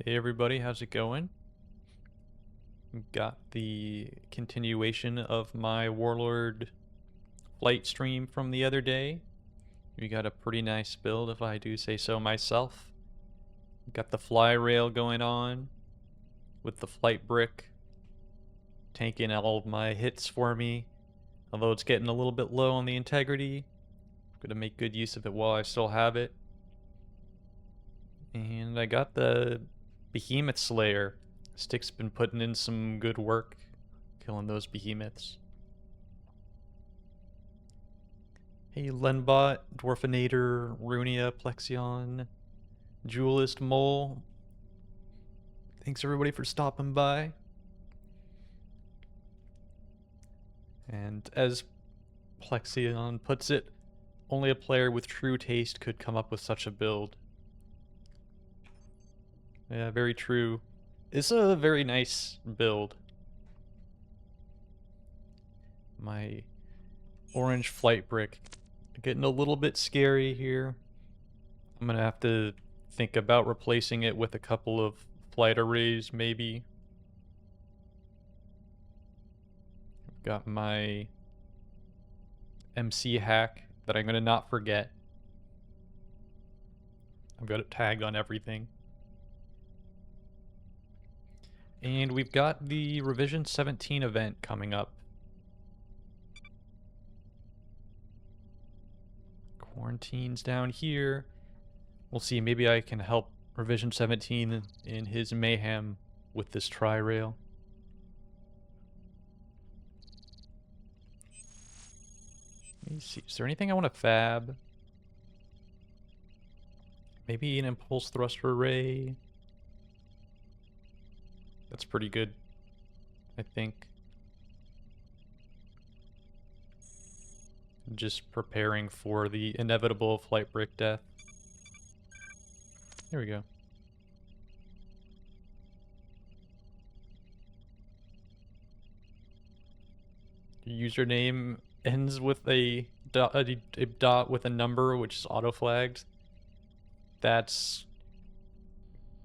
Hey everybody, how's it going? Got the continuation of my Warlord flight stream from the other day. We got a pretty nice build, if I do say so myself. Got the Flyrail going on with the flight brick, tanking all of my hits for me. Although it's getting a little bit low on the integrity, I'm gonna make good use of it while I still have it. And I got the Behemoth Slayer. Stick's been putting in some good work killing those behemoths. Hey Lenbot, Dwarfinator, Runia, Plexion, Duelist, Mole. Thanks everybody for stopping by. And as Plexion puts it, only a player with true taste could come up with such a build. Yeah, very true. It's a very nice build. My orange flight brick getting a little bit scary here. I'm gonna have to think about replacing it with a couple of flight arrays maybe. I've got my MAIN.C hack that I'm gonna not forget. I've got it tagged on everything. And we've got the Revision 17 event coming up. Quarantine's down here. We'll see, maybe I can help Revision 17 in his mayhem with this tri-rail. Let me see, is there anything I want to fab? Maybe an impulse thruster array. That's pretty good, I think. Just preparing for the inevitable flight brick death. There we go. Your username ends with a dot with a number, which is auto-flagged. That's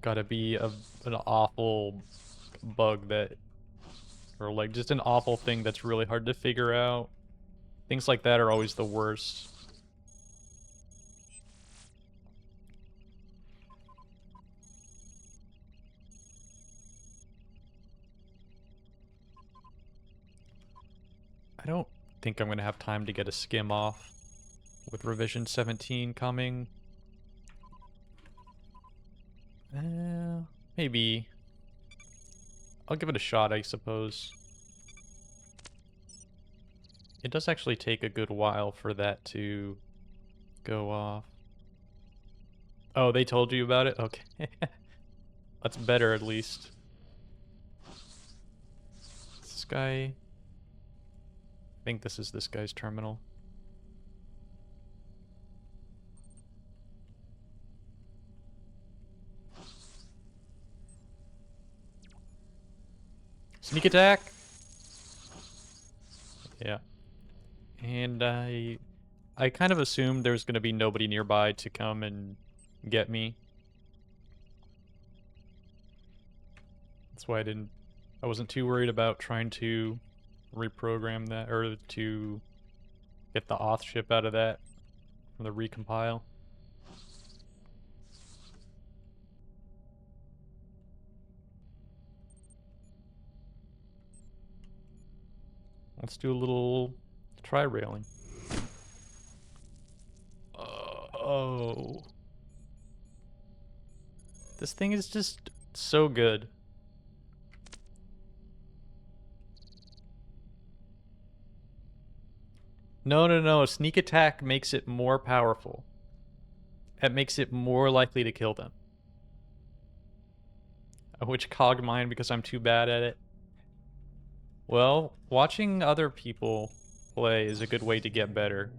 gotta be an awful bug that, or like just an awful thing that's really hard to figure out. Things like that are always the worst. I don't think I'm gonna have time to get a skim off with Revision 17 coming. Maybe. I'll give it a shot, I suppose. It does actually take a good while for that to go off. Oh, they told you about it? Okay. That's better, at least. This guy... I think this is this guy's terminal. Sneak attack! Yeah. And I kind of assumed there's going to be nobody nearby to come and get me. That's why I wasn't too worried about trying to reprogram that, or to get the auth ship out of that from the recompile. Let's do a little tri-railing. Oh. This thing is just so good. No. Sneak attack makes it more powerful. It makes it more likely to kill them. Which Cogmind because I'm too bad at it. Well, watching other people play is a good way to get better.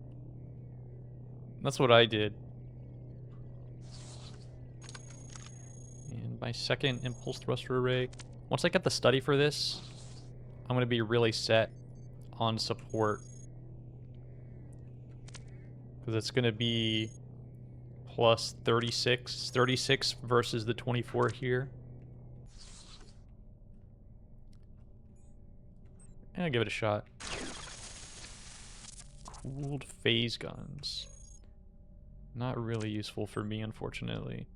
That's what I did. And my second impulse thruster array. Once I get the study for this, I'm gonna be really set on support. Because it's gonna be plus 36 versus the 24 here. gonna give it a shot. Cooled phase guns. Not really useful for me, unfortunately.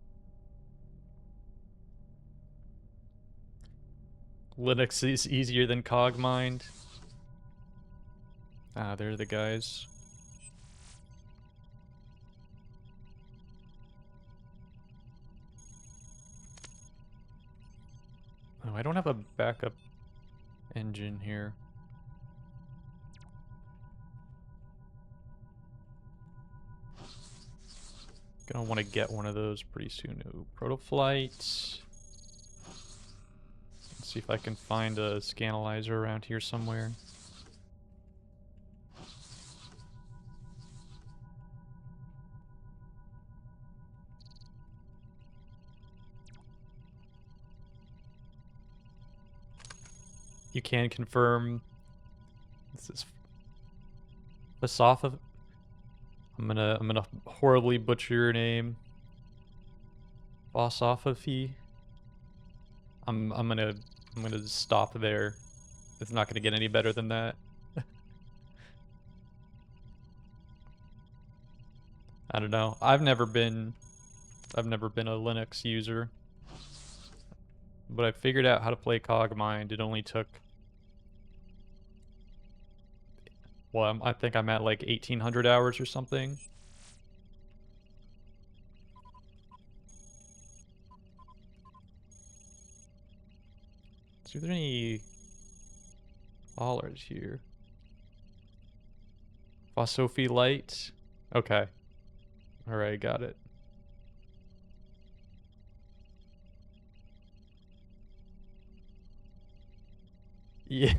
Linux is easier than Cogmind. Ah, they're the guys. Oh, I don't have a backup engine here. Gonna want to get one of those pretty soon. Ooh, Protoflight. Let's see if I can find a scanalyzer around here somewhere. You can confirm this is Basofa. I'm gonna horribly butcher your name. Basofafi. I'm gonna stop there. It's not gonna get any better than that. I don't know. I've never been a Linux user. But I figured out how to play Cogmind. It only took, well, I think I'm at like 1,800 hours or something. So are there any haulers here? Phosophy light. Okay. Alright, got it. Yeah.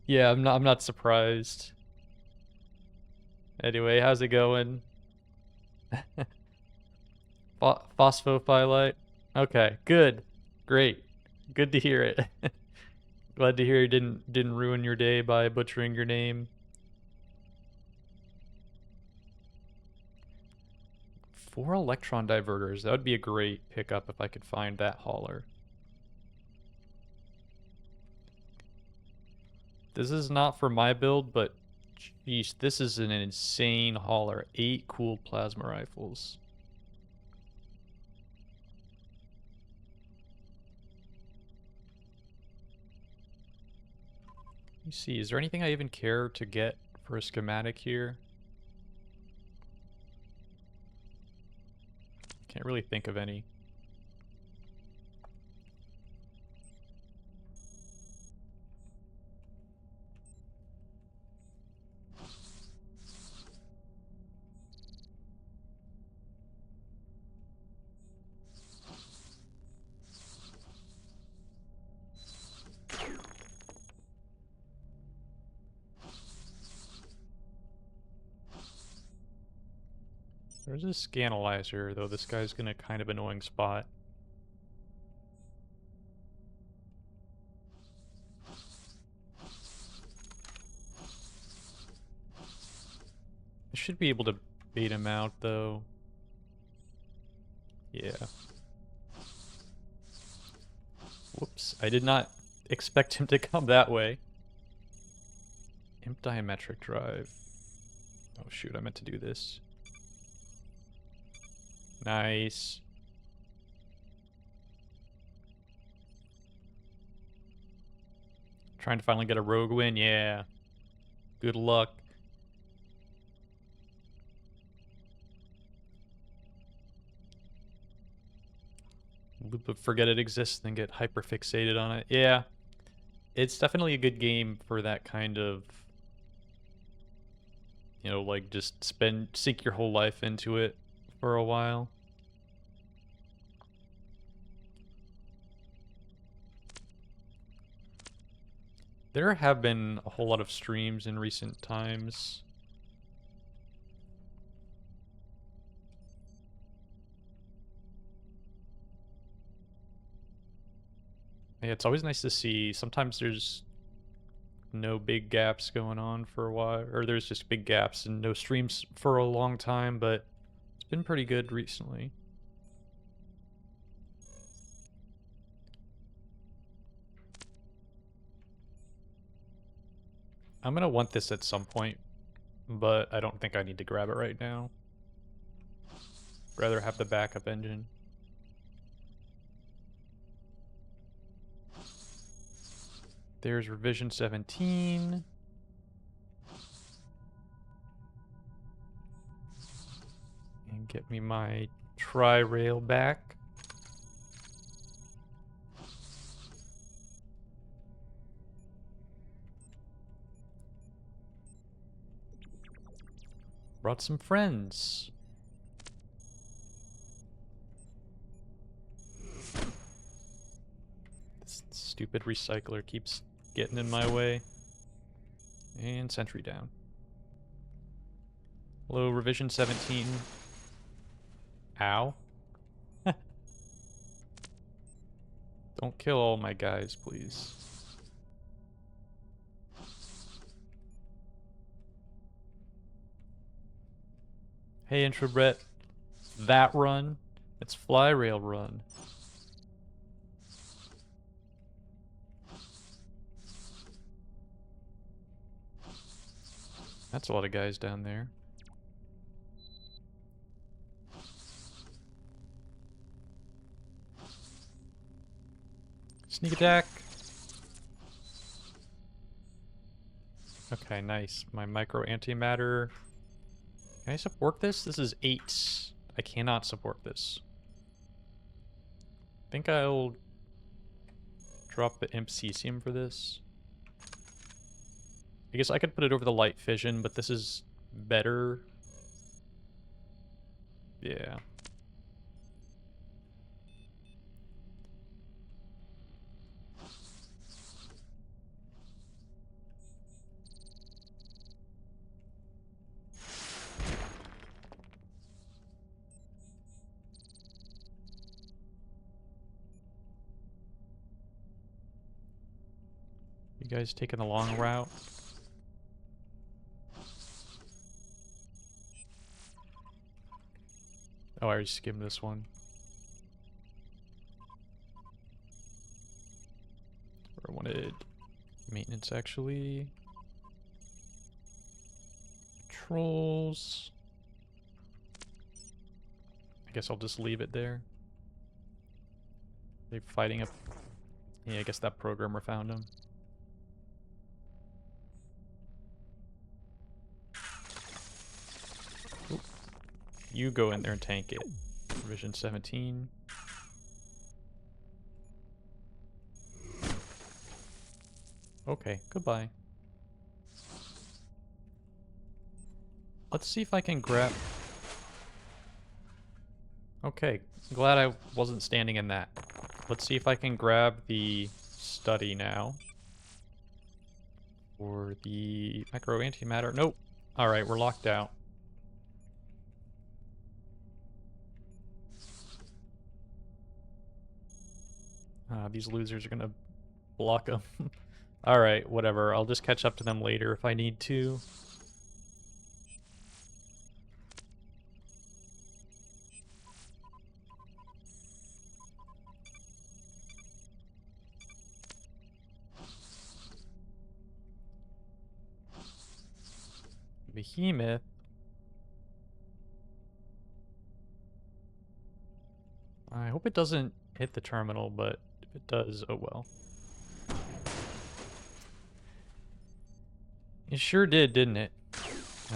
Yeah, I'm not surprised. Anyway, how's it going? Phosphophyllite. Okay, good. Great. Good to hear it. Glad to hear you didn't ruin your day by butchering your name. 4 electron diverters. That would be a great pickup if I could find that hauler. This is not for my build, but jeez, this is an insane hauler. 8 cool plasma rifles. Let me see, is there anything I even care to get for a schematic here? Can't really think of any. There's a scanalyzer, though this guy's in a kind of annoying spot. I should be able to bait him out, though. Yeah. Whoops, I did not expect him to come that way. Imp diametric drive. Oh shoot, I meant to do this. Nice. Trying to finally get a rogue win, yeah. Good luck. But forget it exists, then get hyperfixated on it. Yeah. It's definitely a good game for that kind of, you know, like just sink your whole life into it for a while. There have been a whole lot of streams in recent times. Yeah, it's always nice to see. Sometimes there's no big gaps going on for a while, or there's just big gaps and no streams for a long time, but it's been pretty good recently. I'm gonna want this at some point, but I don't think I need to grab it right now. Rather have the backup engine. There's revision 17. And get me my tri-rail back. Brought some friends. This stupid recycler keeps getting in my way. And sentry down. Hello, revision 17. Ow. Don't kill all my guys, please. Hey, Intro Brett. That run? It's Flyrail run. That's a lot of guys down there. Sneak attack. Okay, nice. My micro antimatter. Can I support this? This is 8. I cannot support this. I think I'll drop the imp cesium for this. I guess I could put it over the light fission, but this is better. Yeah. You guys taking the long route? Oh, I already skimmed this one. I wanted maintenance, actually. Trolls. I guess I'll just leave it there. They're fighting up. Yeah, I guess that programmer found him. Oop. You go in there and tank it. Revision 17. Okay, goodbye. Let's see if I can grab... Okay, glad I wasn't standing in that. Let's see if I can grab the study now. Or the micro antimatter. Nope. Alright, we're locked out. These losers are gonna block them. Alright, whatever. I'll just catch up to them later if I need to. Behemoth. I hope it doesn't hit the terminal, but if it does, oh well. It sure did, didn't it?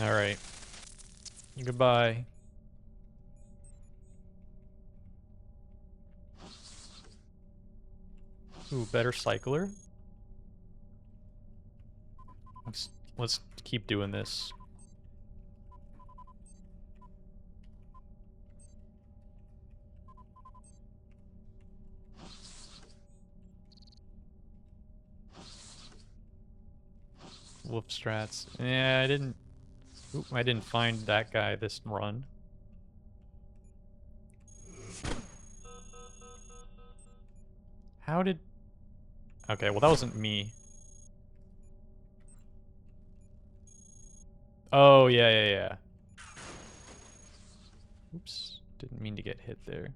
Alright. Goodbye. Ooh, better cycler. Let's keep doing this. Wolf strats. Yeah, I didn't find that guy this run. How did... Okay, well that wasn't me. Oh, yeah. Oops, didn't mean to get hit there.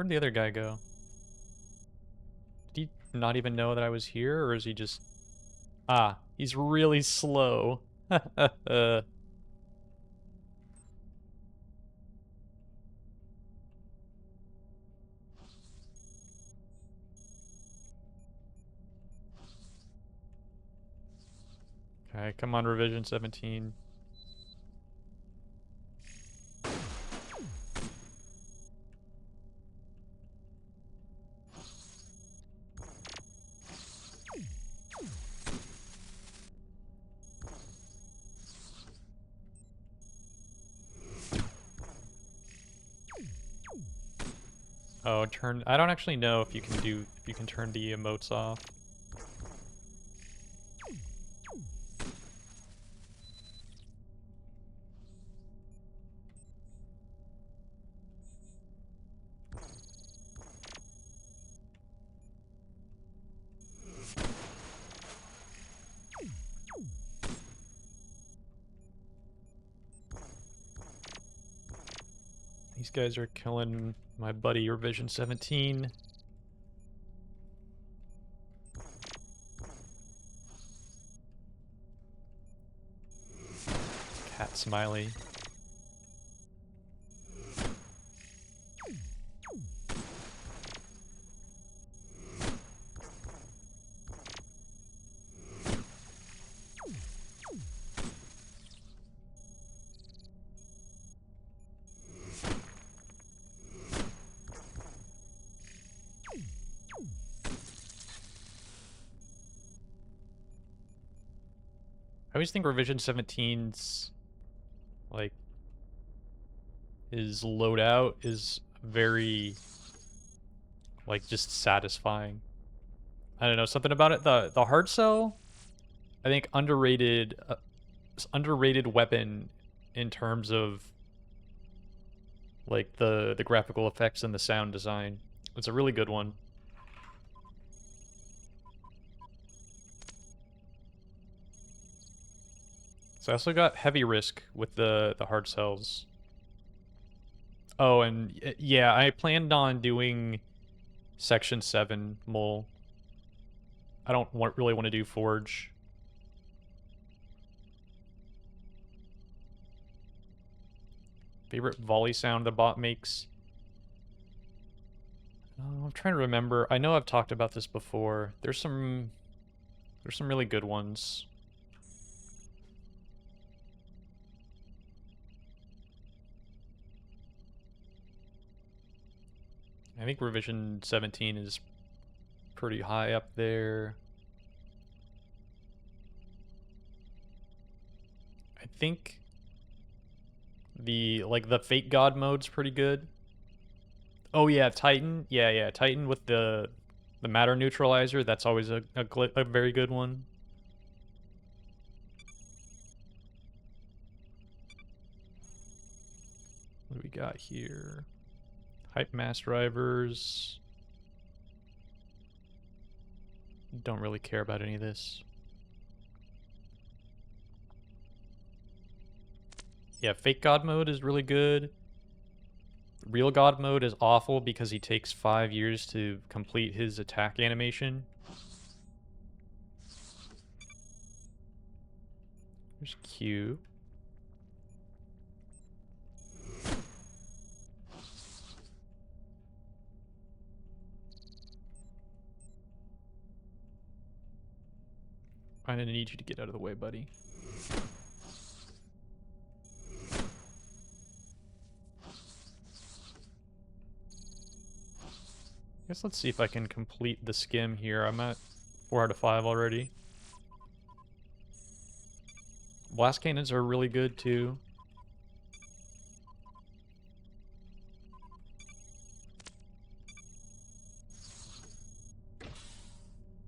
Where'd the other guy go? Did he not even know that I was here, or is he just... Ah, he's really slow. Okay, come on, revision 17. Oh, turn... I don't actually know if you can turn the emotes off. These guys are killing my buddy Revision 17. Cat smiley. I always think Revision 17's, like, his loadout is very, like, just satisfying. I don't know, something about it. The hard cell, I think underrated weapon in terms of, like, the graphical effects and the sound design. It's a really good one. So I also got heavy risk with the hard cells. Oh, and yeah, I planned on doing Section 7 mole. I don't really want to do Forge. Favorite volley sound the bot makes? Oh, I'm trying to remember. I know I've talked about this before. There's some really good ones. I think Revision 17 is pretty high up there. I think the Fate God mode's pretty good. Oh yeah, Titan. Yeah, Titan with the matter neutralizer. That's always a very good one. What do we got here? Hype mass drivers. Don't really care about any of this. Yeah, Fake God mode is really good. Real God mode is awful because he takes 5 years to complete his attack animation. There's Q. I'm gonna need you to get out of the way, buddy. Guess let's see if I can complete the skim here. I'm at 4 out of 5 already. Blast cannons are really good too.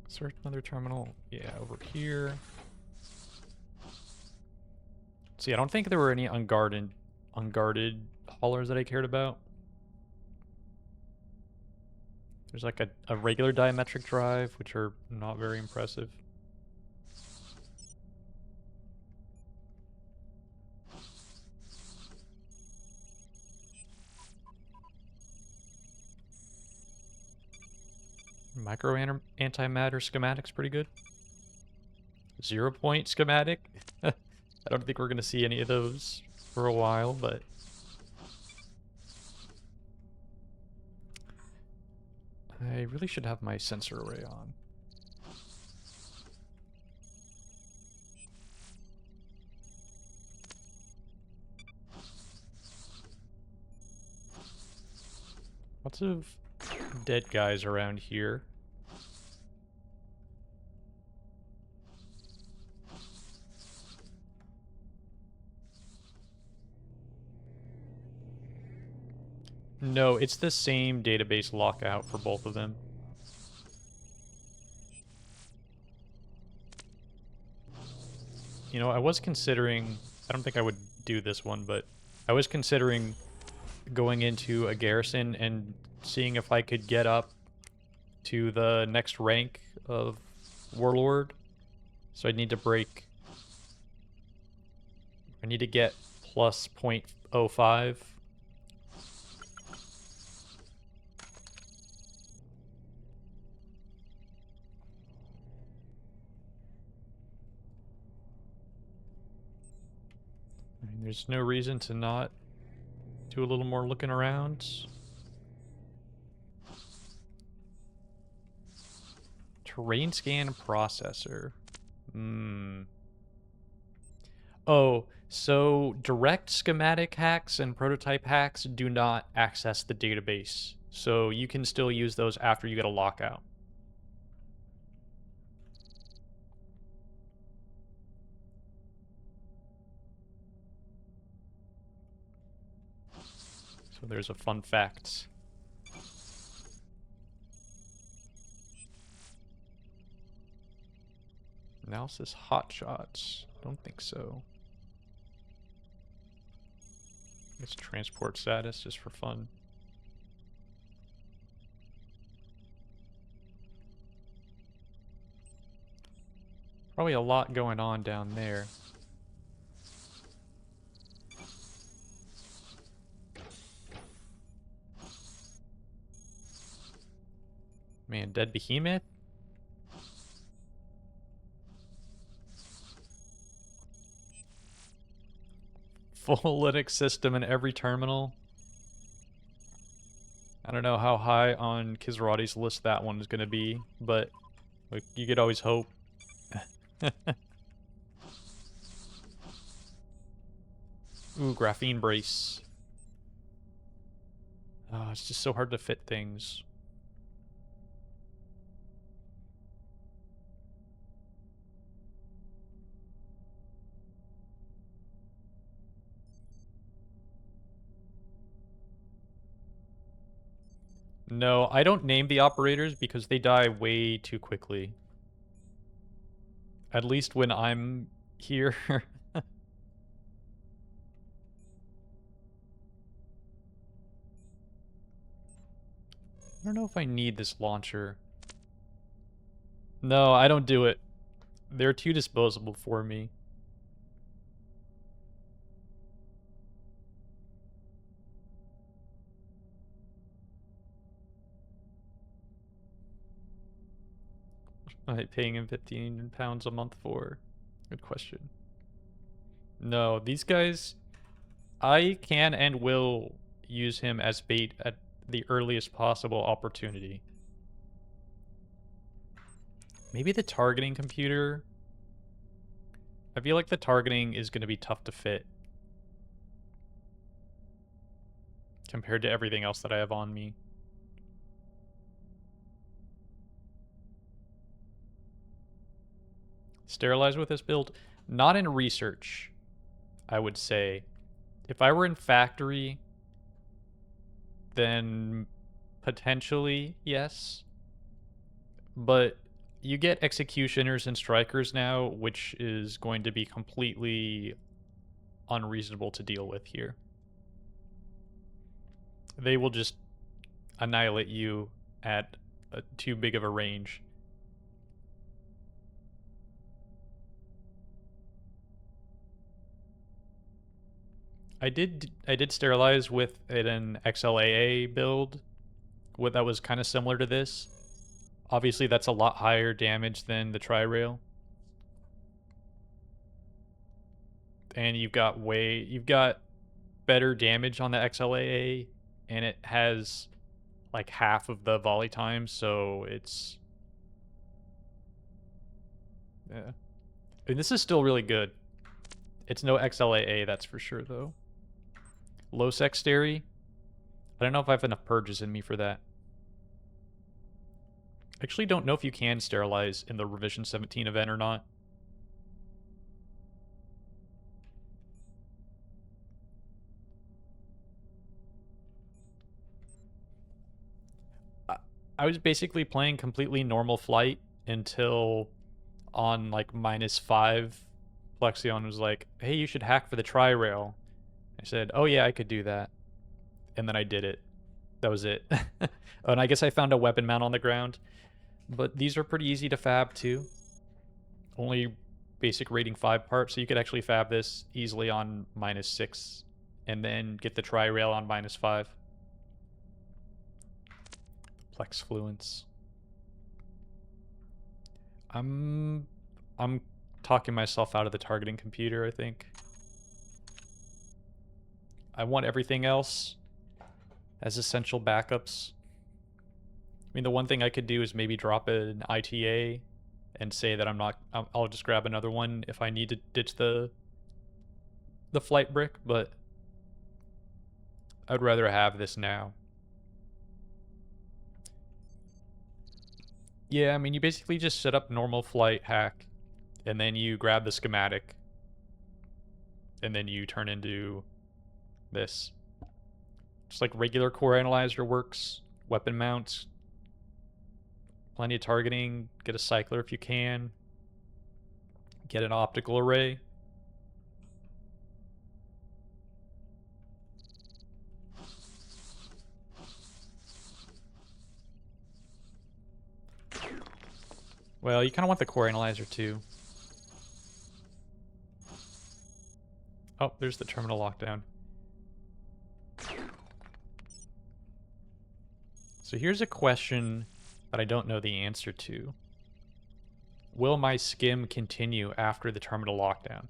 Search another terminal. Yeah, over here. See, I don't think there were any unguarded haulers that I cared about. There's like a regular diametric drive, which are not very impressive. Micro antimatter schematic's pretty good. 0 point schematic. I don't think we're gonna see any of those for a while, but I really should have my sensor array on. Lots of dead guys around here. No, it's the same database lockout for both of them. You know, I was considering, I don't think I would do this one, but I was considering going into a garrison and seeing if I could get up to the next rank of Warlord. So I'd need to break, I need to get plus 0.05. I mean, there's no reason to not do a little more looking around. Terrain scan processor. Oh, so direct schematic hacks and prototype hacks do not access the database. So you can still use those after you get a lockout. So there's a fun fact. Analysis hotshots. Don't think so. It's transport status just for fun. Probably a lot going on down there. Man, dead behemoth? Full Linux system in every terminal. I don't know how high on Kisrati's list that one is going to be, but like, you could always hope. Ooh, graphene brace. Oh, it's just so hard to fit things. No, I don't name the operators because they die way too quickly. At least when I'm here. I don't know if I need this launcher. No, I don't do it. They're too disposable for me. What am I paying him 15 pounds a month for? Good question. No, these guys, I can and will use him as bait at the earliest possible opportunity. Maybe the targeting computer. I feel like the targeting is going to be tough to fit compared to everything else that I have on me. Sterilize with this build? Not in research, I would say. If I were in factory, then potentially yes. But you get executioners and strikers now, which is going to be completely unreasonable to deal with here. They will just annihilate you at too big of a range. I did sterilize with an XLAA build that was kind of similar to this. Obviously, that's a lot higher damage than the Tri-Rail. And you've got better damage on the XLAA, and it has like half of the volley time, so it's... Yeah. And this is still really good. It's no XLAA, that's for sure, though. Low Sexterity. I don't know if I have enough purges in me for that. I actually don't know if you can sterilize in the Revision 17 event or not. I was basically playing completely normal flight until on like -5, Flexion was like, hey, you should hack for the Tri-Rail. I said, oh yeah, I could do that. And then I did it. That was it. And I guess I found a weapon mount on the ground. But these are pretty easy to fab too. Only basic rating 5 parts, so you could actually fab this easily on -6 and then get the Tri-Rail on -5. Plex Fluence. I'm talking myself out of the targeting computer, I think. I want everything else as essential backups. I mean, the one thing I could do is maybe drop an ITA and say that I'll just grab another one if I need to ditch the flight brick, but I'd rather have this now. Yeah, I mean, you basically just set up normal flight hack, and then you grab the schematic, and then you turn into this. Just like regular core analyzer works, weapon mounts, plenty of targeting, get a cycler if you can, get an optical array. Well, you kind of want the core analyzer too. Oh, there's the terminal lockdown. So here's a question that I don't know the answer to. Will my skim continue after the terminal lockdown?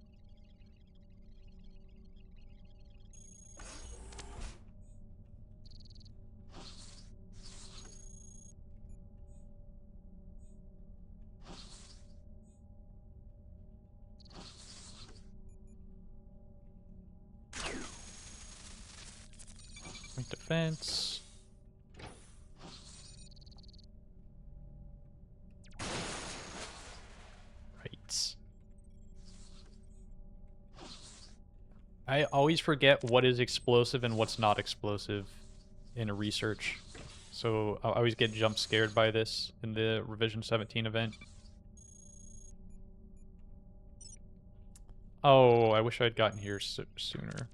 Point defense. Right. I always forget what is explosive and what's not explosive in a research. So I always get jump scared by this in the Revision 17 event. Oh, I wish I'd gotten here sooner.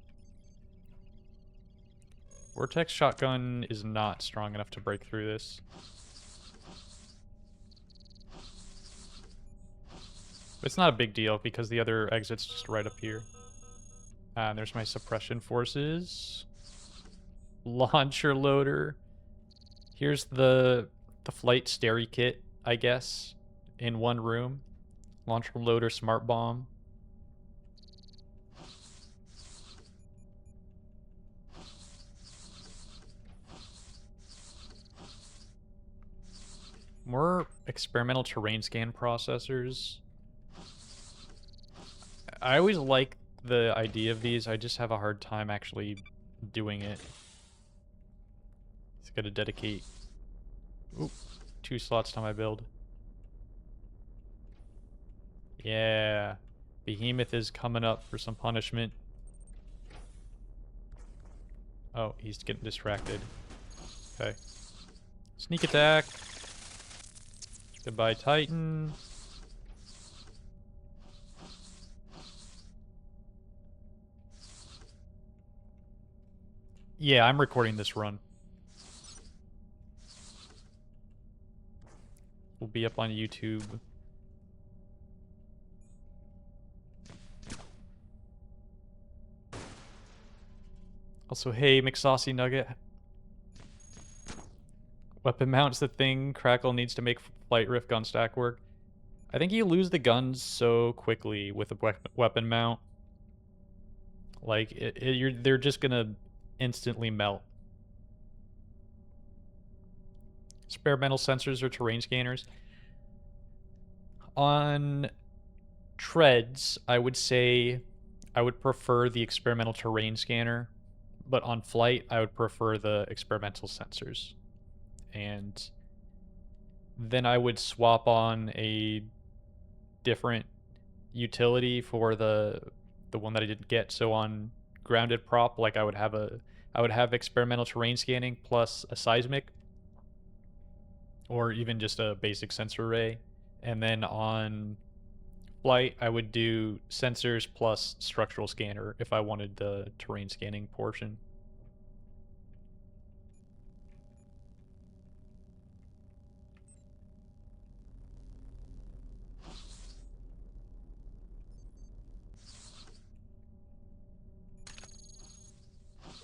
Vortex shotgun is not strong enough to break through this. It's not a big deal because the other exit's just right up here. And there's my suppression forces. Launcher loader. Here's the flight steri kit, I guess, in one room. Launcher loader, smart bomb. More experimental terrain scan processors. I always like the idea of these. I just have a hard time actually doing it. Just gotta dedicate 2 slots to my build. Yeah. Behemoth is coming up for some punishment. Oh, he's getting distracted. Okay. Sneak attack. Goodbye, Titan. Yeah, I'm recording this run. Will be up on YouTube. Also, hey, McSaucy Nugget. Weapon mount's the thing Crackle needs to make Flight Rift gun stack work. I think you lose the guns so quickly with a weapon mount. Like, they're just gonna instantly melt. Experimental sensors or terrain scanners. On treads, I would say I would prefer the experimental terrain scanner, but on flight, I would prefer the experimental sensors. And then I would swap on a different utility for the one that I didn't get. So on grounded prop, like I would have experimental terrain scanning plus a seismic, or even just a basic sensor array. And then on flight, I would do sensors plus structural scanner if I wanted the terrain scanning portion.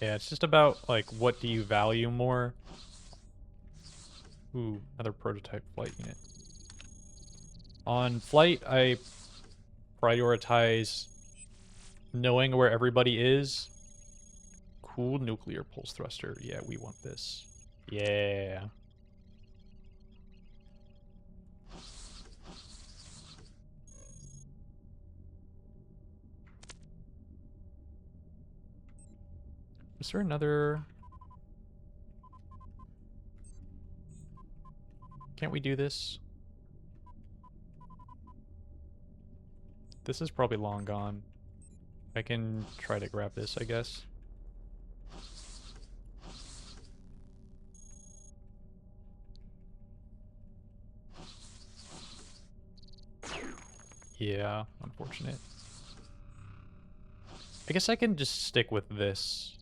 Yeah, it's just about, like, what do you value more? Ooh, another prototype flight unit. On flight, I prioritize knowing where everybody is. Cool nuclear pulse thruster. Yeah, we want this. Yeah. Is there another... Can't we do this? This is probably long gone. I can try to grab this, I guess. Yeah, unfortunate. I guess I can just stick with this.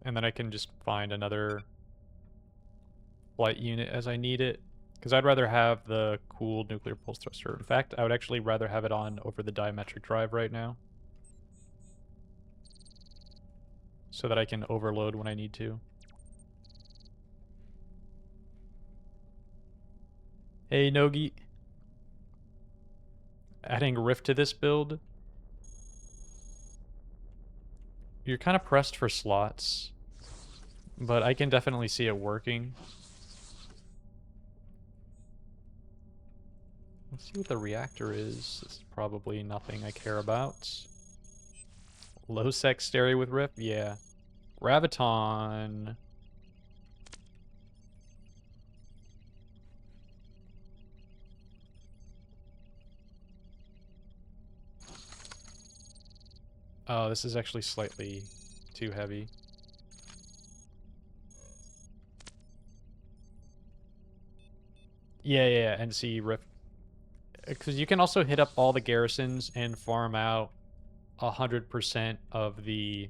And then I can just find another flight unit as I need it. Because I'd rather have the cool nuclear pulse thruster. In fact, I would actually rather have it on over the diametric drive right now. So that I can overload when I need to. Hey, Nogi. Adding Rift to this build. You're kind of pressed for slots. But I can definitely see it working. Let's see what the reactor is. This is probably nothing I care about. Low sec stereo with Rift? Yeah. Graviton. Oh, this is actually slightly too heavy. Yeah, NC Rift. Because you can also hit up all the garrisons and farm out 100% of the...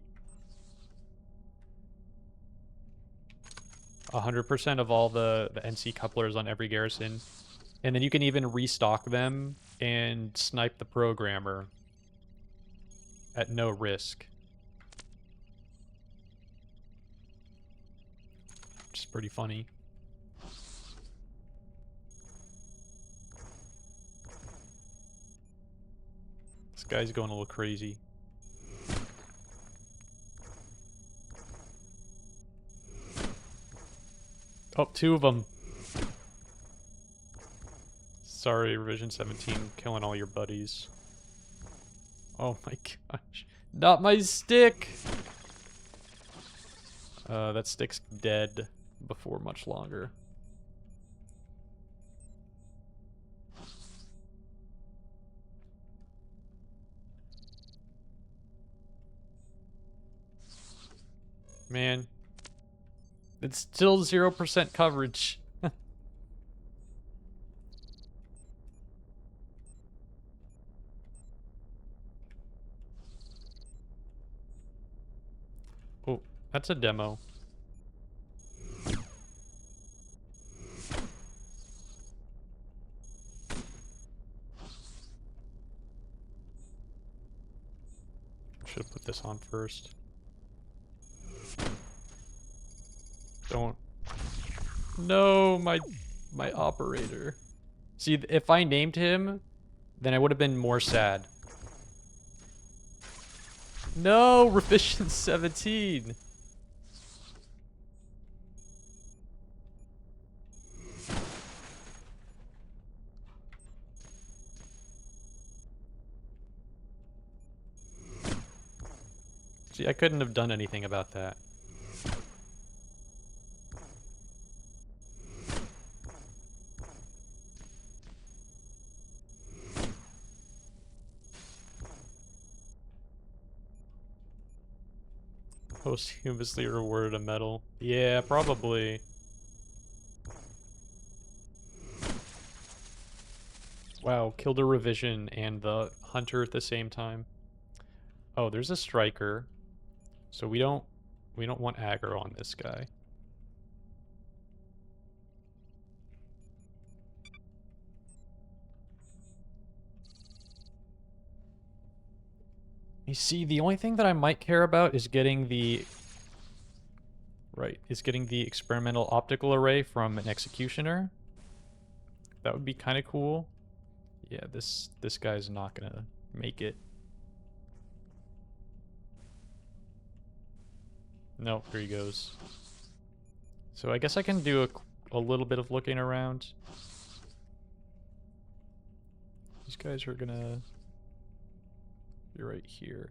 100% of all the NC couplers on every garrison. And then you can even restock them and snipe the programmer at no risk. Which is pretty funny. This guy's going a little crazy. Oh, two of them. Sorry, Revision 17, killing all your buddies. Oh my gosh. Not my stick! That stick's dead before much longer. Man. It's still 0% coverage. Oh, that's a demo. Should have put this on first. Don't. No, my operator. See, if I named him, then I would have been more sad. No, revision 17. See, I couldn't have done anything about that. Posthumously rewarded a medal. Yeah, probably. Wow, killed a revision and the hunter at the same time. Oh, there's a striker. So we don't want aggro on this guy. You see, the only thing that I might care about is getting the experimental optical array from an executioner. That would be kind of cool. Yeah, this guy's not gonna make it. Nope, here he goes. So I guess I can do a little bit of looking around. These guys are gonna be right here.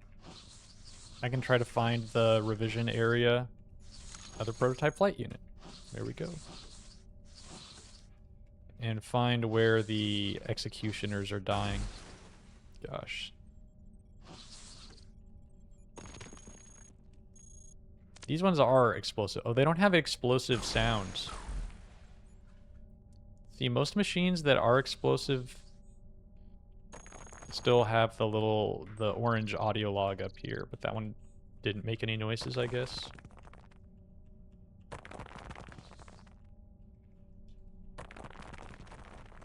I can try to find the revision area of the prototype flight unit. There we go. And find where the executioners are dying. Gosh. These ones are explosive. Oh, they don't have explosive sounds. See, most machines that are explosive still have the orange audio log up here, but that one didn't make any noises, I guess.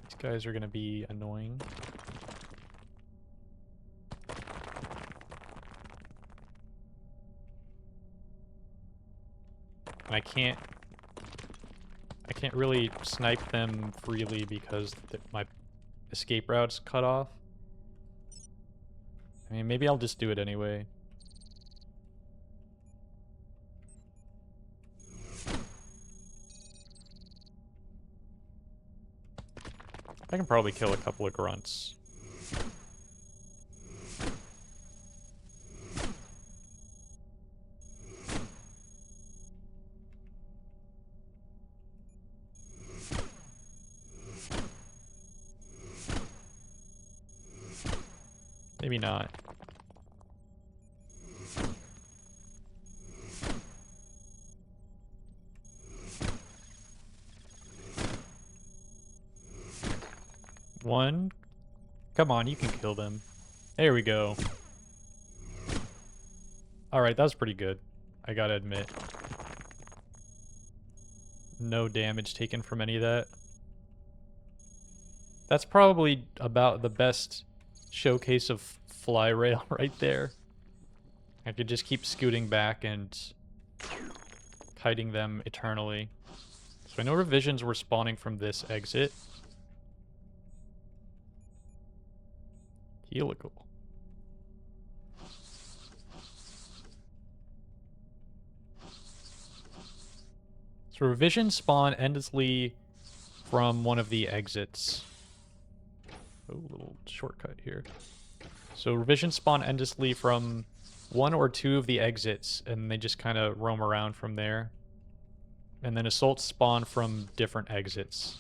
These guys are gonna be annoying. And I can't really snipe them freely because my escape route's cut off. I mean, maybe I'll just do it anyway. I can probably kill a couple of grunts. Maybe not. One. Come on, you can kill them. There we go. Alright, that was pretty good. I gotta admit. No damage taken from any of that. That's probably about the best showcase of Flyrail right there. I could just keep scooting back and kiting them eternally. So I know revisions were spawning from this exit. Helical. So revisions spawn endlessly from one of the exits. Oh, little shortcut here. So revisions spawn endlessly from one or two of the exits, and they just kind of roam around from there. And then assaults spawn from different exits.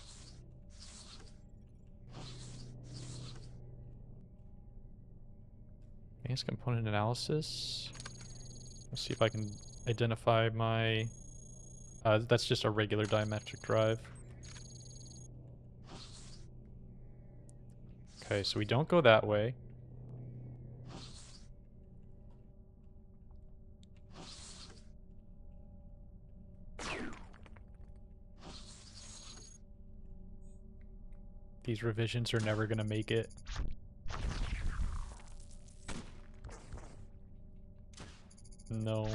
Advanced component analysis. Let's see if I can identify my... that's just a regular diametric drive. Okay, so we don't go that way. These revisions are never gonna make it. No.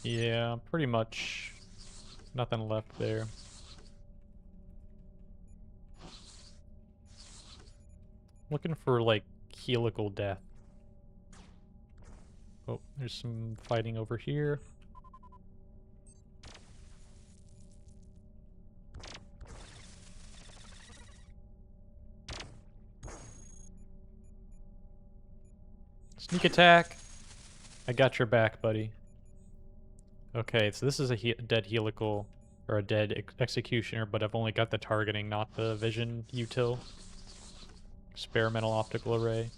Yeah, pretty much nothing left there. Looking for, like, helical death. Oh, there's some fighting over here. Sneak attack! I got your back, buddy. Okay, so this is a dead helical, or a dead executioner, but I've only got the targeting, not the vision util. Experimental optical array.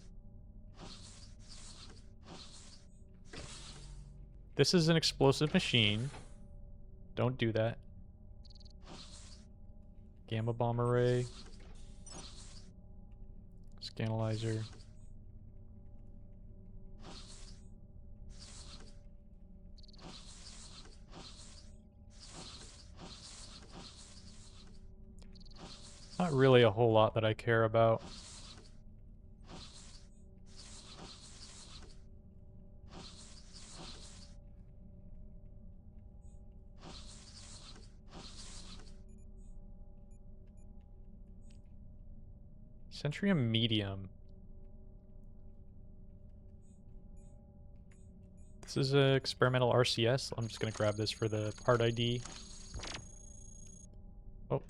This is an explosive machine. Don't do that. Gamma bomb array. Scanalyzer. Not really a whole lot that I care about. Centrium medium. This is an experimental RCS. I'm just going to grab this for the part ID. Oh.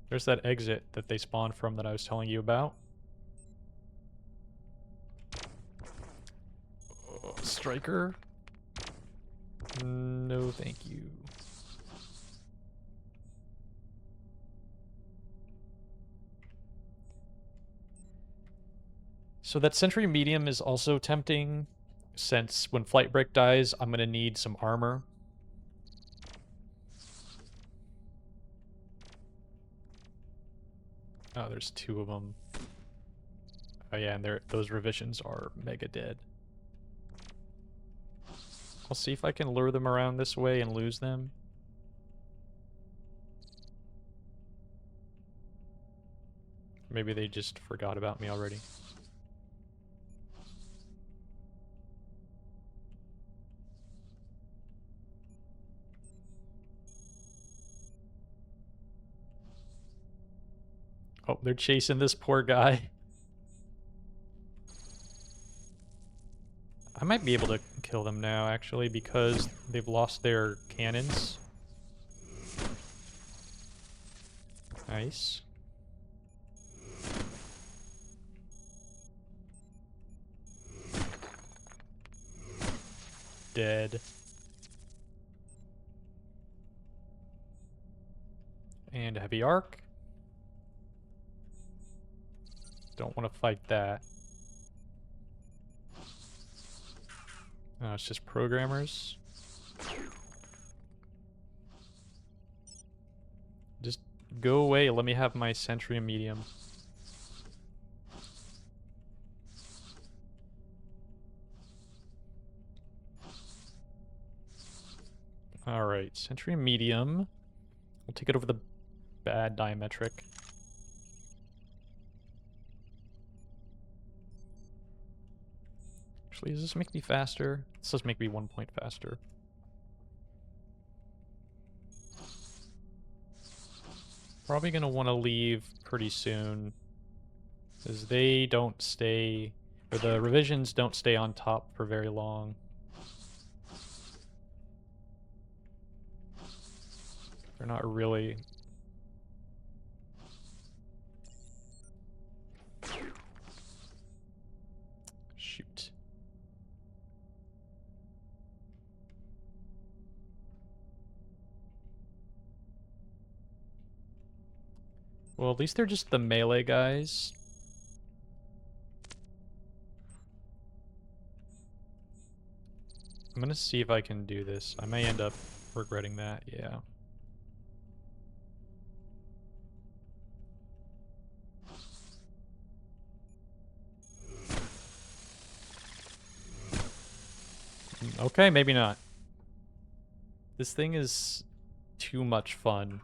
There's that exit that they spawned from that I was telling you about. Oh, Striker? No, thank you. So that Sentry Medium is also tempting, since when Flight Break dies, I'm going to need some armor. Oh, there's two of them. Oh yeah, and those revisions are mega dead. I'll see if I can lure them around this way and lose them. Maybe they just forgot about me already. Oh, they're chasing this poor guy. I might be able to kill them now, actually, because they've lost their cannons. Nice. Dead. And a heavy arc. Don't want to fight that. No, it's just programmers. Just go away. Let me have my Centrium medium. Alright, Centrium medium. We'll take it over the bad diametric. Actually, does this make me faster? This does make me 1 point faster. Probably gonna want to leave pretty soon, because they don't stay, or the revisions don't stay on top for very long. They're not really... Shoot. Well, at least they're just the melee guys. I'm gonna see if I can do this. I may end up regretting that, yeah. Okay, maybe not. This thing is too much fun.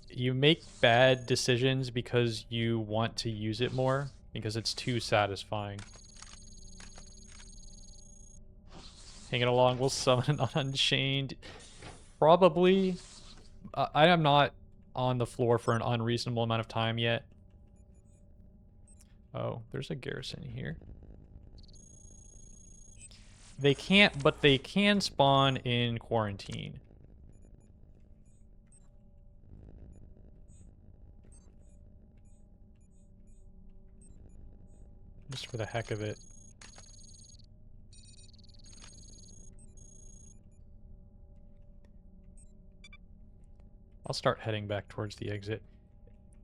You make bad decisions because you want to use it more, because it's too satisfying. Hanging along, we'll summon an Unchained. Probably. I am not on the floor for an unreasonable amount of time yet. Oh, there's a garrison here. They can't, but they can spawn in quarantine. Just for the heck of it. I'll start heading back towards the exit.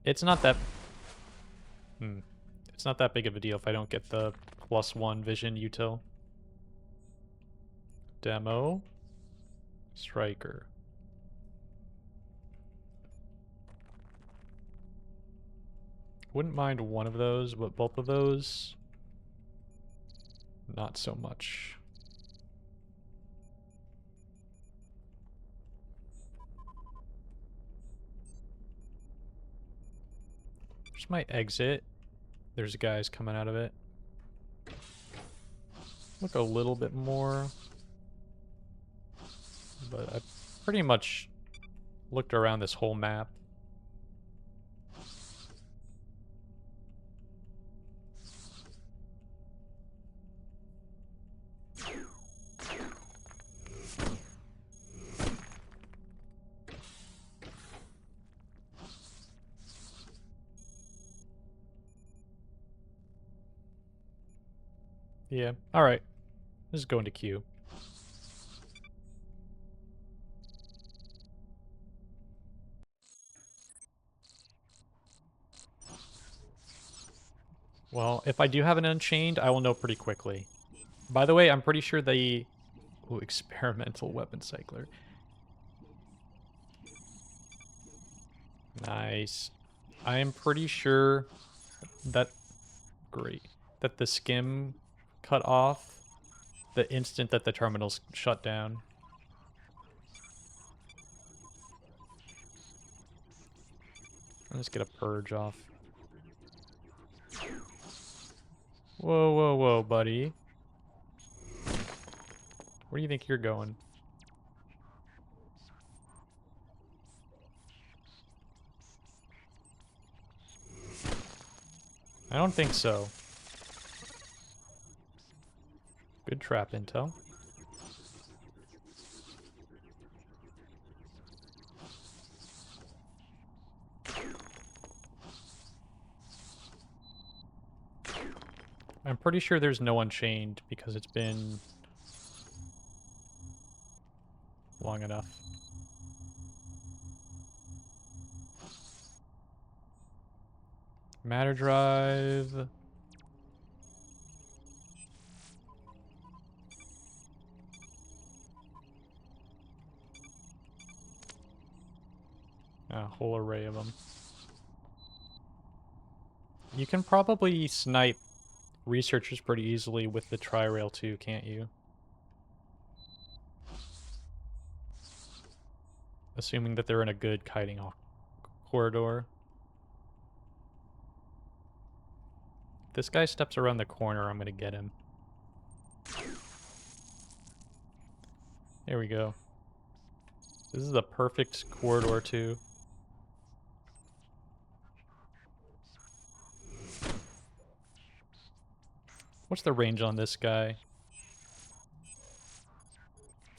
It's not that... It's not that big of a deal if I don't get the +1 vision util. Demo. Striker. Wouldn't mind one of those, but both of those... not so much. There's my exit. There's guys coming out of it. Look a little bit more. But I pretty much looked around this whole map. Yeah, alright. Let's go into queue. Well, if I do have an Unchained, I will know pretty quickly. By the way, I'm pretty sure they... Ooh, experimental weapon cycler. Nice. I am pretty sure that... Great. That the skim cut off the instant that the terminals shut down. Let's get a purge off. Whoa, whoa, whoa, buddy. Where do you think you're going? I don't think so. Good trap intel. I'm pretty sure there's no Unchained because it's been long enough. Matter drive. A whole array of them. You can probably snipe researchers pretty easily with the Flyrail too, can't you? Assuming that they're in a good kiting corridor. If this guy steps around the corner, I'm gonna get him. There we go. This is the perfect corridor too. What's the range on this guy?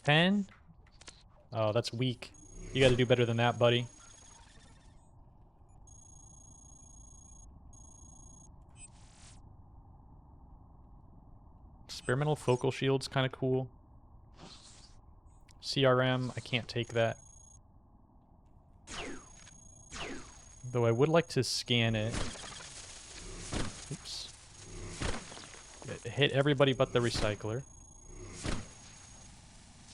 10? Oh, that's weak. You gotta do better than that, buddy. Experimental focal shield's kind of cool. CRM, I can't take that. Though I would like to scan it. Oops. Hit everybody but the recycler.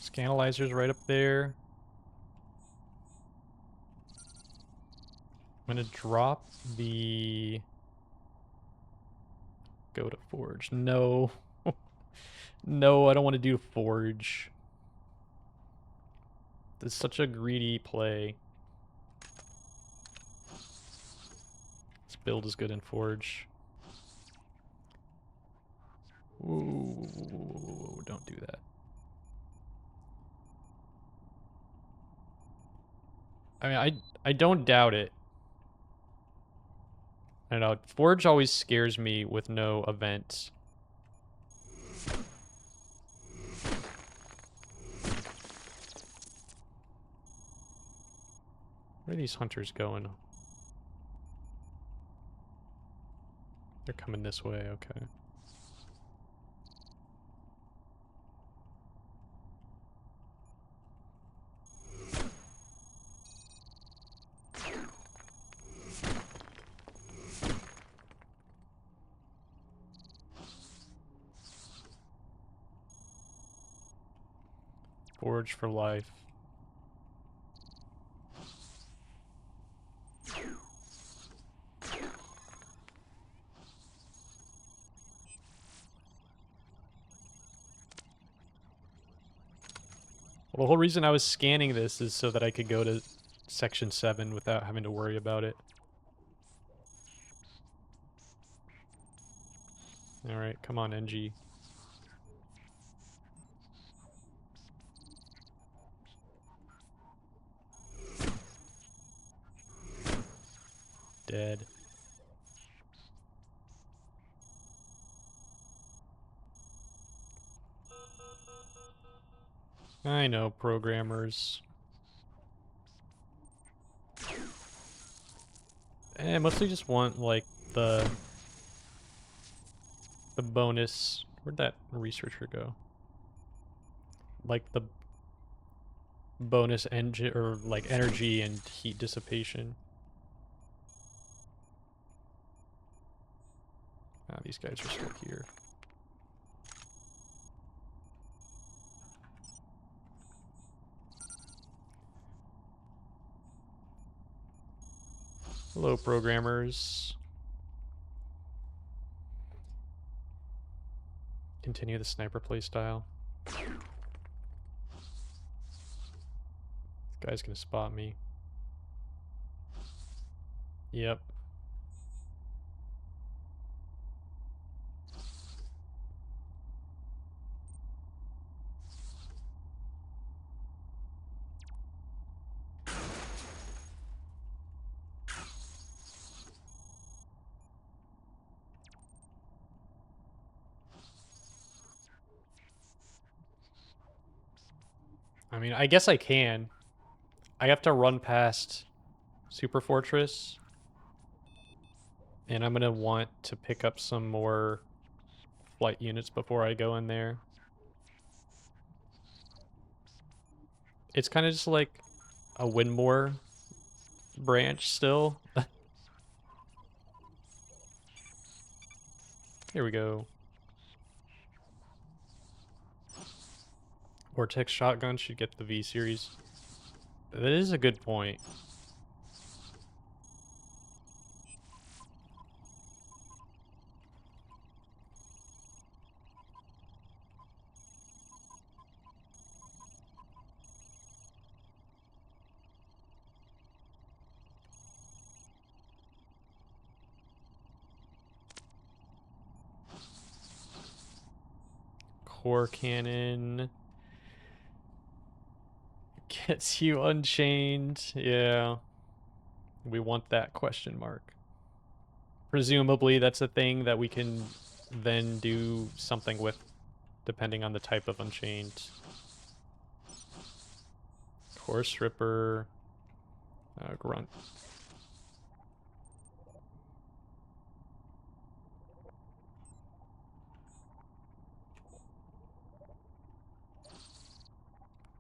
Scanalyzer's right up there. I'm gonna drop the... Go to Forge. No. No, I don't want to do Forge. This is such a greedy play. This build is good in Forge. Ooh, don't do that. I mean, I don't doubt it. I don't know. Forge always scares me with no events. Where are these hunters going? They're coming this way, okay. Forge for life. Well, the whole reason I was scanning this is so that I could go to Section 7 without having to worry about it. Alright, come on, NG. Dead. I know, programmers. I mostly just want, like, the bonus... Where'd that researcher go? Like, the bonus engine, or, like, energy and heat dissipation. Ah, these guys are still here. Hello, programmers. Continue the sniper playstyle. This guy's gonna spot me. Yep. I mean, I guess I can. I have to run past Super Fortress. And I'm gonna want to pick up some more flight units before I go in there. It's kind of just like a Winmore branch still. Here we go. Vortex shotgun should get the V series. That is a good point. Core cannon gets you Unchained. Yeah. We want that question mark. Presumably that's a thing that we can then do something with depending on the type of Unchained. Course Ripper. Grunt.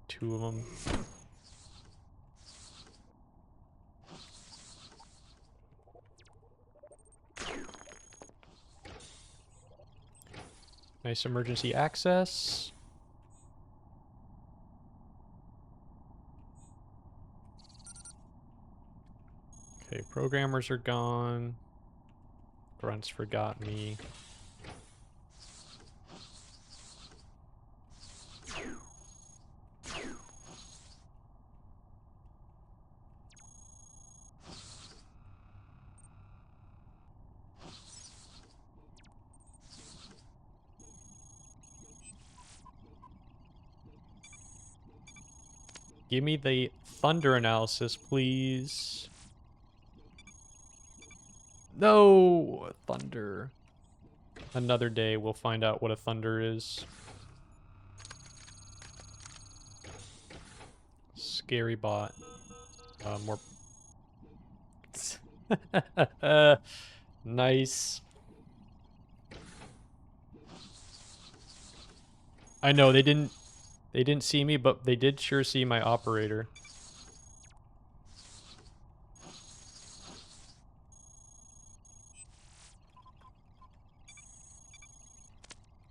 Two of them. Nice emergency access. Okay, programmers are gone. Grunts forgot me. Give me the thunder analysis, please. No! Thunder. Another day we'll find out what a thunder is. Scary bot. More... Nice. I know, they didn't see me, but they did sure see my operator.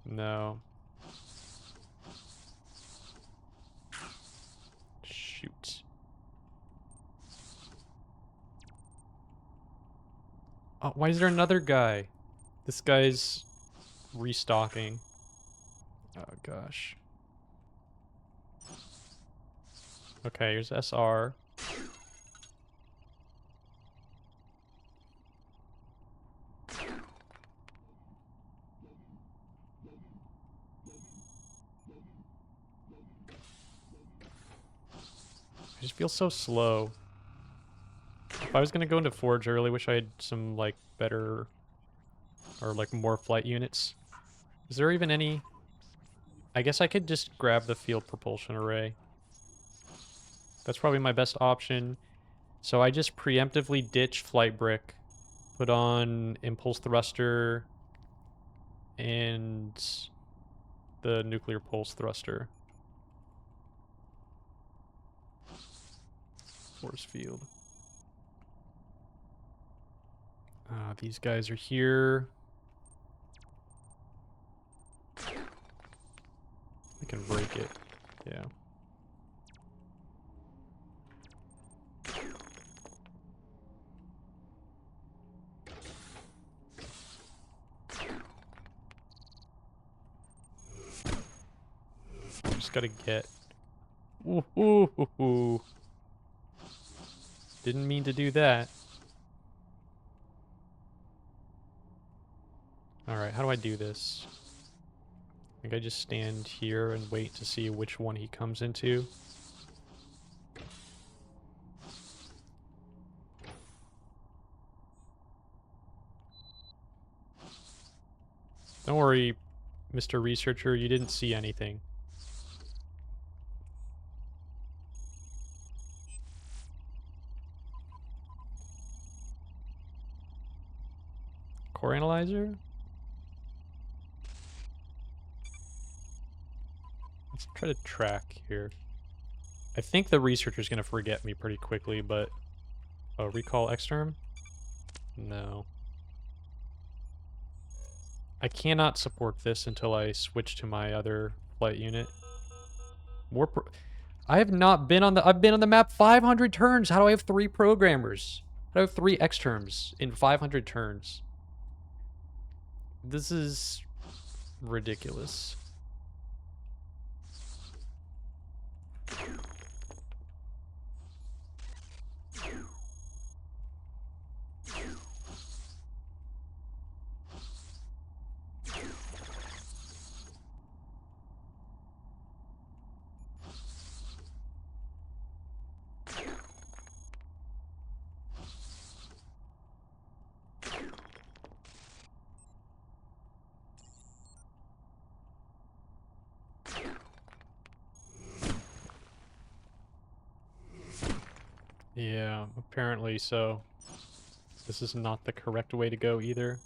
No. Shoot. Oh, why is there another guy? This guy's restocking. Oh gosh. Okay, here's SR. I just feel so slow. If I was gonna go into Forge, I really wish I had some, like, better... or, like, more flight units. Is there even any... I guess I could just grab the field propulsion array. That's probably my best option. So I just preemptively ditch flight brick, put on impulse thruster, and the nuclear pulse thruster. Force field. These guys are here. I can break it. Yeah. Just gotta get... Ooh, ooh, ooh, ooh. Didn't mean to do that. Alright, how do I do this? I think I just stand here and wait to see which one he comes into. Don't worry, Mr. Researcher, you didn't see anything. Core analyzer? Let's try to track here. I think the researcher's gonna forget me pretty quickly, but... Oh, recall exterm? No. I cannot support this until I switch to my other flight unit. I have not been on the... I've been on the map 500 turns! How do I have 3 programmers? How do I have 3 exterms in 500 turns? This is... ridiculous. Yeah, apparently so. This is not the correct way to go either.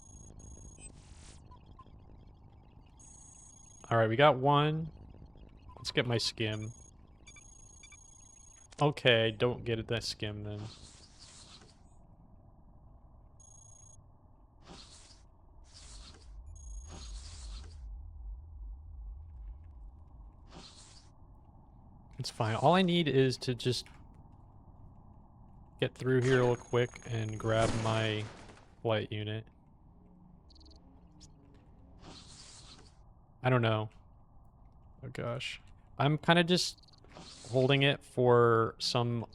Alright, we got one. Let's get my skim. Okay, don't get that skim then. It's fine. All I need is to just get through here real quick and grab my flight unit. I don't know. Oh gosh. I'm kind of just holding it for some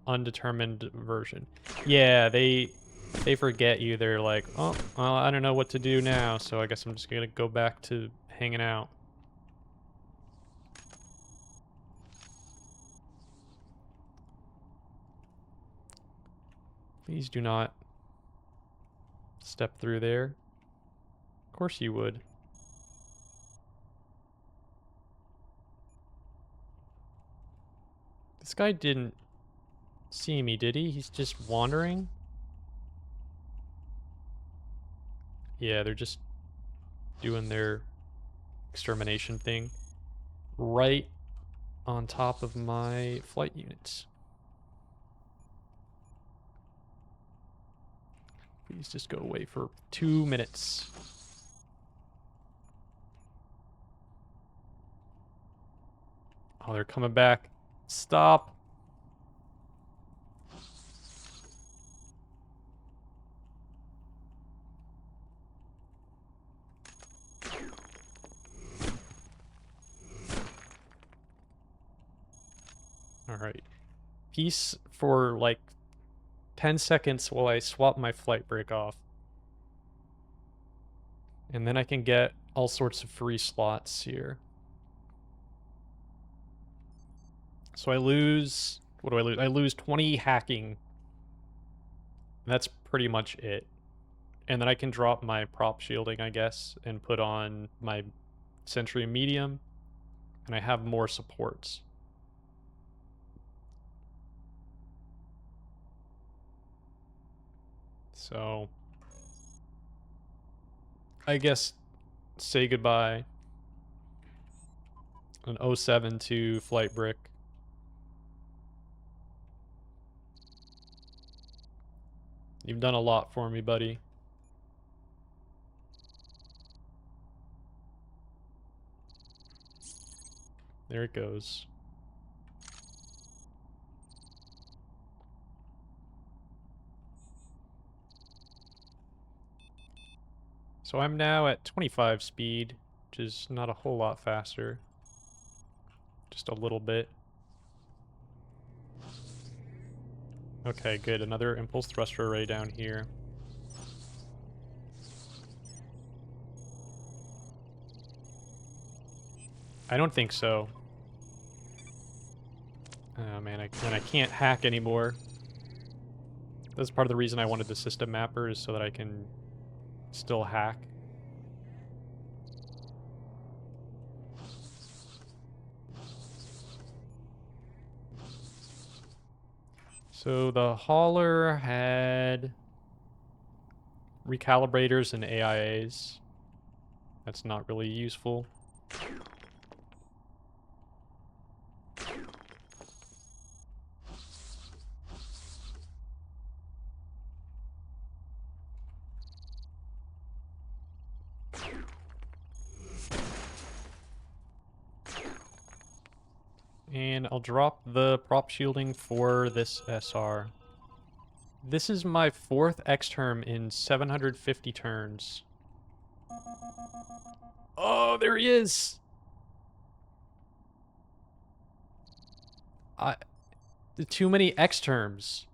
undetermined version. Yeah, they forget you. They're like, oh, well, I don't know what to do now, so I guess I'm just gonna go back to hanging out. Please do not step through there. Of course you would. This guy didn't see me, did he? He's just wandering? Yeah, they're just doing their extermination thing right on top of my flight units. Please just go away for 2 minutes. Oh, they're coming back. Stop. Alright. Peace for like 10 seconds while I swap my flight break off. And then I can get all sorts of free slots here. So I lose... What do I lose? I lose 20 hacking. That's pretty much it. And then I can drop my prop shielding, I guess, and put on my Sentry Medium. And I have more supports. So... I guess say goodbye. An 07 to flight brick. You've done a lot for me, buddy. There it goes. So I'm now at 25 speed, which is not a whole lot faster. Just a little bit. Okay, good. Another impulse thruster array down here. I don't think so. Oh man, I can't hack anymore. That's part of the reason I wanted the system mapper, is so that I can still hack. So the hauler had recalibrators and AIAs. That's not really useful. And I'll drop the prop shielding for this SR. This is my 4th X-term in 750 turns. Oh, there he is! Too many X-terms.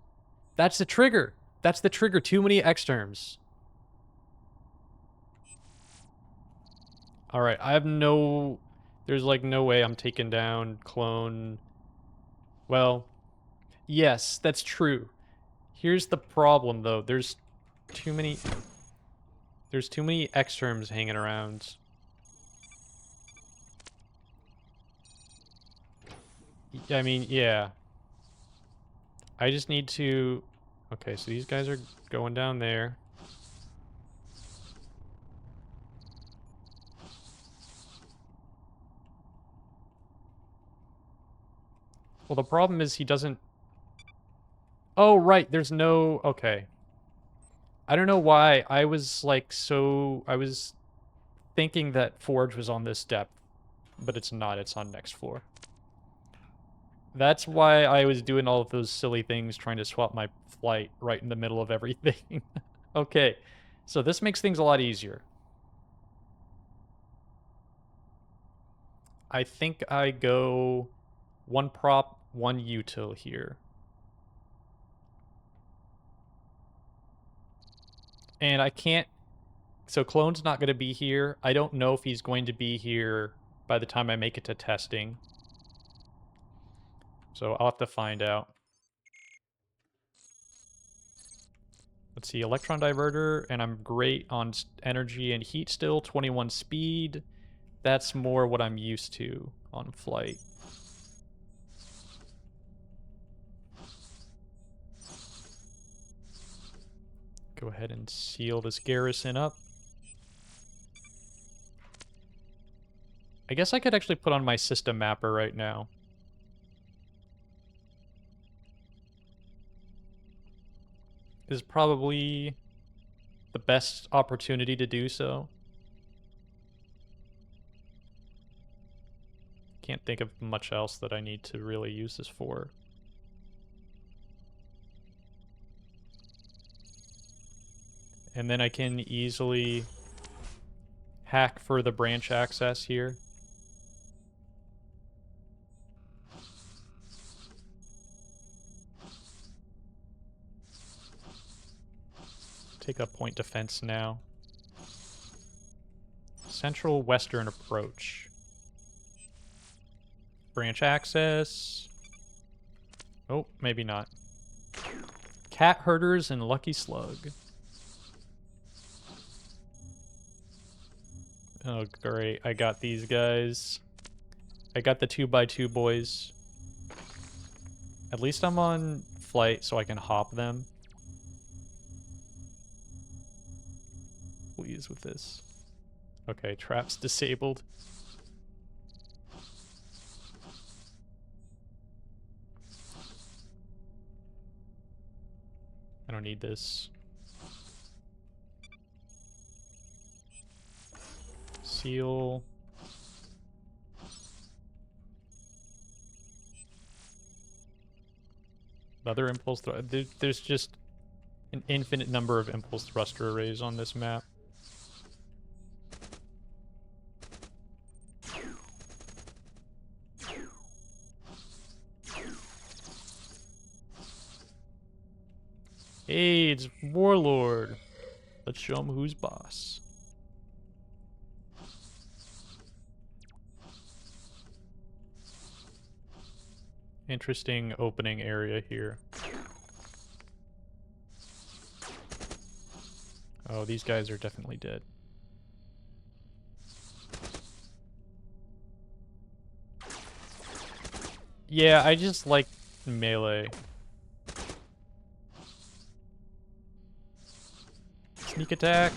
That's the trigger. That's the trigger. Too many X-terms. Alright, I have no... There's like no way I'm taking down clone... Well, yes, that's true. Here's the problem, though. There's too many X-terms hanging around. I mean, yeah. I just need to... Okay, so these guys are going down there. Well, the problem is he doesn't... Oh, right, there's no... Okay. I don't know why I was, like, so... I was thinking that Forge was on this depth, but it's not. It's on next floor. That's why I was doing all of those silly things, trying to swap my flight right in the middle of everything. Okay, so this makes things a lot easier. I think I go 1 prop, 1 util here. And I can't... So Clone's not going to be here. I don't know if he's going to be here by the time I make it to testing. So I'll have to find out. Let's see, electron diverter, and I'm great on energy and heat still, 21 speed. That's more what I'm used to on flight. Go ahead and seal this garrison up. I guess I could actually put on my system mapper right now. This is probably the best opportunity to do so. Can't think of much else that I need to really use this for. And then I can easily hack for the branch access here. Take up point defense now. Central western approach. Branch access. Oh, maybe not. Cat herders and lucky slug. Oh, great. I got these guys. I got the 2x2 boys. At least I'm on flight so I can hop them. Please with this. Okay, traps disabled. I don't need this. Seal. Another impulse thruster. There's just an infinite number of impulse thruster arrays on this map. Hey, it's Warlord. Let's show him who's boss. Interesting opening area here. Oh, these guys are definitely dead. Yeah, I just like melee. Sneak attack.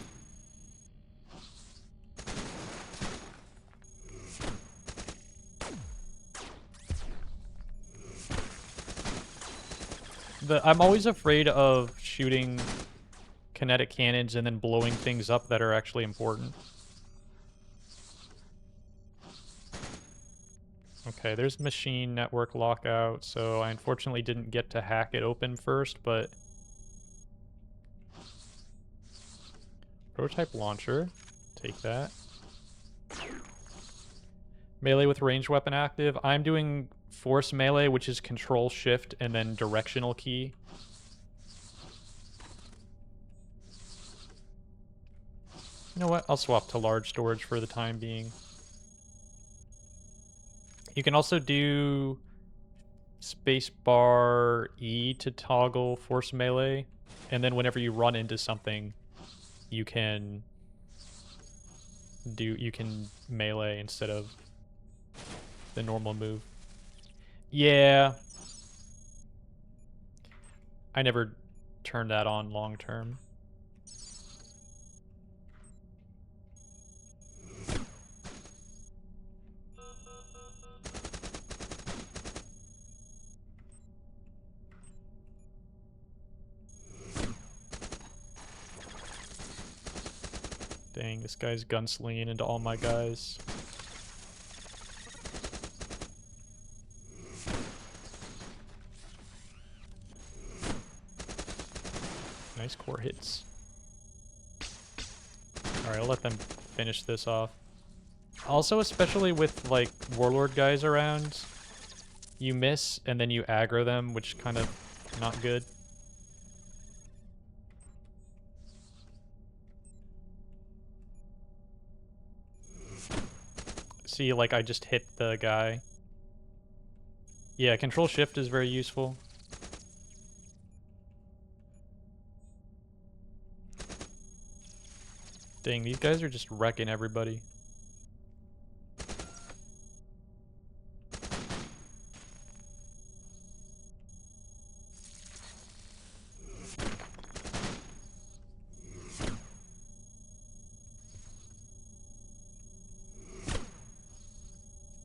I'm always afraid of shooting kinetic cannons and then blowing things up that are actually important. Okay, there's machine network lockout, so I unfortunately didn't get to hack it open first, but... Prototype launcher. Take that. Melee with ranged weapon active. I'm doing force melee, which is control shift and then directional key. You know what? I'll swap to large storage for the time being. You can also do spacebar E to toggle force melee, and then whenever you run into something, you can melee instead of the normal move. Yeah. I never turned that on long term. Dang, this guy's gunslinging into all my guys. Nice core hits. Alright, I'll let them finish this off. Also, especially with, like, Warlord guys around, you miss and then you aggro them, which kind of not good. See, like, I just hit the guy. Yeah, control shift is very useful. Dang, these guys are just wrecking everybody.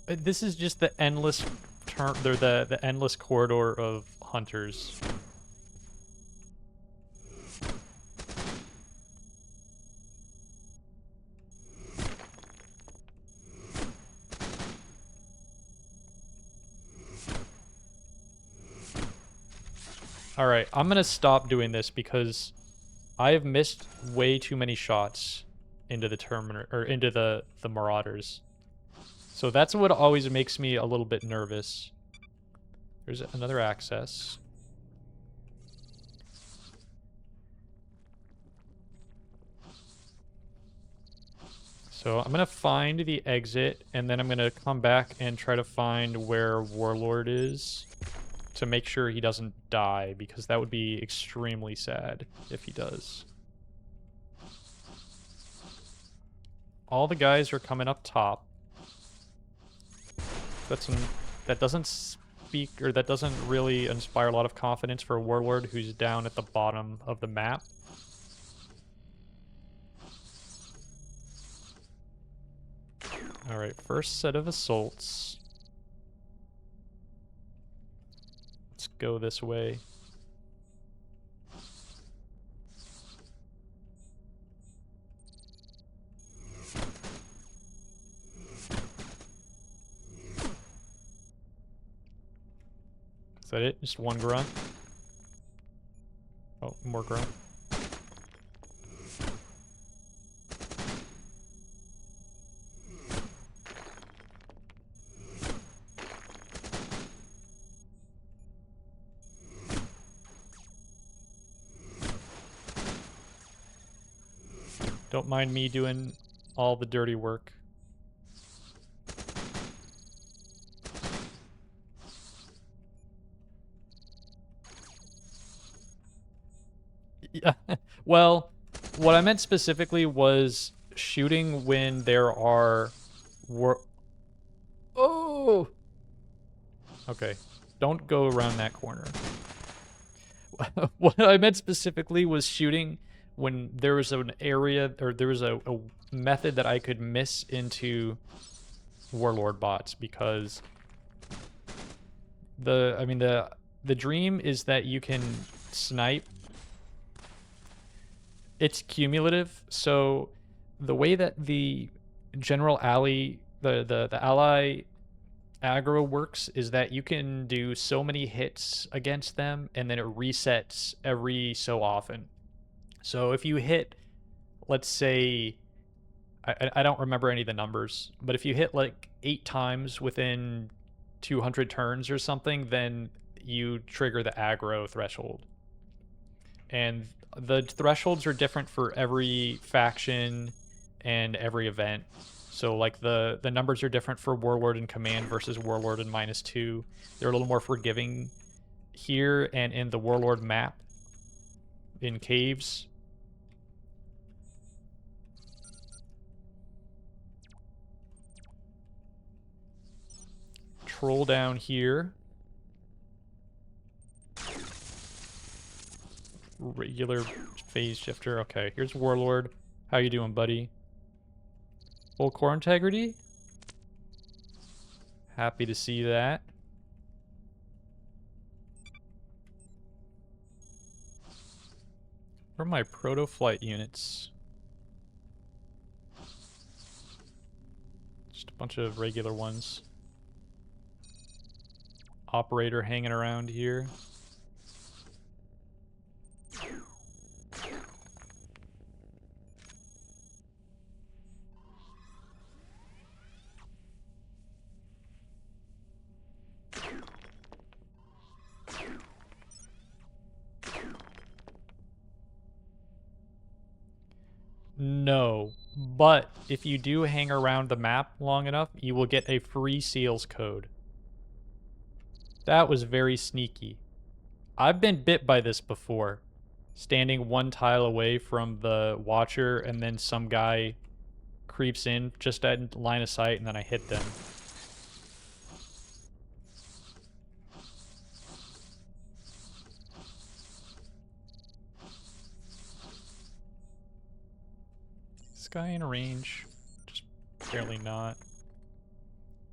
This is just the endless they're the endless corridor of hunters. Alright, I'm gonna stop doing this because I have missed way too many shots into the Terminator, or into the Marauders. So that's what always makes me a little bit nervous. There's another access. So I'm gonna find the exit, and then I'm gonna come back and try to find where Warlord is to make sure he doesn't die, because that would be extremely sad if he does. All the guys are coming up top. That doesn't speak, or that doesn't really inspire a lot of confidence for a Warlord who's down at the bottom of the map. Alright, first set of assaults. Let's go this way. Is that it? Just one grunt? Oh, more grunt. Don't mind me doing all the dirty work. Yeah. Well, what I meant specifically was shooting when there are Oh! Okay. Don't go around that corner. What I meant specifically was shooting when there was an area, or there was a method that I could miss into Warlord bots, because the dream is that you can snipe. It's cumulative, so the way that the general ally, the ally aggro works is that you can do so many hits against them, and then it resets every so often. So if you hit, let's say, I don't remember any of the numbers, but if you hit like 8 times within 200 turns or something, then you trigger the aggro threshold. And the thresholds are different for every faction and every event. So like the numbers are different for Warlord and Command versus Warlord and -2. They're a little more forgiving here and in the Warlord map in caves. Troll down here. Regular phase shifter. Okay, here's Warlord. How you doing, buddy? Full core integrity? Happy to see that. Where are my proto flight units? Just a bunch of regular ones. Operator hanging around here. No, but if you do hang around the map long enough, you will get a free seals code. That was very sneaky. I've been bit by this before. standing one tile away from the watcher, and then some guy creeps in just at line of sight, and then I hit them. Is this guy in range? Just barely not.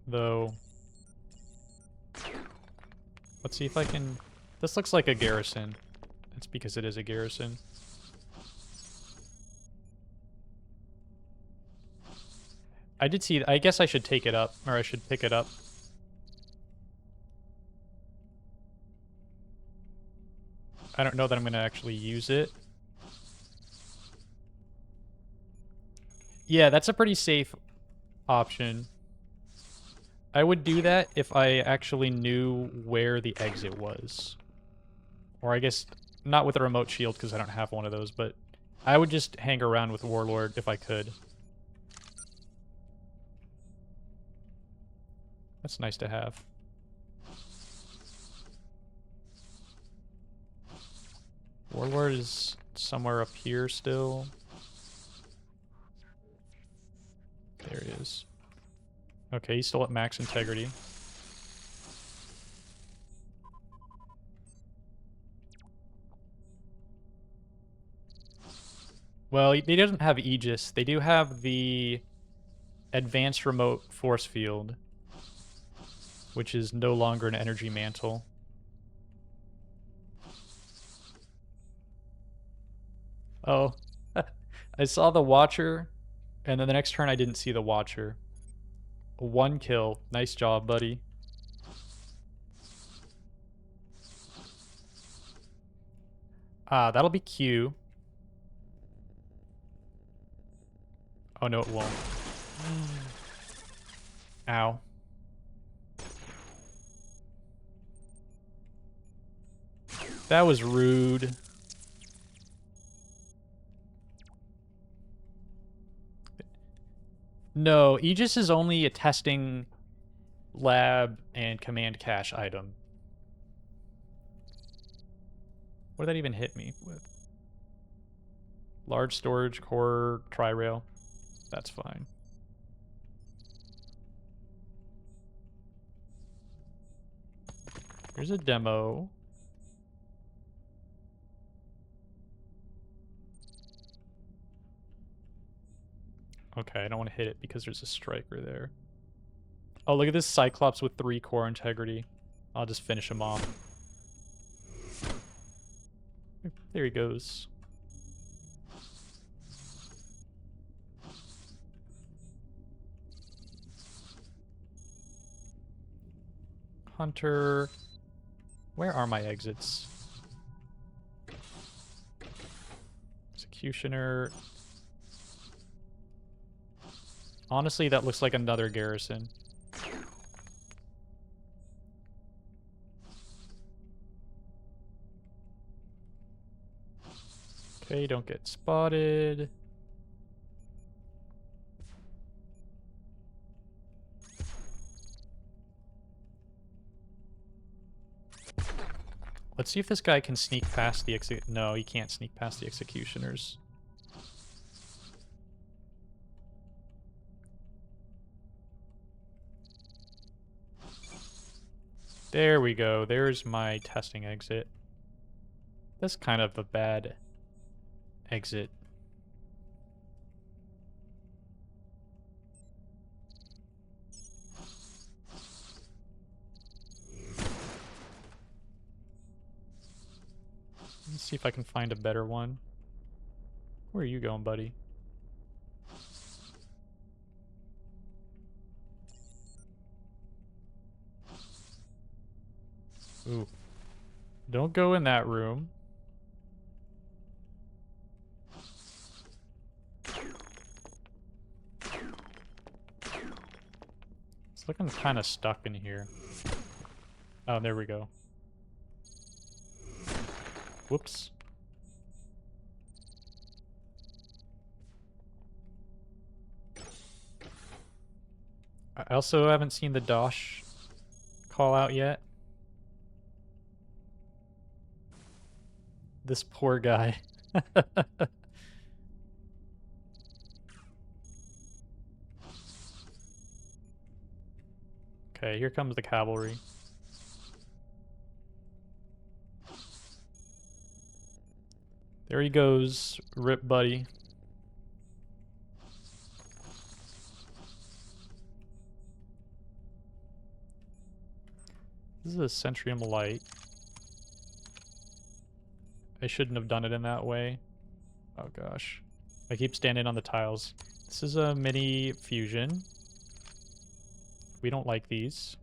Though. Let's see if I can... This looks like a garrison. It's because it is a garrison. I did see... I guess I should take it up, or I should pick it up. I don't know that I'm going to actually use it. Yeah, that's a pretty safe option. I would do that if I actually knew where the exit was. Or I guess not with a remote shield because I don't have one of those, but I would just hang around with Warlord if I could. That's nice to have. Warlord is somewhere up here still. There he is. Okay, he's still at max integrity. Well, he doesn't have Aegis. They do have the advanced remote force field, which is no longer an energy mantle. Oh, I saw the Watcher, and then the next turn I didn't see the Watcher. 1 kill. Nice job, buddy. That'll be Q. Oh, no, it won't. Ow. That was rude. No, Aegis is only a testing lab and command cache item. What did that even hit me with? Large storage, core, tri-rail. That's fine. Here's a demo. Okay, I don't want to hit it because there's a striker there. Oh, look at this Cyclops with 3 core integrity. I'll just finish him off. There he goes. Hunter. Where are my exits? Executioner. Honestly, that looks like another garrison. Okay, don't get spotted. Let's see if this guy can sneak past the No, he can't sneak past the executioners. There we go. There's my testing exit. That's kind of a bad exit. Let's see if I can find a better one. Where are you going, buddy? Ooh. Don't go in that room. It's looking kind of stuck in here. Oh, there we go. Whoops. I also haven't seen the Dosh call out yet. This poor guy. Okay, here comes the cavalry. There he goes, rip buddy. This is a Centrium Light. I shouldn't have done it in that way. Oh gosh. I keep standing on the tiles. This is a mini fusion. We don't like these.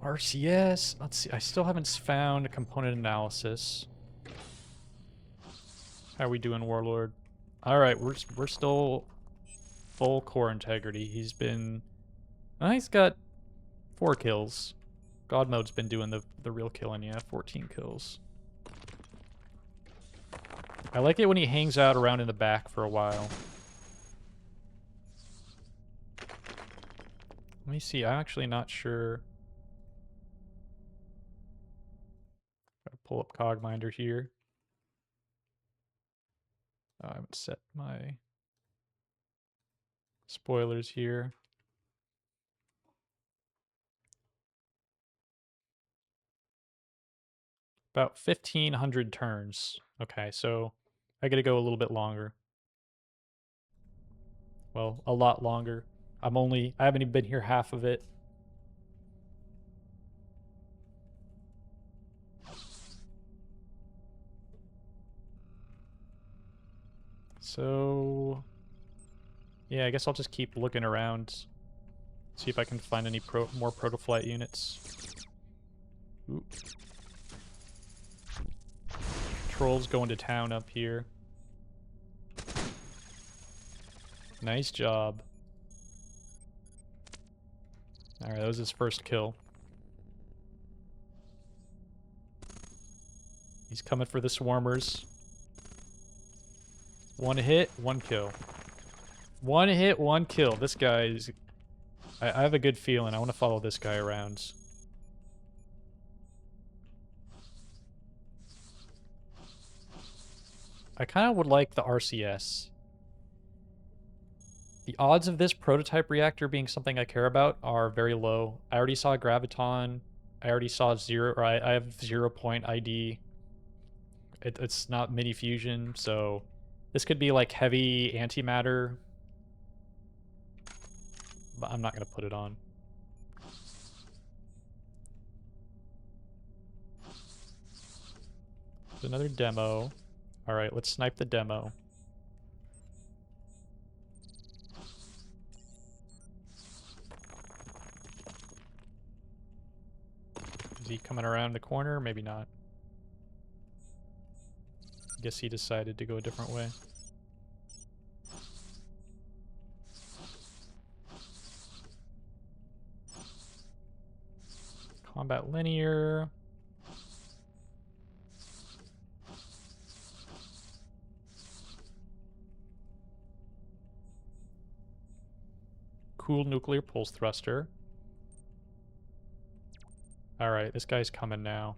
RCS. Let's see. I still haven't found a component analysis. How are we doing, Warlord? All right, we're still full core integrity. He's been... he's got 4 kills. God mode's been doing the real killing, yeah, 14 kills. I like it when he hangs out around in the back for a while. Let me see, I'm actually not sure. I'll pull up Cogminder here. I haven't set my spoilers here. About 1,500 turns. Okay, so I gotta go a little bit longer. Well, a lot longer. I haven't even been here half of it. So, yeah, I guess I'll just keep looking around. See if I can find any more Protoflight units. Ooh. Trolls going to town up here. Nice job. Alright, that was his first kill. He's coming for the swarmers. 1 hit, 1 kill. 1 hit, 1 kill. This guy is... I have a good feeling. I want to follow this guy around. I kind of would like the RCS. The odds of this prototype reactor being something I care about are very low. I already saw Graviton. I already saw I have 0 point ID. It's not mini fusion, so this could be like heavy antimatter. But I'm not going to put it on. There's another demo. Alright, let's snipe the demo. Is he coming around the corner? Maybe not. I guess he decided to go a different way. Combat linear. Cool nuclear pulse thruster. Alright, this guy's coming now.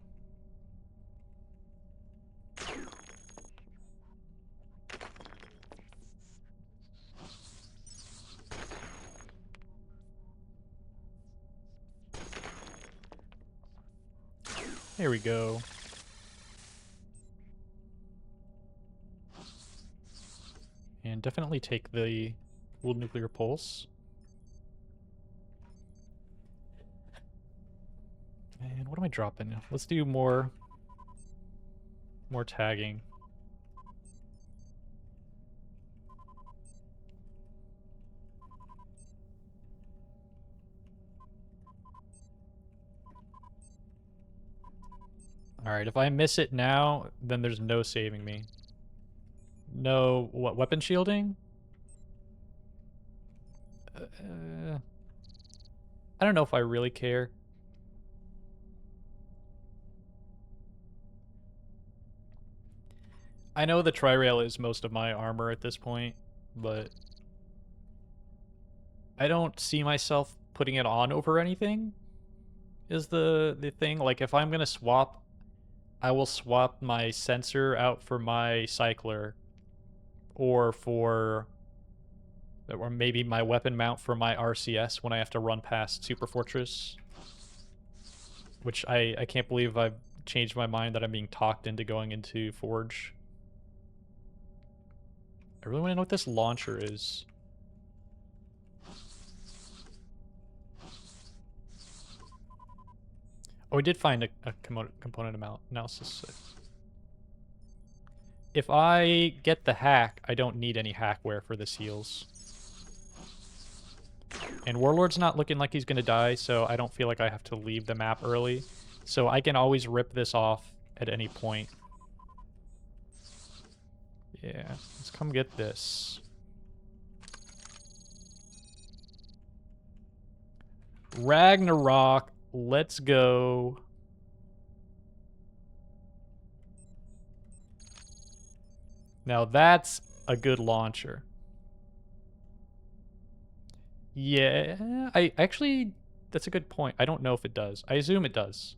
There we go. And definitely take the cool nuclear pulse. And what am I dropping? Let's do more tagging. Alright, if I miss it now, then there's no saving me. No, what, weapon shielding? I don't know if I really care. I know the Tri-Rail is most of my armor at this point, but I don't see myself putting it on over anything, is the thing. Like, if I'm gonna swap, I will swap my sensor out for my cycler, or maybe my weapon mount for my RCS when I have to run past Super Fortress. Which I can't believe I've changed my mind that I'm being talked into going into Forge. I really want to know what this launcher is. Oh, we did find a component amount analysis. If I get the hack, I don't need any hackware for the seals. And Warlord's not looking like he's going to die, so I don't feel like I have to leave the map early. So I can always rip this off at any point. Yeah, let's come get this. Ragnarok, let's go. Now that's a good launcher. Yeah, I actually, that's a good point. I don't know if it does. I assume it does.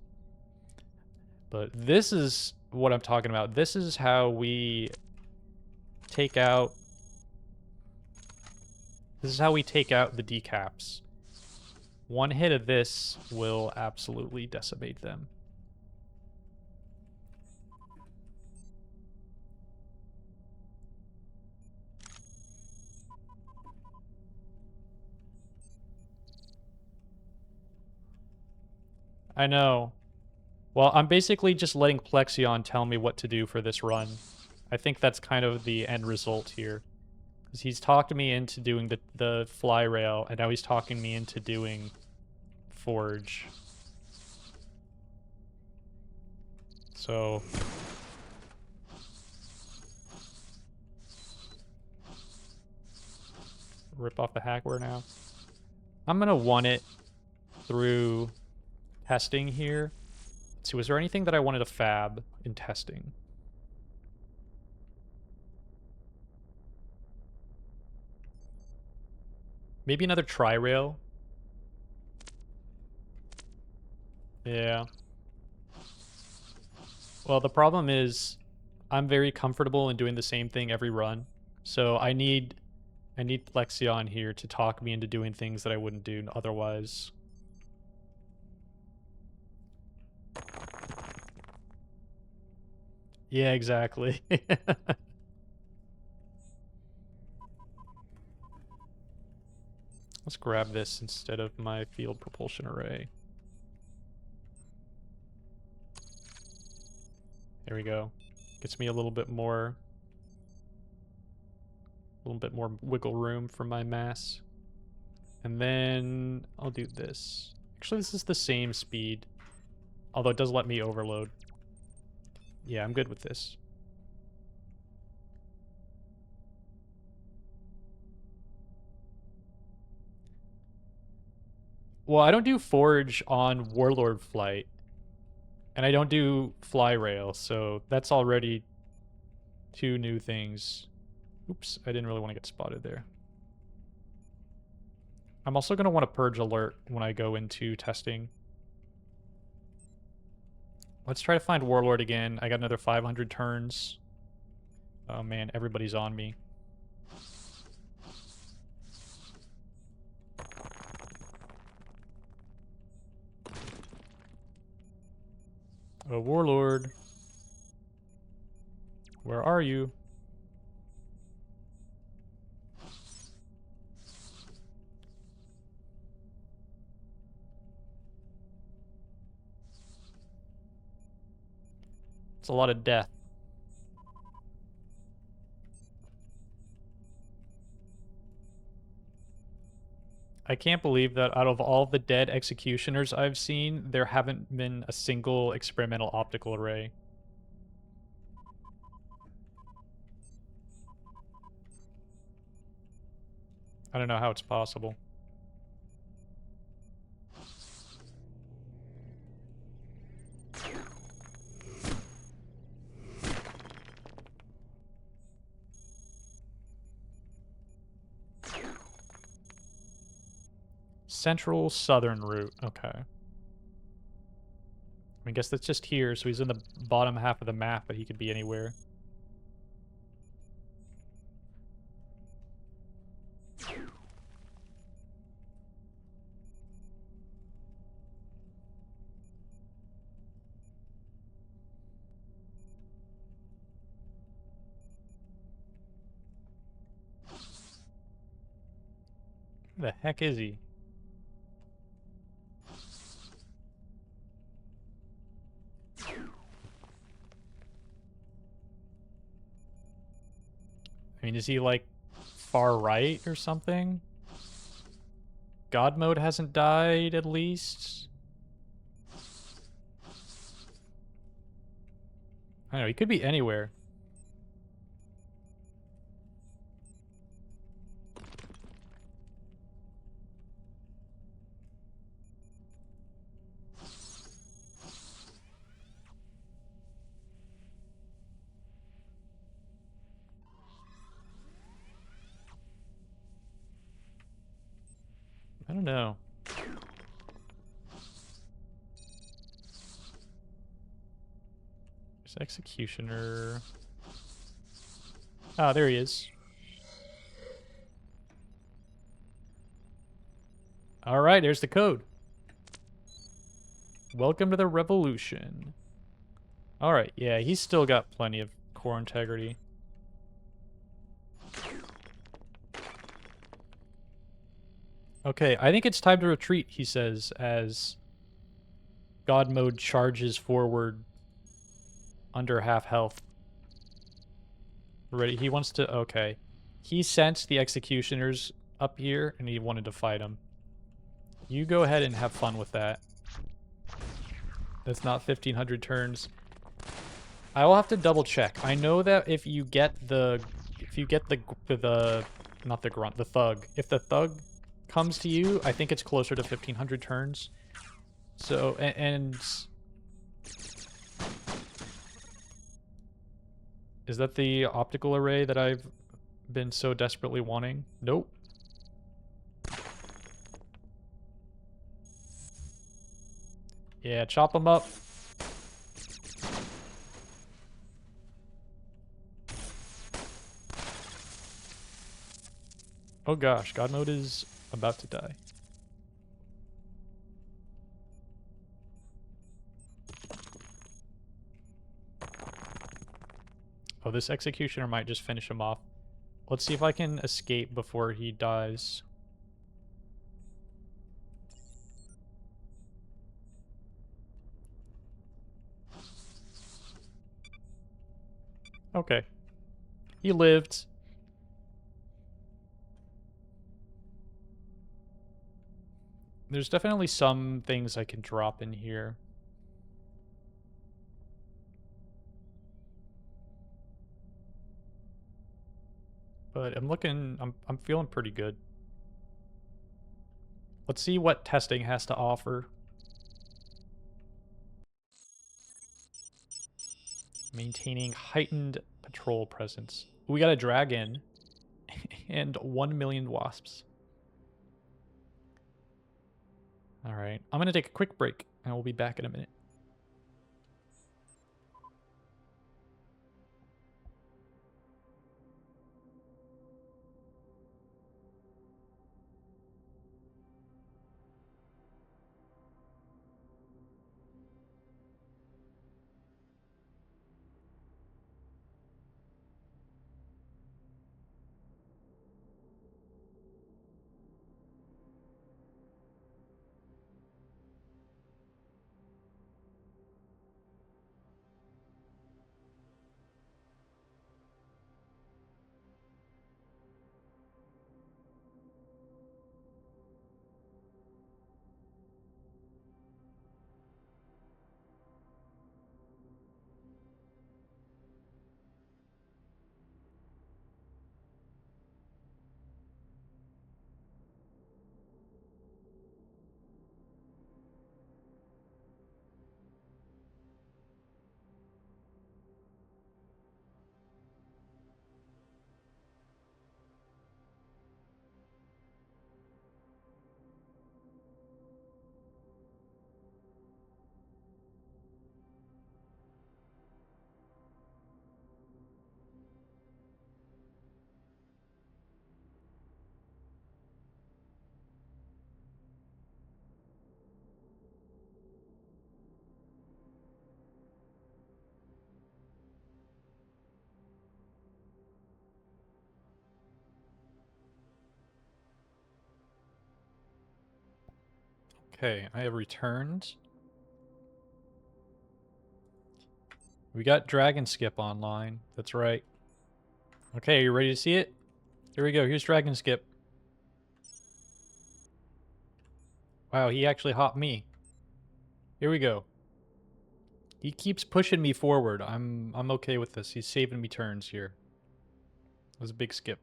But this is what I'm talking about. This is how we take out... This is how we take out the decaps. One hit of this will absolutely decimate them. I know. Well, I'm basically just letting Plexion tell me what to do for this run. I think that's kind of the end result here. Because he's talked me into doing the Flyrail, and now he's talking me into doing Forge. So... rip off the hackware now. I'm gonna want it through testing here. Let's see, was there anything that I wanted to fab in testing? Maybe another tri-rail? Yeah. Well, the problem is I'm very comfortable in doing the same thing every run. So I need Plexion here to talk me into doing things that I wouldn't do otherwise. Yeah, exactly. Let's grab this instead of my field propulsion array. There we go. Gets me a little bit more wiggle room for my mass. And then I'll do this. Actually, this is the same speed, although it does let me overload. Yeah, I'm good with this. Well, I don't do Forge on Warlord Flight, and I don't do Flyrail, so that's already two new things. Oops, I didn't really want to get spotted there. I'm also going to want to purge alert when I go into testing. Let's try to find Warlord again. I got another 500 turns. Oh man, everybody's on me. Oh, Warlord. Where are you? It's a lot of death. I can't believe that out of all the dead executioners I've seen, there haven't been a single experimental optical array. I don't know how it's possible. Central southern route. Okay. I guess that's just here, so he's in the bottom half of the map, but he could be anywhere. Where the heck is he? I mean, is he like far right or something? God mode hasn't died, at least. I don't know, he could be anywhere. I don't know. There's Executioner. Ah, there he is. Alright, there's the code. Welcome to the revolution. Alright, yeah, he's still got plenty of core integrity. Okay, I think it's time to retreat, he says, as God mode charges forward under half health. Ready? He wants to... Okay. He sensed the executioners up here, and he wanted to fight them. You go ahead and have fun with that. That's not 1,500 turns. I will have to double check. I know that if you get the... If you get the not the grunt, the thug. If the thug comes to you, I think it's closer to 1,500 turns. So, and... Is that the optical array that I've been so desperately wanting? Nope. Yeah, chop them up. Oh gosh, God mode is about to die. Oh, this executioner might just finish him off. Let's see if I can escape before he dies. Okay. He lived. There's definitely some things I can drop in here. But I'm feeling pretty good. Let's see what testing has to offer. Maintaining heightened patrol presence. We got a dragon and 1 million wasps. Alright, I'm gonna take a quick break and we'll be back in a minute. Okay, I have returned. We got Dragon Skip online. That's right. Okay, you ready to see it? Here we go. Here's Dragon Skip. Wow, he actually hopped me. Here we go. He keeps pushing me forward. I'm okay with this. He's saving me turns here. That was a big skip.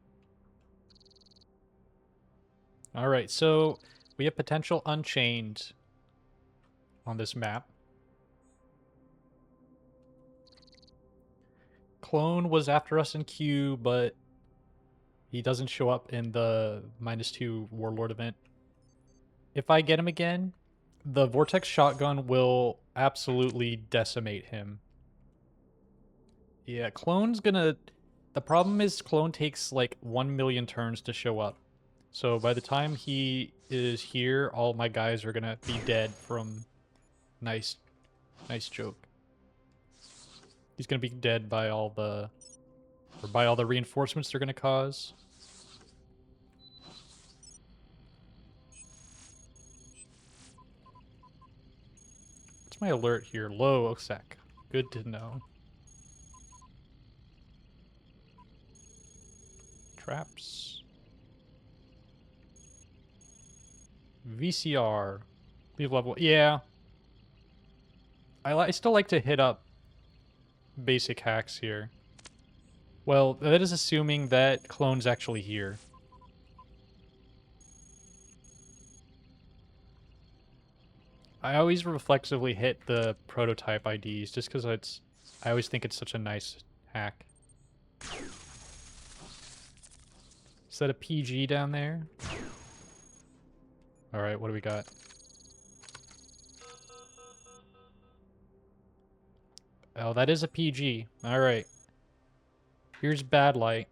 Alright, so we have potential Unchained on this map. Clone was after us in Q, but he doesn't show up in the -2 Warlord event. If I get him again, the Vortex Shotgun will absolutely decimate him. Yeah, Clone's gonna... The problem is Clone takes like 1 million turns to show up. So by the time he is here, all my guys are gonna be dead from... Nice joke. He's gonna be dead by all the... Or by all the reinforcements they're gonna cause. What's my alert here? Low sec. Good to know. Traps. VCR. Leave level. Yeah. I still like to hit up basic hacks here. Well, that is assuming that Clone's actually here. I always reflexively hit the prototype IDs just because I always think it's such a nice hack. Is that a PG down there? Alright, what do we got? Oh, that is a PG. Alright. Here's Bad Light.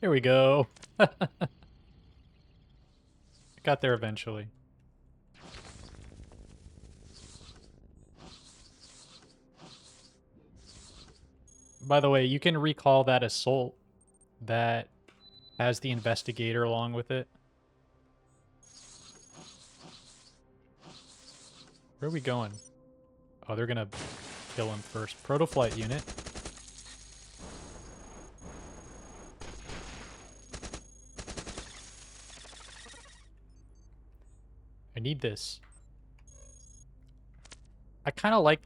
Here we go. Got there eventually. By the way, you can recall that assault that has the investigator along with it. Where are we going? Oh, they're gonna kill him first. Protoflight unit. I need this. I kind of like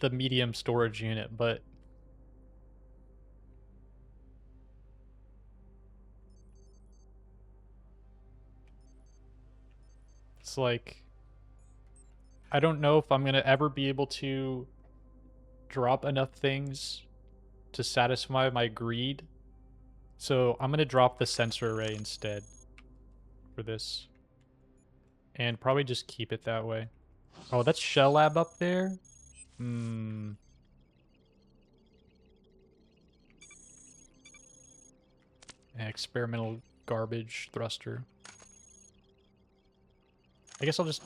the medium storage unit, but it's like I don't know if I'm gonna ever be able to drop enough things to satisfy my greed. So I'm gonna drop the sensor array instead for this. And probably just keep it that way. Oh, that's Shell Lab up there? Hmm. Experimental garbage thruster. I guess I'll just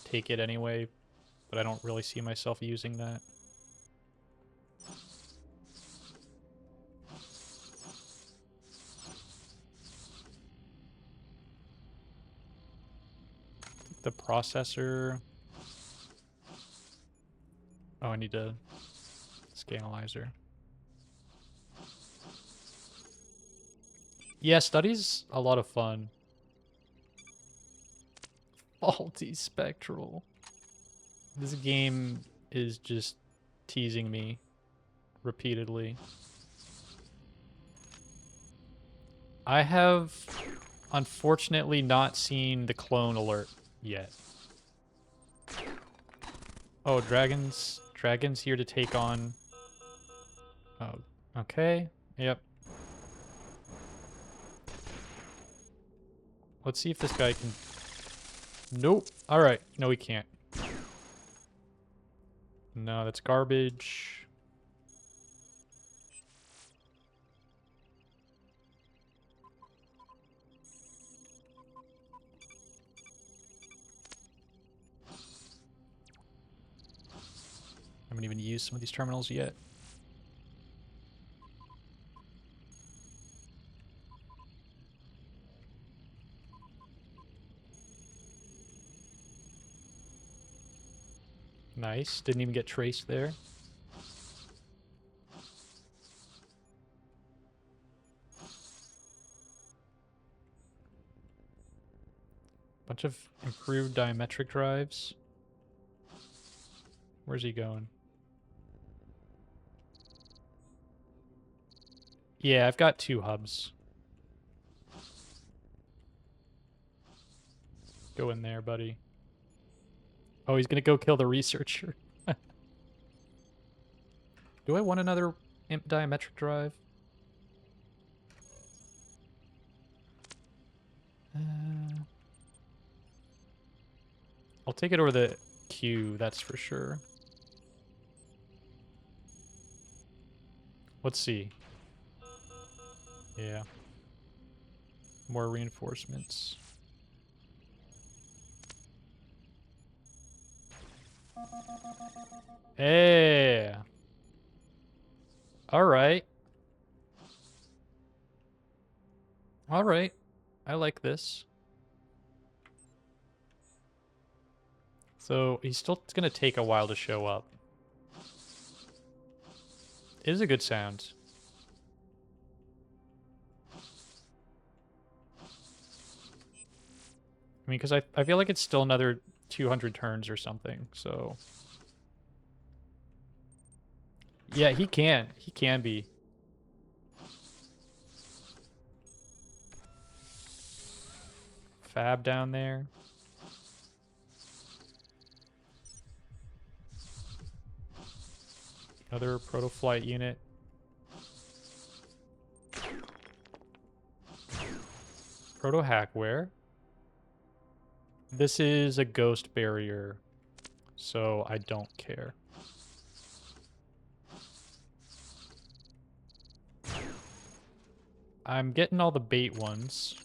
take it anyway, but I don't really see myself using that. The processor. Oh, I need a scanalyzer. Yeah, study's a lot of fun. Faulty Spectral. This game is just teasing me repeatedly. I have unfortunately not seen the clone alert yet. Oh, dragons here to take on... Oh, okay. Yep. Let's see if this guy can... Nope. Alright. No, he can't. No, that's garbage. haven't even used some of these terminals yet. Nice. Didn't even get traced there. Bunch of improved diametric drives. Where's he going? Yeah, I've got 2 hubs. Go in there, buddy. Oh, he's gonna go kill the researcher. Do I want another imp diametric drive? I'll take it over the Q, that's for sure. Let's see. Yeah. More reinforcements. Hey. All right. All right. I like this. So he's still going to take a while to show up. It is a good sound. I mean, because I feel like it's still another 200 turns or something, so... Yeah, he can. He can be. Fab down there. Another proto-flight unit. Proto-hack where? This is a ghost barrier, so I don't care. I'm getting all the bait ones.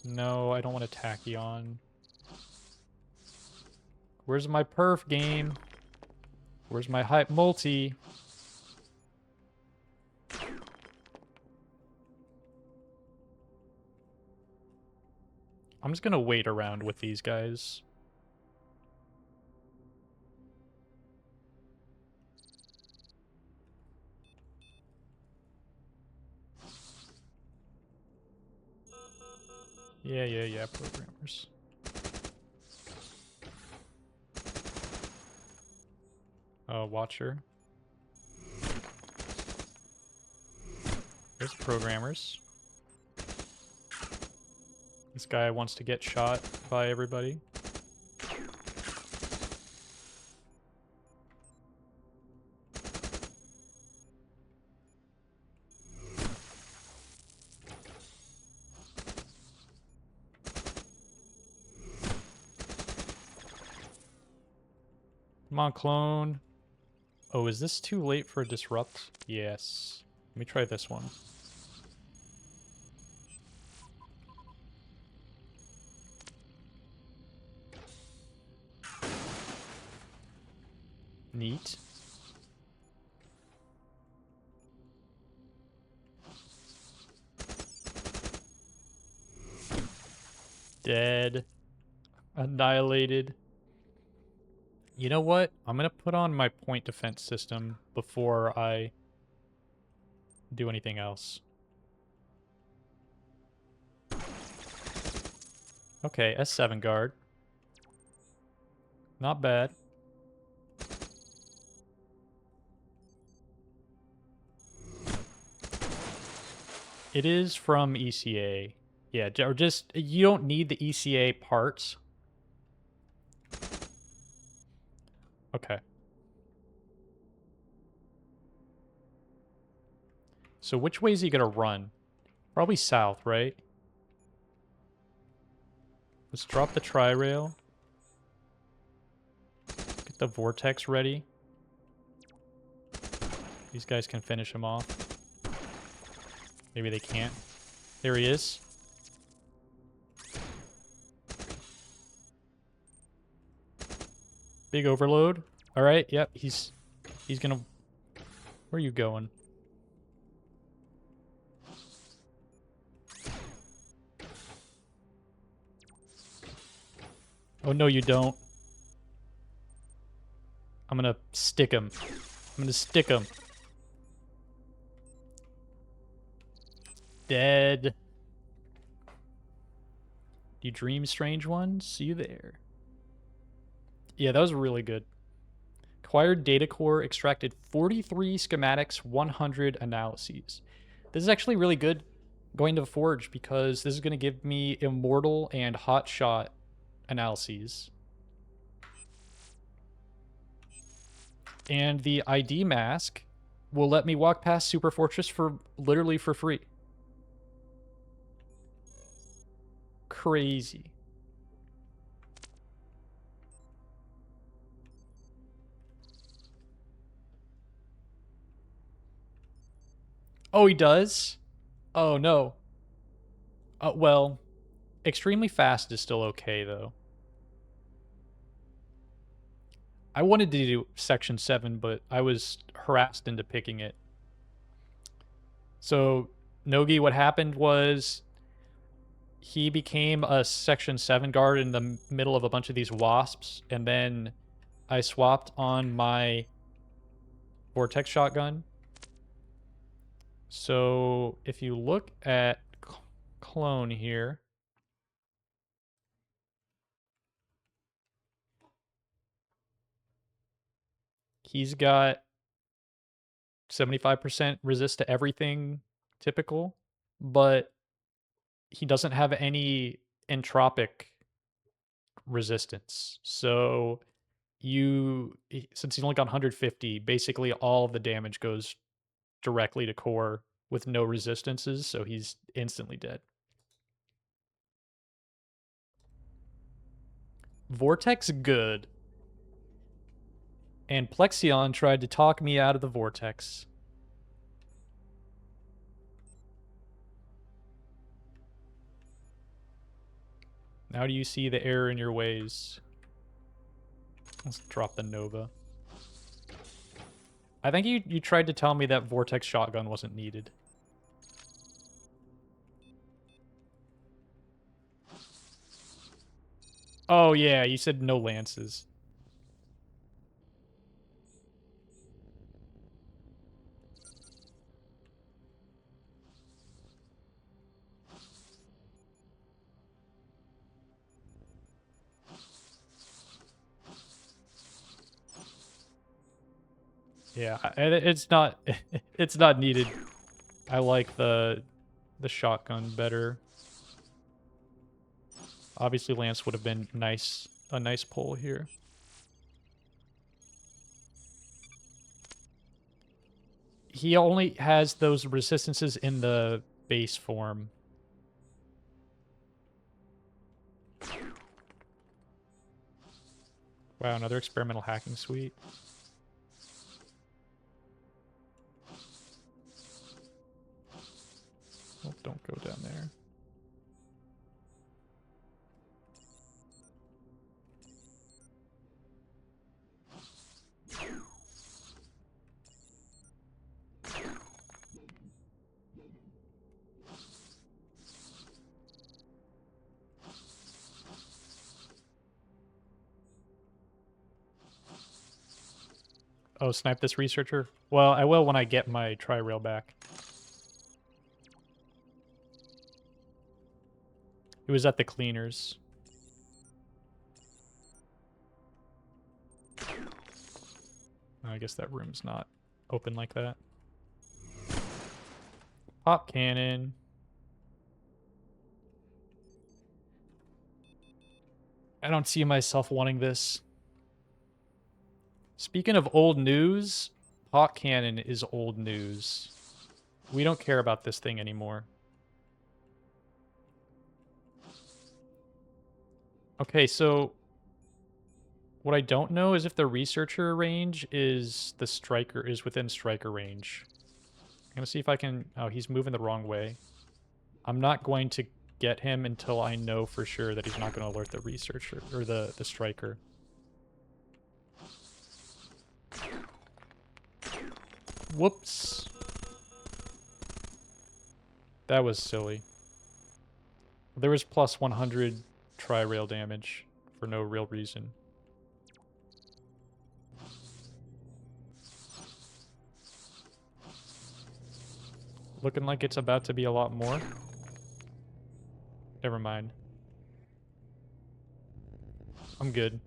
No, I don't want a tachyon. Where's my perf game? Where's my hype multi? I'm just gonna wait around with these guys. Yeah, programmers. Watcher. There's programmers. This guy wants to get shot by everybody. Come on, clone. Oh, is this too late for a disrupt? Yes. Let me try this one. Neat. Dead. Annihilated. You know what? I'm going to put on my point defense system before I do anything else. Okay, S7 guard. Not bad. It is from ECA. Yeah, or just, you don't need the ECA parts. Okay. So which way is he gonna run? Probably south, right? Let's drop the tri-rail. Get the vortex ready. These guys can finish him off. Maybe they can't. There he is. Big overload. All right. Yep. He's gonna. Where are you going? Oh no, you don't. I'm gonna stick him. I'm gonna stick him. Dead. Do you dream strange ones? See you there. Yeah, that was really good. Acquired data core, extracted 43 schematics, 100 analyses. This is actually really good going to Forge because this is going to give me immortal and hotshot analyses. And the ID mask will let me walk past Super Fortress for literally for free. Crazy. Oh, he does? Oh, no. Well, extremely fast is still okay, though. I wanted to do Section 7, but I was harassed into picking it. So, Nogi, what happened was he became a Section 7 guard in the middle of a bunch of these wasps, and then I swapped on my Vortex shotgun. So, if you look at Clone here, he's got 75% resist to everything typical, but he doesn't have any entropic resistance. So since he's only got 150, basically all of the damage goes directly to core with no resistances, so he's instantly dead. Vortex good. And Plexion tried to talk me out of the vortex. Now do you see the error in your ways? Let's drop the Nova. I think you tried to tell me that Vortex shotgun wasn't needed. Oh yeah, you said no lances. Yeah, it's not it's not needed. I like the shotgun better. Obviously lance would have been a nice pull here. He only has those resistances in the base form. Wow, another experimental hacking suite. Oh, don't go down there. Oh, snipe this researcher? Well, I will when I get my tri-rail back. It was at the cleaners. I guess that room's not open like that. Pop cannon. I don't see myself wanting this. Speaking of old news, Hawk Cannon is old news. We don't care about this thing anymore. Okay, so what I don't know is if the researcher range is within striker range. I'm gonna see if I can. Oh, he's moving the wrong way. I'm not going to get him until I know for sure that he's not going to alert the researcher or the striker. Whoops. That was silly. There was plus 100 tri-rail damage for no real reason. Looking like it's about to be a lot more. Never mind. I'm good.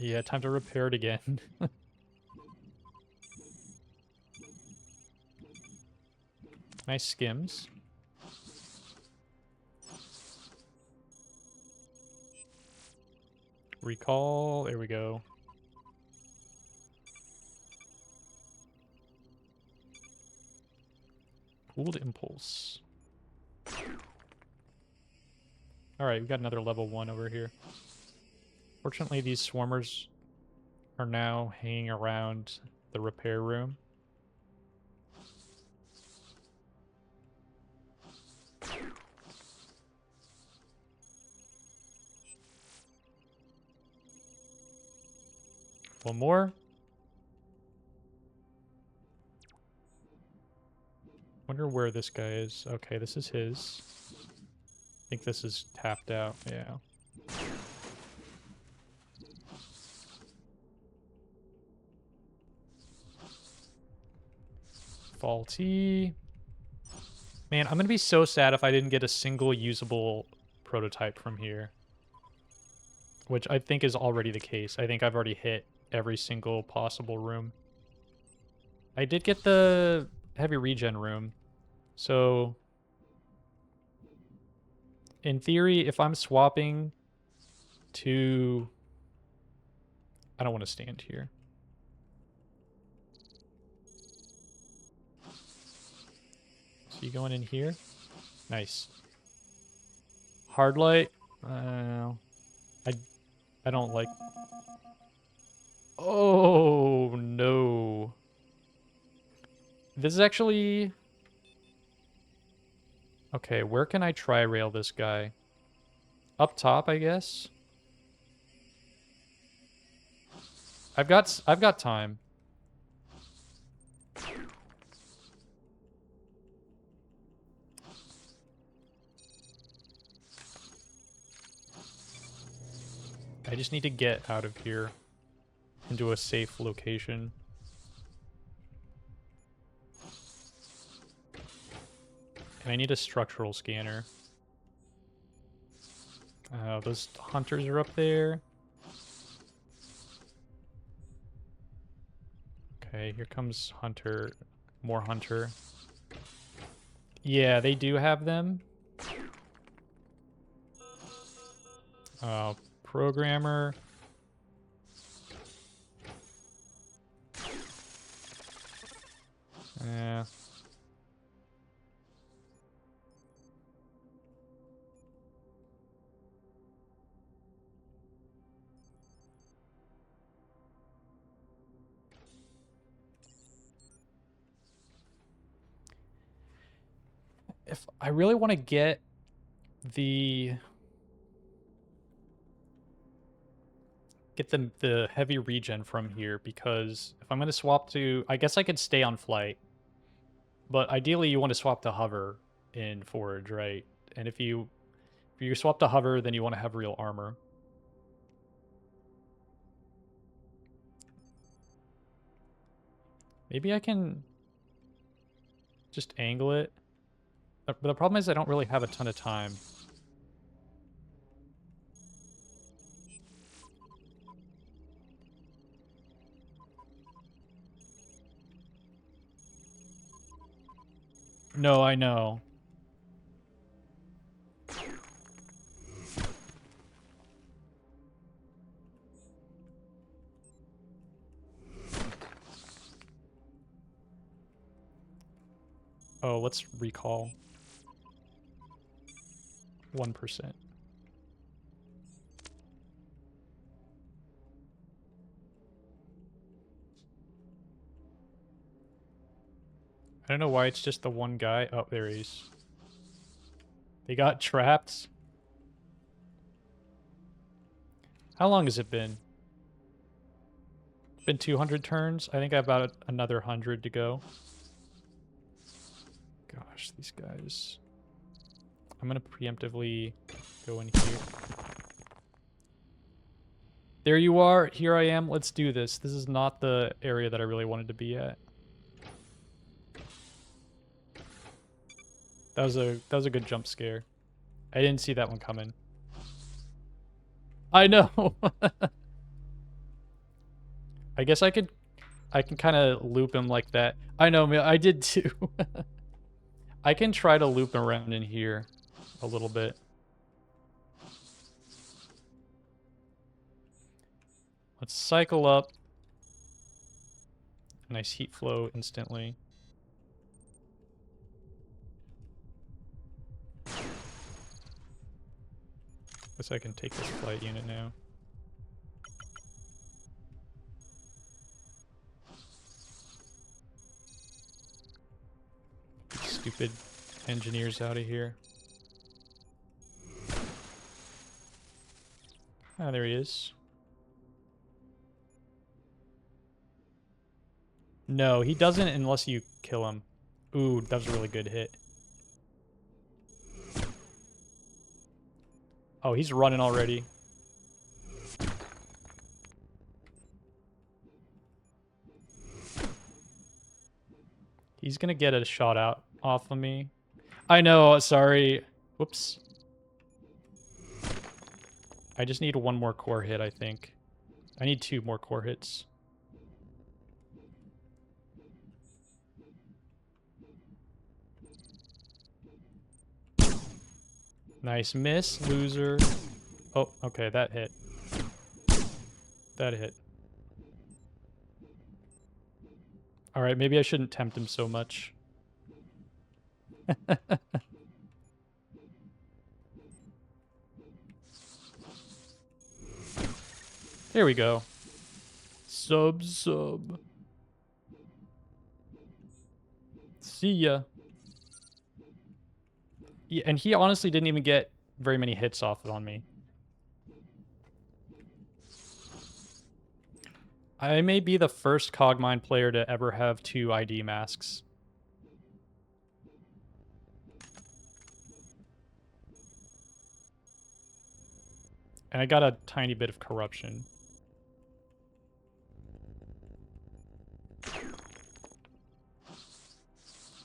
Yeah, time to repair it again. Nice skims. Recall, there we go. Pooled impulse. Alright, we got another level 1 over here. Fortunately, these swarmers are now hanging around the repair room. One more. Wonder where this guy is. Okay, this is his. I think this is tapped out, yeah. Faulty. Man, I'm gonna be so sad if I didn't get a single usable prototype from here. Which I think is already the case. I think I've already hit every single possible room. I did get the heavy regen room. So, in theory, if I'm swapping to... I don't want to stand here. So you going in here? Nice. Hard light? I don't like... Oh, no. This is actually... Okay, where can I tri-rail this guy? Up top, I guess? I've got time. I just need to get out of here into a safe location. And I need a structural scanner. Those hunters are up there. Okay, here comes hunter. More hunter. Yeah, they do have them. Programmer. Yeah. If I really want to get the heavy regen from here, because if I'm going to swap to, I guess I could stay on flight, but ideally you want to swap to hover in Forge, right? And if you swap to hover, then you want to have real armor. Maybe I can just angle it. But the problem is I don't really have a ton of time. No, I know. Oh, let's recall. 1%. I don't know why it's just the one guy. Oh, there he is. They got trapped. How long has it been? been 200 turns. I think I have about another 100 to go. Gosh, these guys. I'm going to preemptively go in here. There you are. Here I am. Let's do this. This is not the area that I really wanted to be at. That was a good jump scare. I didn't see that one coming. I know. I guess I can kind of loop him like that. I know, I did too. I can try to loop around in here a little bit. Let's cycle up. Nice heat flow instantly. Guess I can take this flight unit now. Stupid engineers out of here. Ah, there he is. No, he doesn't unless you kill him. Ooh, that was a really good hit. Oh, he's running already. He's gonna get a shot out off of me. I know, sorry. Whoops. I just need one more core hit, I think. I need 2 more core hits. Nice miss, loser. Oh, okay, that hit. That hit. Alright, maybe I shouldn't tempt him so much. There we go. Sub. See ya. Yeah, and he honestly didn't even get very many hits off on me. I may be the first Cogmind player to ever have 2 ID masks. And I got a tiny bit of corruption.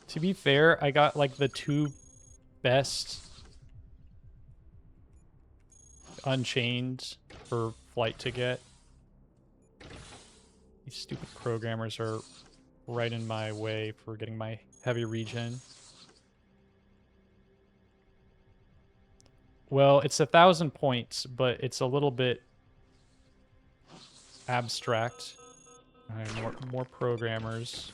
To be fair, I got like the 2 best Unchained for flight to get. These stupid programmers are right in my way for getting my heavy regen. Well, it's 1,000 points, but it's a little bit abstract. More programmers.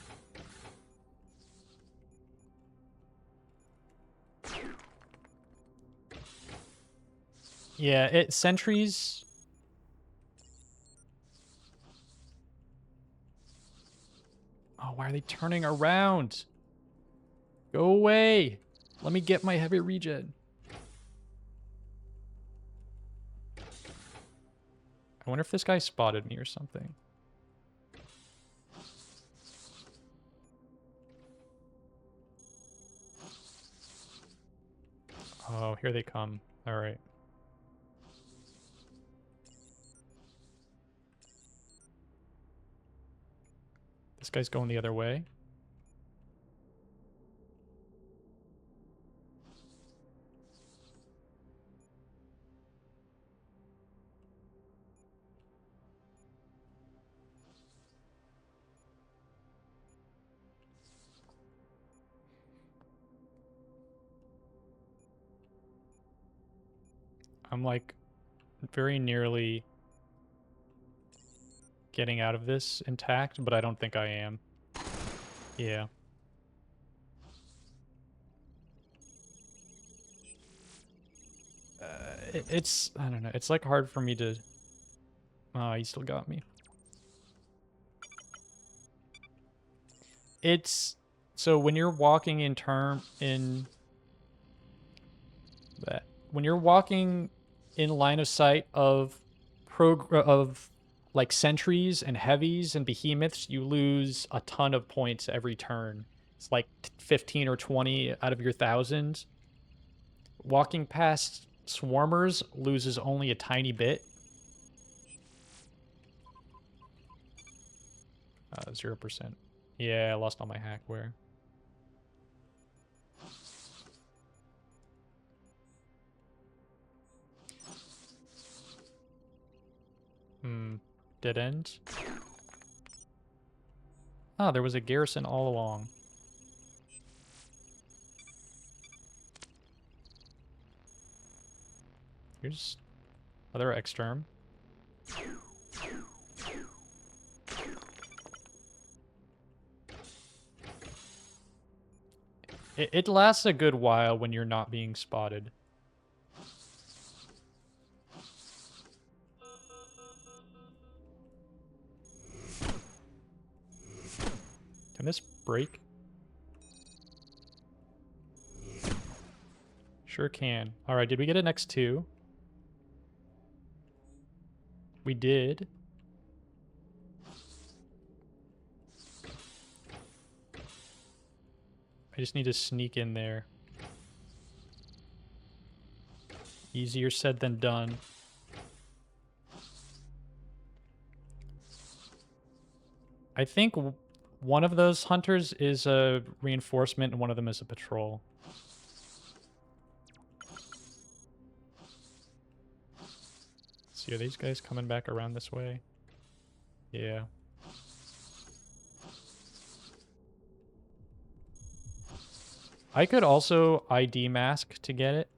Yeah, sentries. Oh, why are they turning around? Go away. Let me get my heavy regen. I wonder if this guy spotted me or something. Oh, here they come. All right. This guy's going the other way. I'm like very nearly getting out of this intact, but I don't think I am. Yeah. It's, I don't know, it's like hard for me to... Oh, he still got me. It's... So when you're walking when you're walking in line of sight of like sentries and heavies and behemoths, you lose a ton of points every turn. It's like 15 or 20 out of your 1,000. Walking past swarmers loses only a tiny bit. 0%. Yeah, I lost all my hackware. Dead end. Ah, there was a garrison all along. Here's other exterm. It lasts a good while when you're not being spotted. Can this break? Sure can. Alright, did we get an X2? We did. I just need to sneak in there. Easier said than done. I think one of those hunters is a reinforcement and one of them is a patrol. See, are these guys coming back around this way? Yeah. I could also ID mask to get it.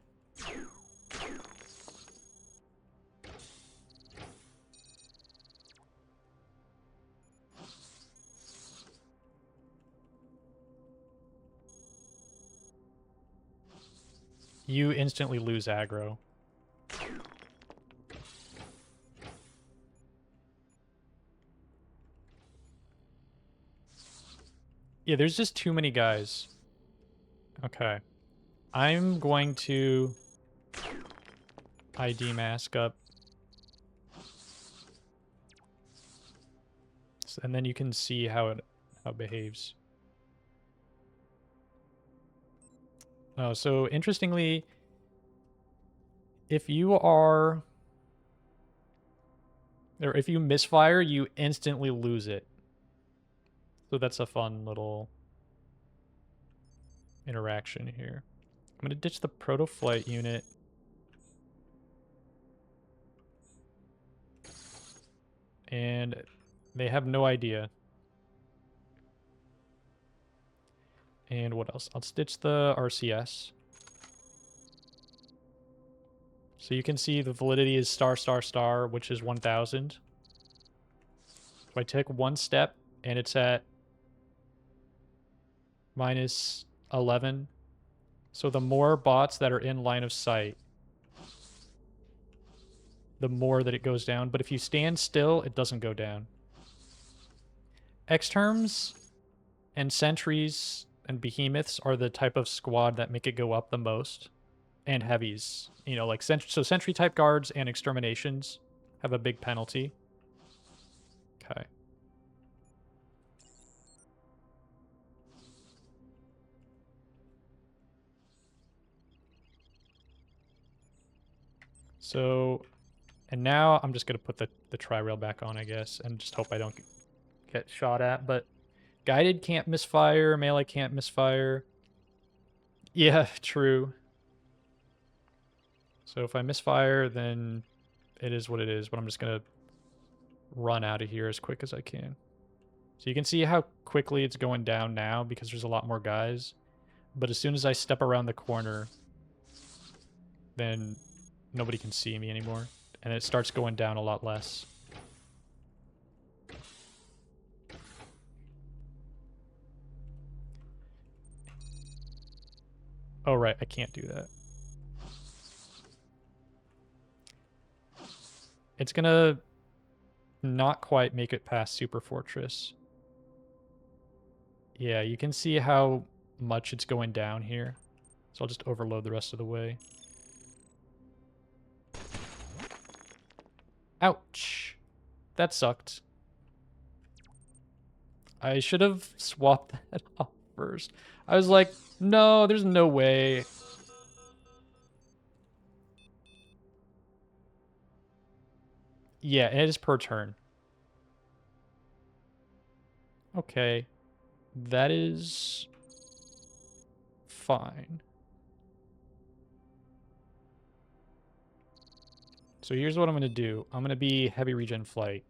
You instantly lose aggro. Yeah, there's just too many guys. Okay. I'm going to ID mask up. And then you can see how it behaves. Oh, so interestingly, if you are... or if you misfire, you instantly lose it. So that's a fun little interaction here. I'm going to ditch the proto-flight unit. And they have no idea. And what else? I'll stitch the RCS. So you can see the validity is star, star, star, which is 1,000. So I take one step, and it's at minus 11. So the more bots that are in line of sight, the more that it goes down. But if you stand still, it doesn't go down. X-terms and sentries and behemoths are the type of squad that make it go up the most. And heavies. You know, like so sentry type guards and exterminations have a big penalty. Okay. So, and now I'm just going to put the tri-rail back on, I guess, and just hope I don't get shot at. But guided can't misfire, melee can't misfire. Yeah, true. So if I misfire, then it is what it is, but I'm just going to run out of here as quick as I can. So you can see how quickly it's going down now because there's a lot more guys. But as soon as I step around the corner, then nobody can see me anymore. And it starts going down a lot less. Oh, right, I can't do that. It's gonna not quite make it past Super Fortress. Yeah, you can see how much it's going down here. So I'll just overload the rest of the way. Ouch. That sucked. I should have swapped that off first. I was like, no, there's no way. Yeah, it is per turn. Okay. That is fine. So here's what I'm gonna do. I'm gonna be heavy regen flight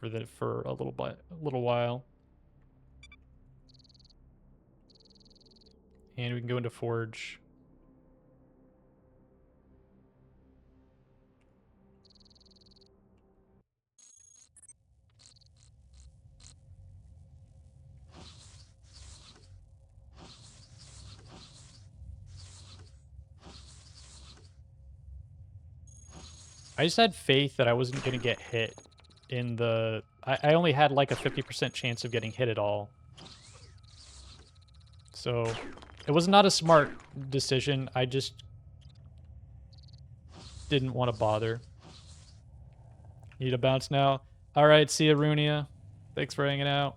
for a little while. And we can go into Forge. I just had faith that I wasn't gonna get hit in the... I only had like a 50% chance of getting hit at all. So it was not a smart decision. I just didn't want to bother. Need a bounce now? Alright, see ya, Runia. Thanks for hanging out.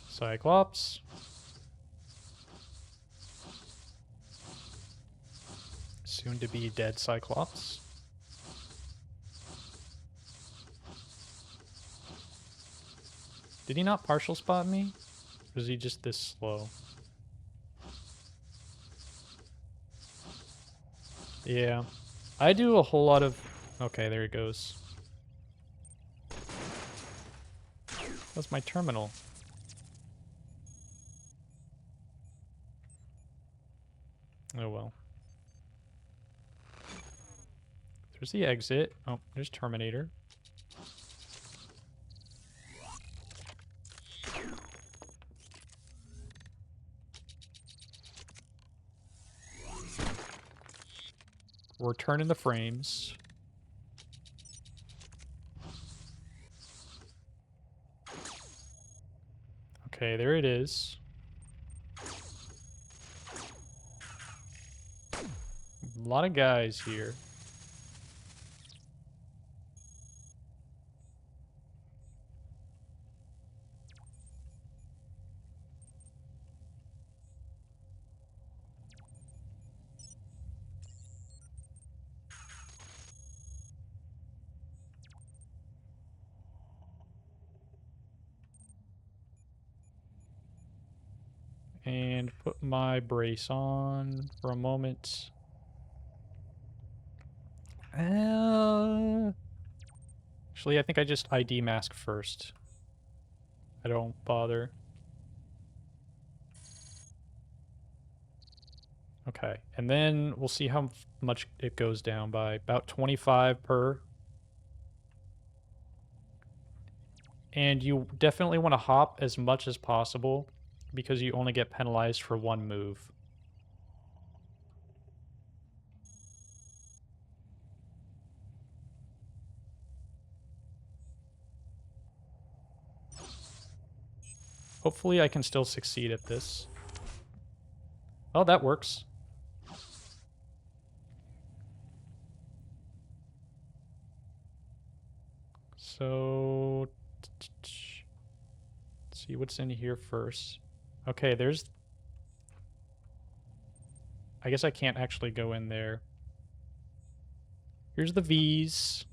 Cyclops. Soon to be dead Cyclops. Did he not partial spot me? Or is he just this slow? Yeah. I do a whole lot of... Okay, there he goes. That's my terminal. Oh well. There's the exit. Oh, there's Terminator. We're turning the frames. Okay, there it is. A lot of guys here. And put my brace on for a moment. Actually, I think I just ID mask first. I don't bother. Okay, and then we'll see how much it goes down by. About 25 per. And you definitely want to hop as much as possible because you only get penalized for one move. Hopefully I can still succeed at this. Oh, that works. So, let's see what's in here first. Okay, there's... I guess I can't actually go in there. Here's the V's.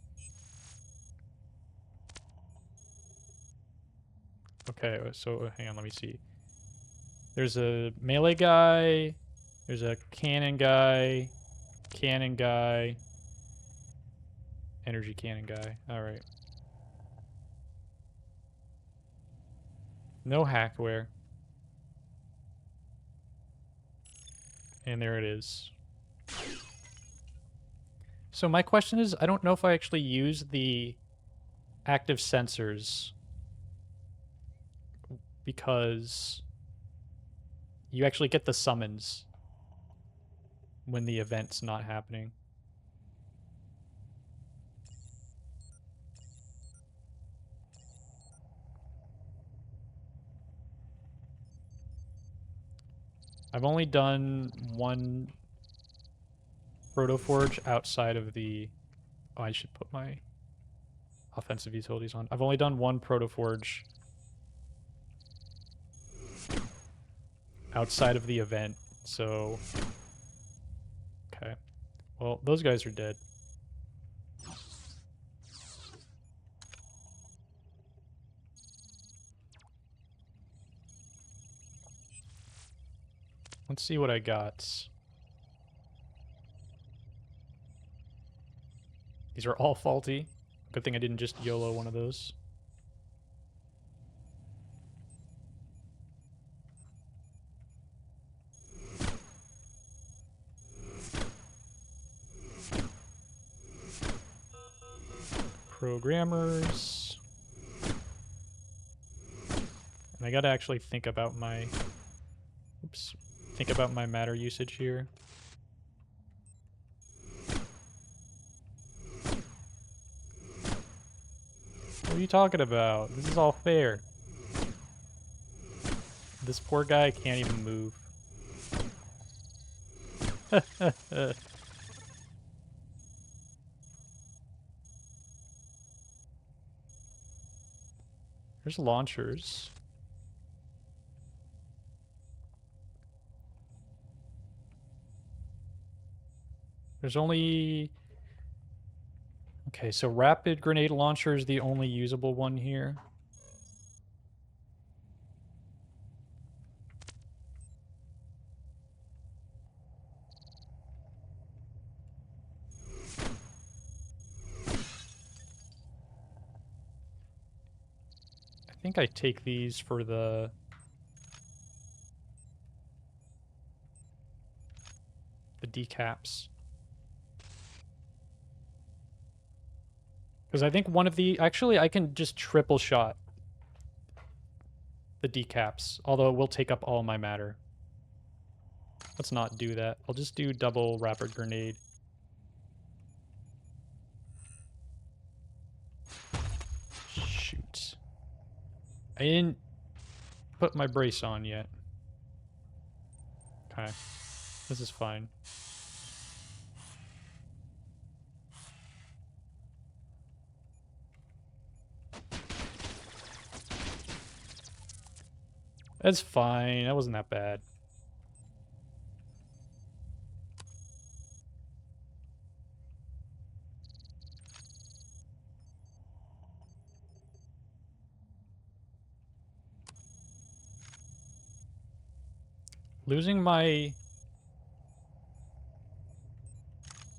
Okay, so hang on, let me see. There's a melee guy. There's a cannon guy. Cannon guy. Energy cannon guy. Alright. No hackware. And there it is. So my question is, I don't know if I actually use the active sensors because you actually get the summons when the event's not happening. I've only done one Protoforge outside of the... Oh, I should put my offensive utilities on. I've only done one Protoforge outside of the event, so... Okay. Well, those guys are dead. Let's see what I got. These are all faulty. Good thing I didn't just YOLO one of those. Programmers. And I gotta actually think about my... Oops. Think about my matter usage here. What are you talking about? This is all fair. This poor guy can't even move. There's launchers. There's only... Okay, so rapid grenade launcher is the only usable one here. I think I take these for the decaps. Because I think one of the... Actually, I can just triple shot the decaps, although it will take up all my matter. Let's not do that. I'll just do double rapid grenade. Shoot. I didn't put my brace on yet. Okay. This is fine. That's fine. That wasn't that bad. Losing my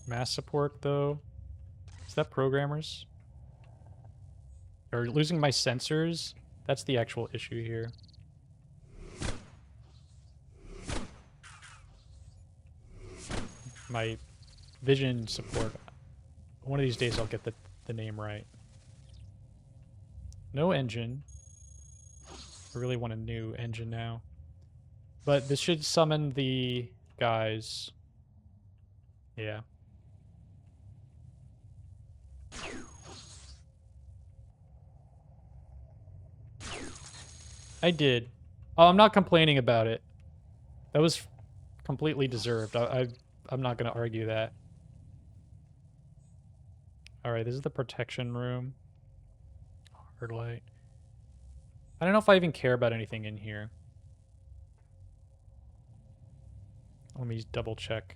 mass support, though. Is that programmers? Or losing my sensors? That's the actual issue here. My vision support. One of these days I'll get the name right. No engine. I really want a new engine now. But this should summon the guys. Yeah. I did. Oh, I'm not complaining about it. That was completely deserved. I'm not going to argue that. Alright, this is the protection room. Hard light. I don't know if I even care about anything in here. Let me double check.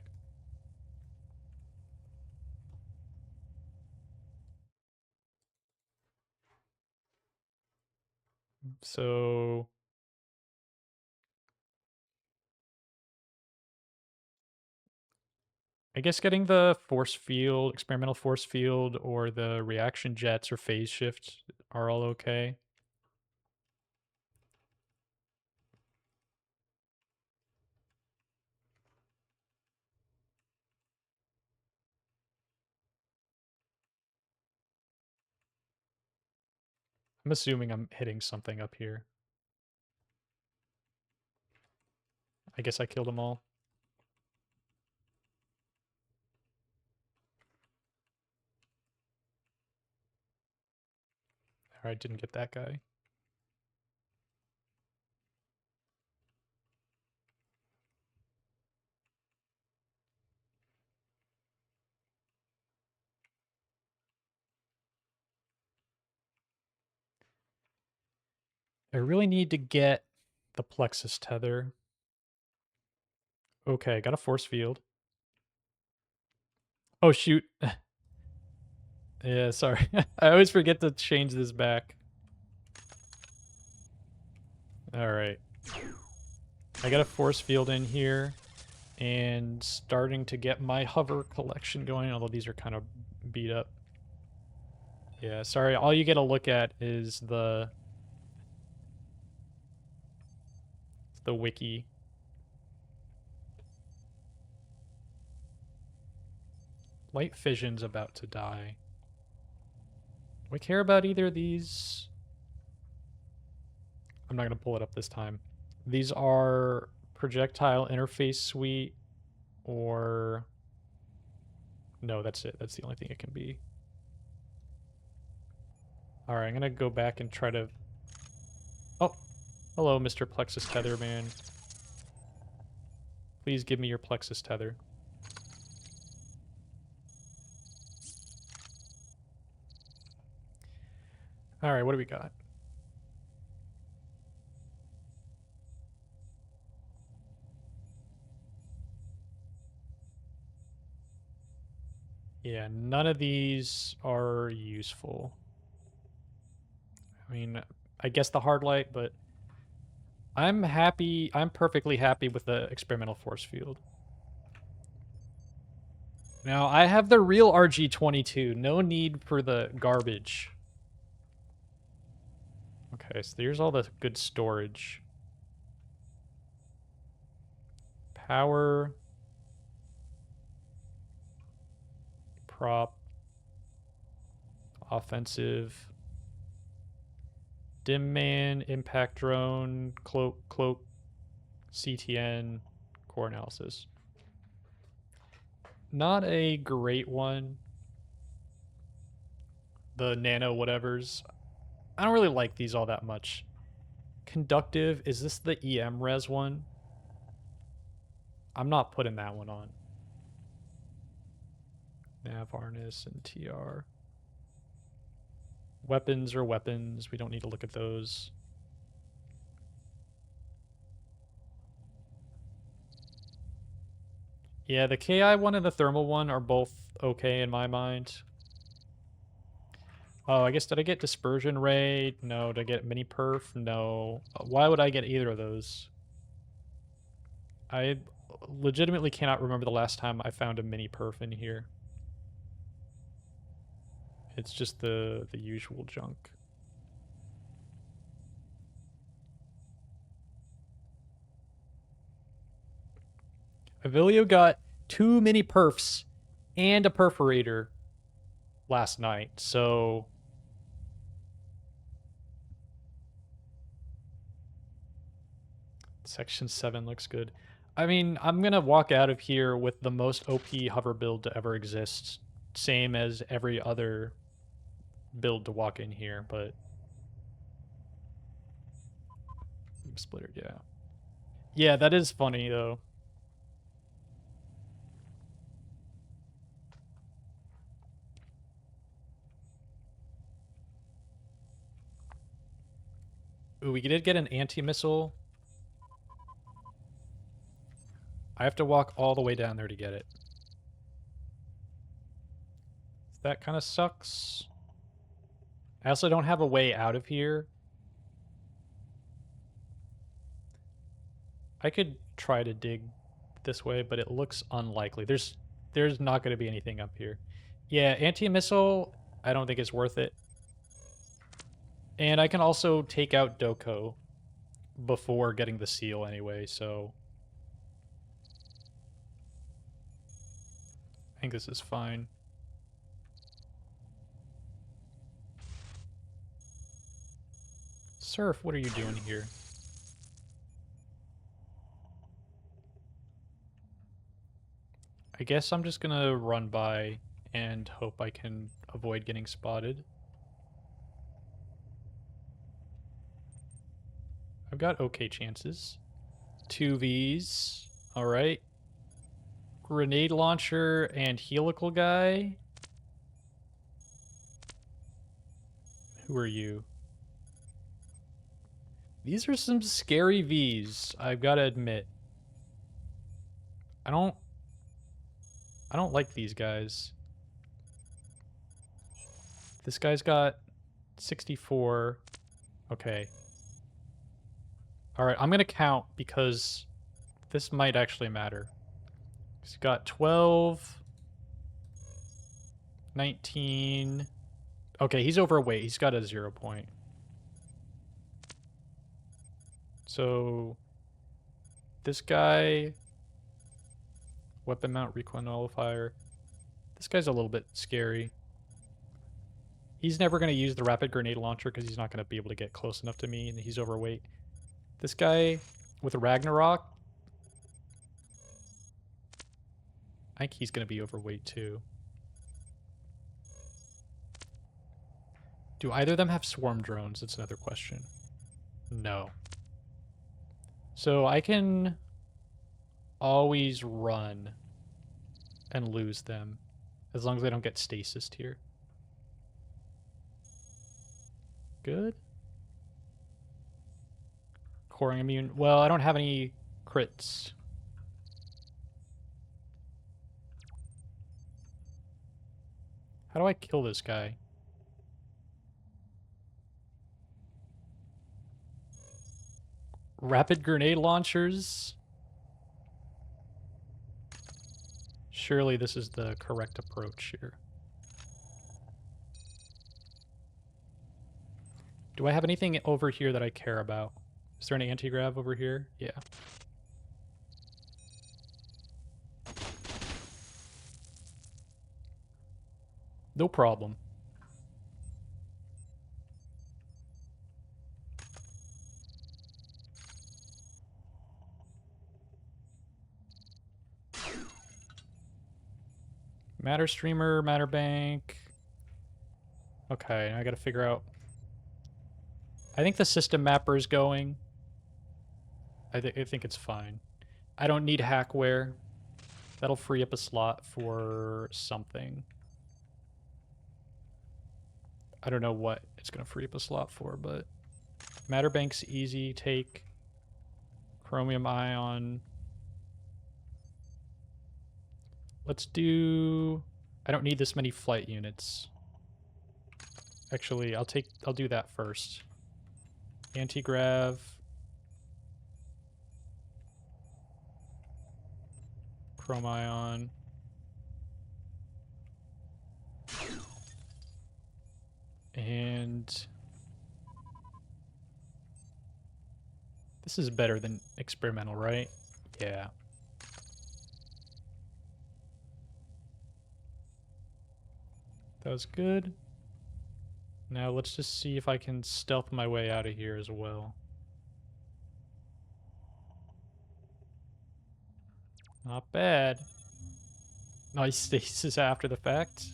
So... I guess getting the force field, experimental force field, or the reaction jets or phase shift are all okay. I'm assuming I'm hitting something up here. I guess I killed them all. Alright, didn't get that guy. I really need to get the plexus tether. Okay, got a force field. Oh, shoot. Yeah, sorry. I always forget to change this back. Alright. I got a force field in here. And starting to get my hover collection going, although these are kind of beat up. Yeah, sorry, all you get to look at is the wiki. Light fission's about to die. Do I care about either of these? I'm not going to pull it up this time. These are projectile interface suite or... No, that's it. That's the only thing it can be. Alright, I'm going to go back and try to... Oh, hello, Mr. Plexus Tether Man. Please give me your Plexus Tether. Alright, what do we got? Yeah, none of these are useful. I mean, I guess the hard light, but I'm happy. I'm perfectly happy with the experimental force field. Now, I have the real RG-22. No need for the garbage. Okay, so here's all the good storage. Power. Prop. Offensive. Dim Man, Impact Drone, Cloak, CTN, Core Analysis. Not a great one. The nano whatevers. I don't really like these all that much. Conductive, is this the EM res one? I'm not putting that one on. Nav harness and TR. Weapons are weapons. We don't need to look at those. Yeah, the KI one and the thermal one are both okay in my mind. Oh, I guess, did I get dispersion ray? No. Did I get mini perf? No. Why would I get either of those? I legitimately cannot remember the last time I found a mini perf in here. It's just the usual junk. Avilio got 2 mini perfs and a perforator last night, so... Section 7 looks good. I mean, I'm gonna walk out of here with the most OP hover build to ever exist. Same as every other build to walk in here, but... Splitter, yeah. Yeah, that is funny, though. Ooh, we did get an anti-missile. I have to walk all the way down there to get it. That kind of sucks. I also don't have a way out of here. I could try to dig this way, but it looks unlikely. There's not going to be anything up here. Yeah, anti-missile, I don't think it's worth it. And I can also take out Doko before getting the seal anyway, so... I think this is fine. Surf, what are you doing here? I guess I'm just gonna run by and hope I can avoid getting spotted. I've got okay chances. 2 Vs. Alright. Grenade launcher and helical guy. Who are you? These are some scary Vs, I've got to admit. I don't like these guys. This guy's got 64. Okay. Alright, I'm going to count because this might actually matter. He's got 12, 19. Okay, he's overweight. He's got a 0 point. So this guy, weapon mount, recoil nullifier. This guy's a little bit scary. He's never going to use the rapid grenade launcher because he's not going to be able to get close enough to me, and he's overweight. This guy with Ragnarok, I think he's going to be overweight too. Do either of them have swarm drones? That's another question. No. So I can always run and lose them as long as I don't get stasis here. Good. Coring immune. Well, I don't have any crits. How do I kill this guy? Rapid grenade launchers? Surely this is the correct approach here. Do I have anything over here that I care about? Is there an anti-grav over here? Yeah. No problem. Matter streamer, matter bank. Okay, I gotta figure out. I think the system mapper is going. I think it's fine. I don't need hackware. That'll free up a slot for something. I don't know what it's gonna free up a slot for, but matter bank's easy. Take chromium ion. Let's do... I don't need this many flight units. Actually, I'll do that first. Anti-grav. Chrome ion. And... this is better than experimental, right? Yeah. That was good. Now let's just see if I can stealth my way out of here as well. Not bad. Nice stasis after the fact.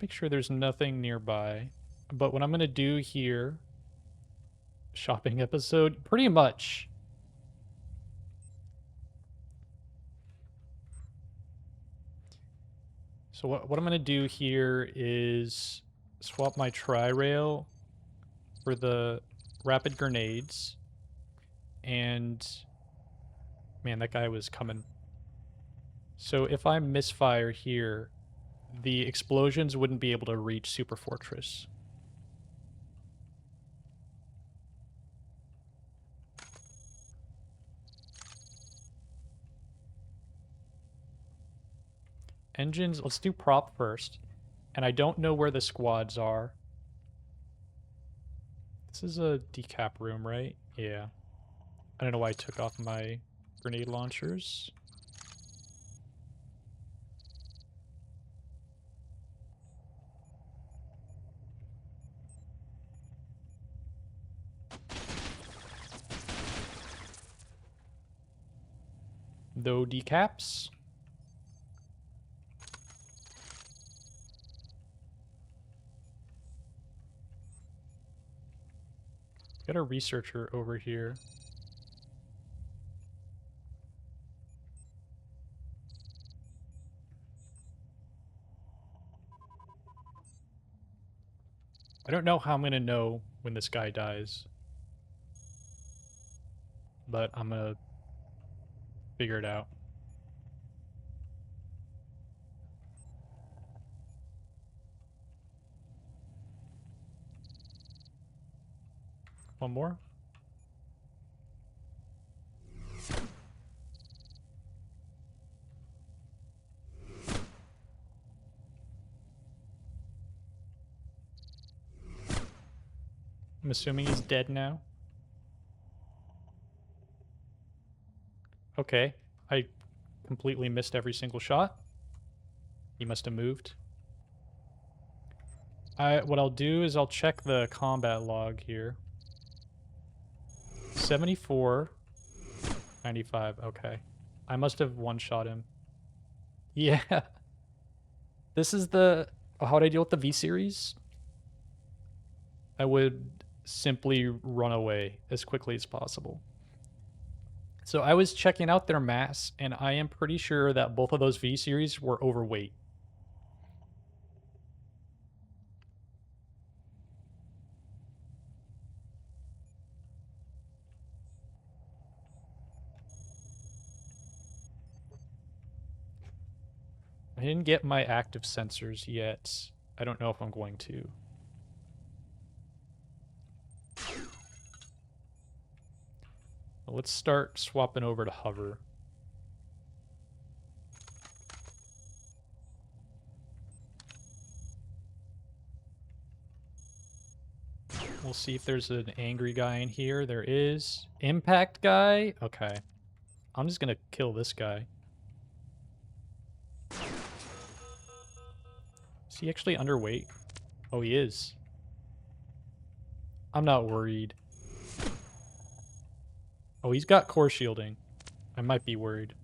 Let's make sure there's nothing nearby. But what I'm going to do here, shopping episode, pretty much. So what I'm going to do here is swap my tri-rail for the rapid grenades. And man, that guy was coming. So if I misfire here, the explosions wouldn't be able to reach Super Fortress. Engines, let's do prop first. And I don't know where the squads are. This is a decap room, right? Yeah. I don't know why I took off my grenade launchers. No decaps. Got a researcher over here. I don't know how I'm gonna know when this guy dies, but I'm gonna figure it out. One more. I'm assuming he's dead now. Okay, I completely missed every single shot. He must have moved. What I'll do is I'll check the combat log here. 74, 95, okay. I must have one-shot him. Yeah. This is the... how would I deal with the V-Series? I would simply run away as quickly as possible. So I was checking out their mass, and I am pretty sure that both of those V-Series were overweight. I didn't get my active sensors yet. I don't know if I'm going to. Well, let's start swapping over to hover. We'll see if there's an angry guy in here. There is. Impact guy? Okay. I'm just gonna kill this guy. Is he actually underweight? Oh, he is. I'm not worried. Oh, he's got core shielding. I might be worried.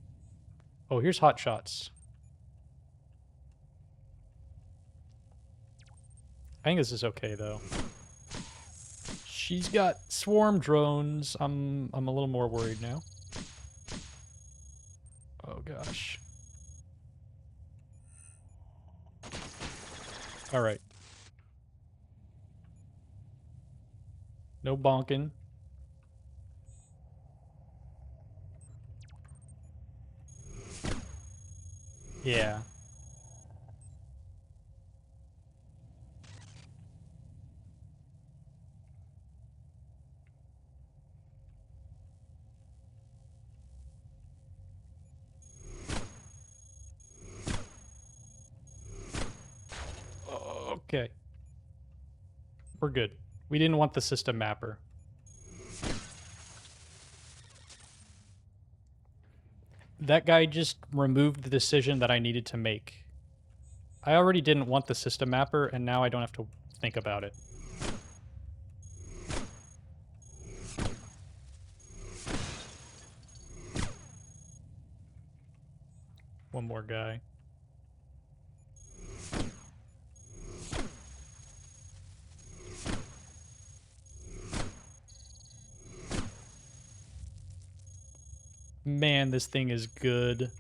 Oh, here's hot shots. I think this is okay, though. She's got swarm drones. I'm a little more worried now. Oh, gosh. All right. No bonking. Yeah. Okay. We're good. We didn't want the system mapper. That guy just removed the decision that I needed to make. I already didn't want the system mapper, and now I don't have to think about it. One more guy. Man, this thing is good.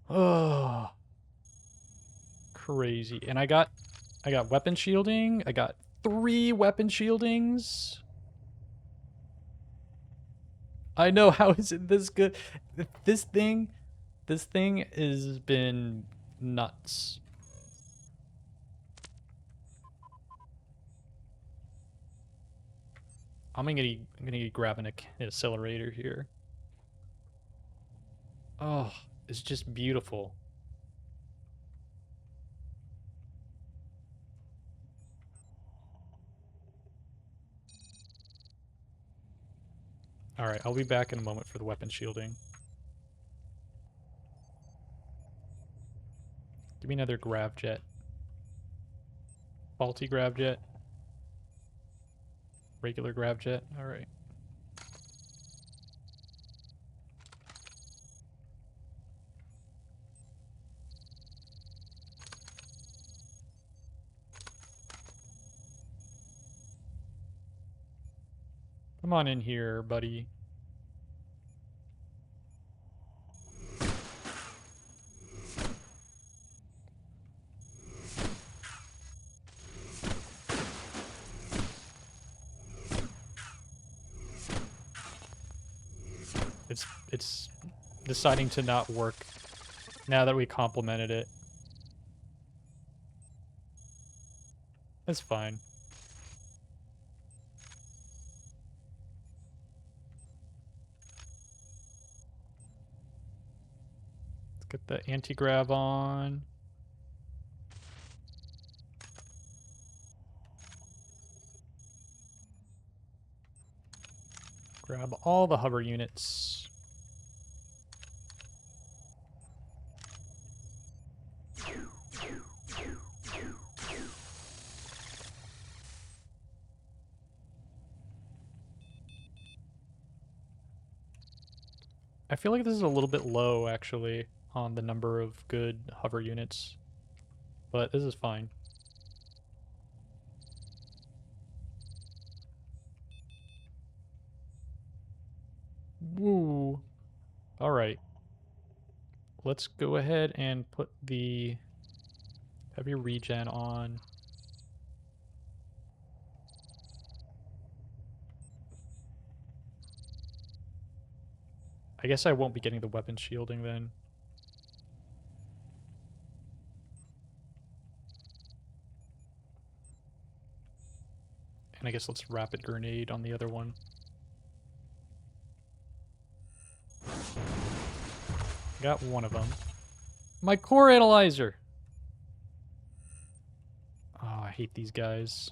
Oh, crazy. And I got weapon shielding. I got 3 weapon shieldings. I know, how is it this good? This thing has been nuts. I'm gonna be grabbing an accelerator here. Oh, it's just beautiful. Alright, I'll be back in a moment for the weapon shielding. Give me another grav jet. Faulty grav jet. Regular grav jet. Alright. Come on in here, buddy. It's deciding to not work now that we complimented it. That's fine. Let's get the anti-grav on. Grab all the hover units. I feel like this is a little bit low, actually, on the number of good hover units. But this is fine. Woo. Alright. Let's go ahead and put the heavy regen on. I guess I won't be getting the weapon shielding then. And I guess let's rapid grenade on the other one. Got one of them. My core analyzer! Oh, I hate these guys.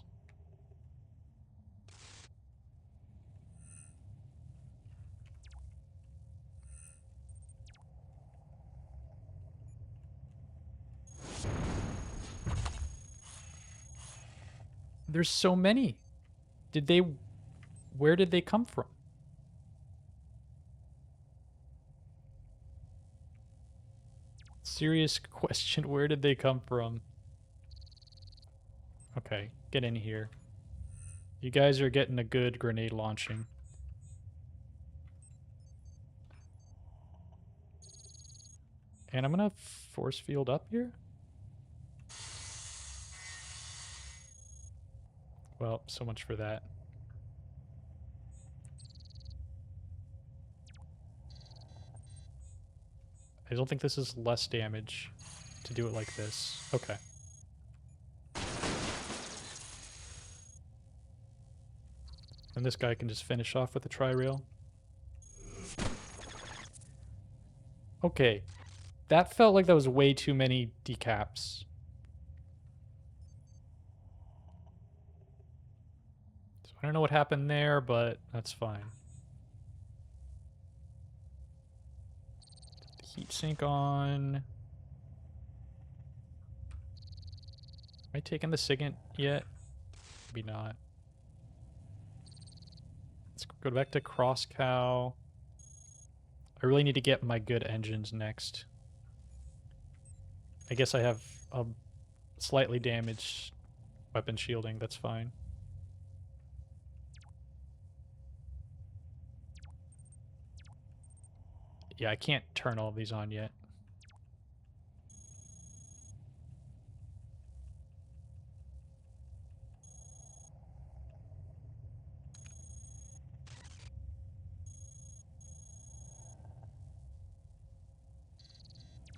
There's so many. Where did they come from? Serious question, where did they come from? Okay, get in here. You guys are getting a good grenade launching. And I'm gonna force field up here? Well, so much for that. I don't think this is less damage to do it like this. Okay. And this guy can just finish off with the tri-rail. Okay. That felt like that was way too many decaps. So I don't know what happened there, but that's fine. Heat sink on. Am I taking the SIGINT yet? Maybe not. Let's go back to cross cow. I really need to get my good engines next. I guess I have a slightly damaged weapon shielding, that's fine. Yeah, I can't turn all of these on yet.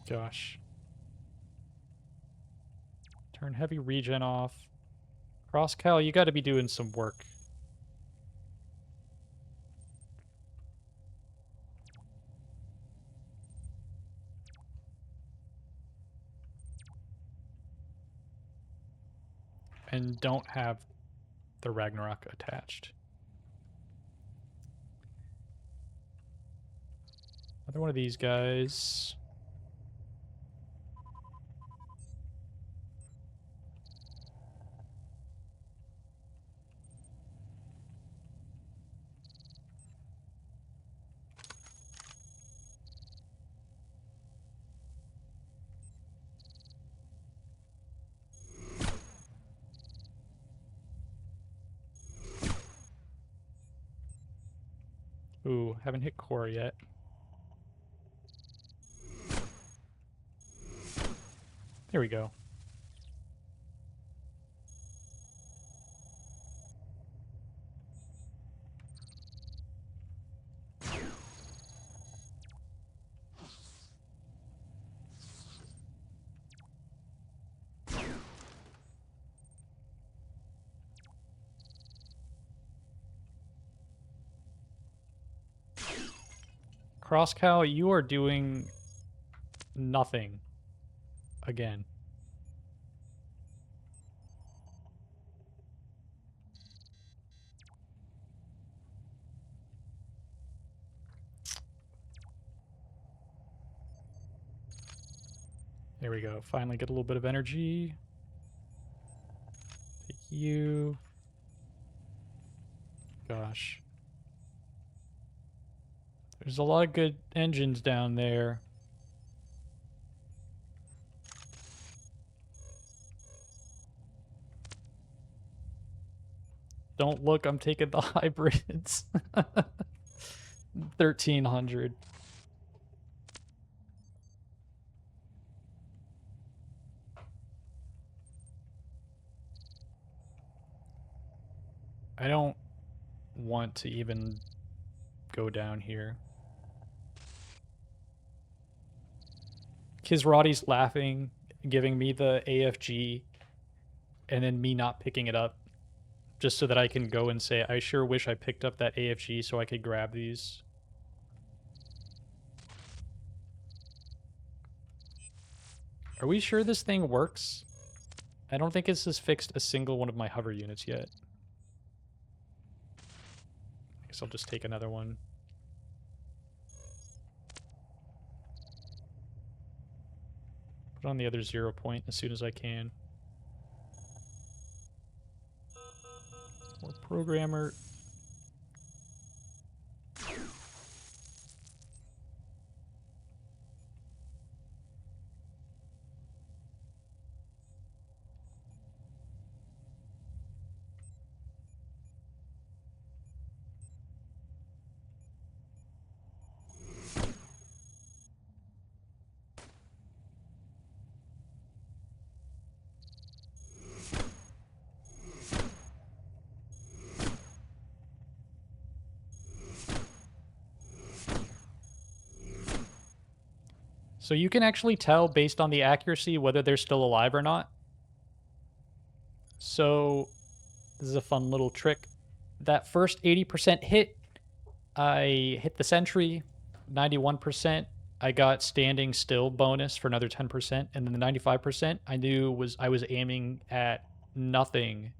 Gosh. Turn heavy regen off. Cross Cal, you gotta be doing some work. And don't have the Ragnarok attached. Another one of these guys. Ooh, haven't hit core yet. There we go. Cross cow, you are doing nothing again. There we go. Finally get a little bit of energy. Take you. Gosh. There's a lot of good engines down there. Don't look, I'm taking the hybrids. 1300. I don't want to even go down here. Kisrati's laughing, giving me the AFG, and then me not picking it up, just so that I can go and say, I sure wish I picked up that AFG so I could grab these. Are we sure this thing works? I don't think this has fixed a single one of my hover units yet. I guess I'll just take another one. Put on the other 0 point as soon as I can. More programmer. So you can actually tell based on the accuracy whether they're still alive or not. So this is a fun little trick. That first 80% hit, I hit the sentry. 91%, I got standing still bonus for another 10%, and then the 95% I knew I was aiming at nothing.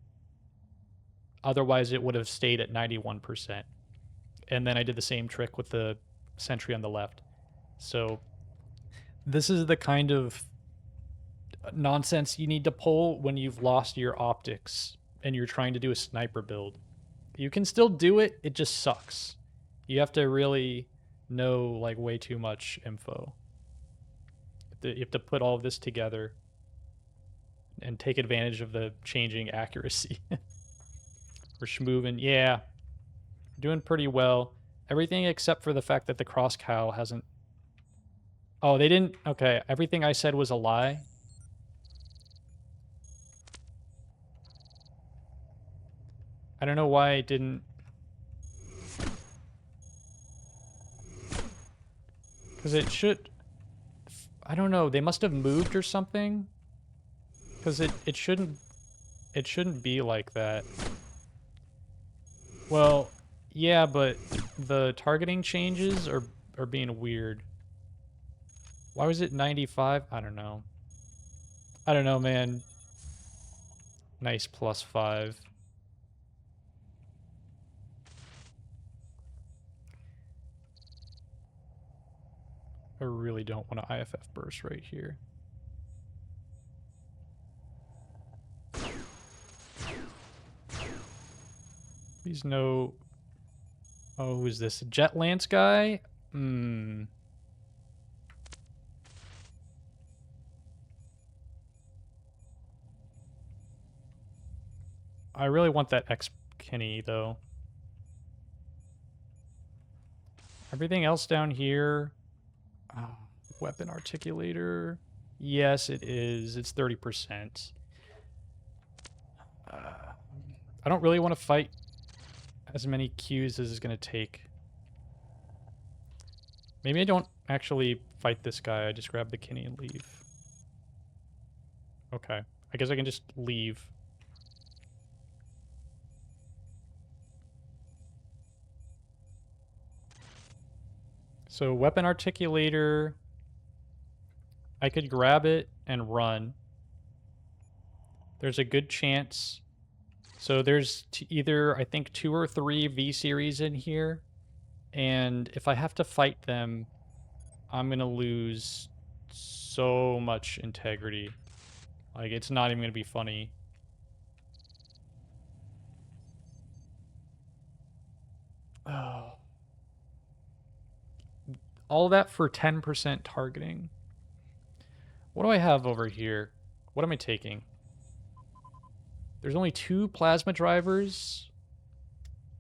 Otherwise, it would have stayed at 91%. And then I did the same trick with the sentry on the left. So this is the kind of nonsense you need to pull when you've lost your optics and you're trying to do a sniper build. You can still do it, it just sucks. You have to really know like way too much info. You have to put all of this together and take advantage of the changing accuracy. We're schmoving. Yeah, doing pretty well. Everything except for the fact that the cross cow hasn't... Oh, they didn't... Okay, everything I said was a lie. I don't know why it didn't... Because it should... I don't know, they must have moved or something. Because it shouldn't be like that. Well, yeah, but the targeting changes are being weird. Why was it 95? I don't know. I don't know, man. Nice +5. I really don't want to IFF burst right here. Please no... Oh, who is this? A Jet Lance guy? Hmm. I really want that X Kenny, though. Everything else down here... weapon articulator. Yes, it is. It's 30%. I don't really want to fight as many queues as it's going to take. Maybe I don't actually fight this guy. I just grab the Kinney and leave. Okay. I guess I can just leave. So, weapon articulator... I could grab it and run. There's a good chance. So there's either, I think, 2 or 3 V-Series in here. And if I have to fight them, I'm going to lose so much integrity. Like, it's not even going to be funny. Oh. All that for 10% targeting. What do I have over here? What am I taking? There's only 2 plasma drivers.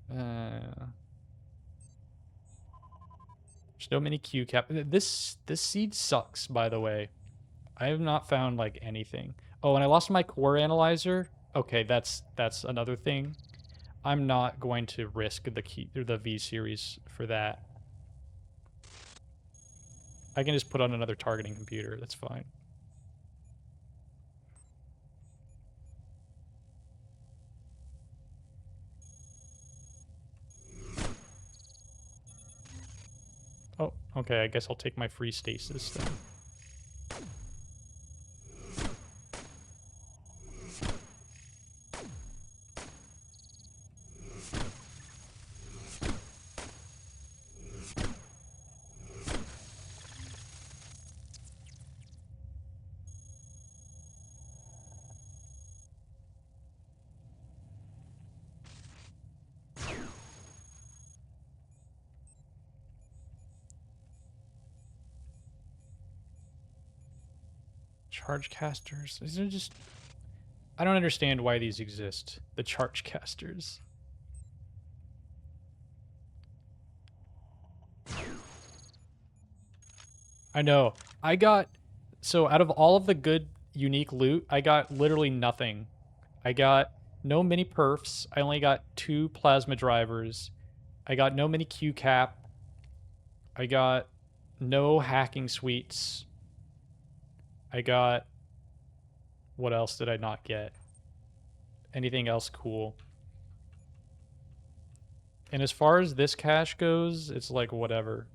There's no mini Q cap. This seed sucks, by the way. I have not found like anything. Oh, and I lost my core analyzer. Okay, that's another thing. I'm not going to risk the V series for that. I can just put on another targeting computer. That's fine. Oh, okay, I guess I'll take my free stasis then. Charge casters. These are just... I don't understand why these exist. The charge casters. I know. I got... So out of all of the good, unique loot, I got literally nothing. I got no mini perfs. I only got 2 plasma drivers. I got no mini Q cap. I got no hacking suites. I got... What else did I not get? Anything else cool? And as far as this cache goes, it's like whatever.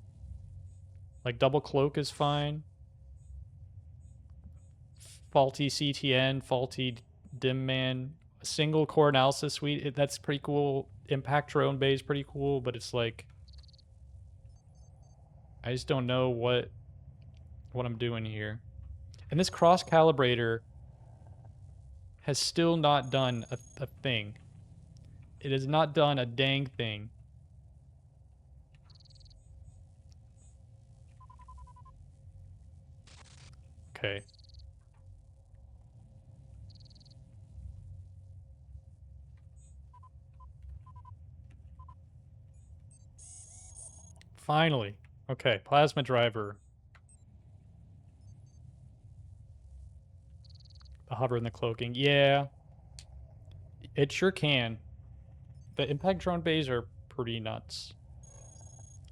Like double cloak is fine. Faulty CTN, faulty dim man. A single core analysis suite, that's pretty cool. Impact drone bay is pretty cool, but it's like... I just don't know what I'm doing here. And this cross calibrator has still not done a thing. It has not done a dang thing. Okay. Finally. Okay, plasma driver. The hover and the cloaking. Yeah. It sure can. The impact drone bays are pretty nuts.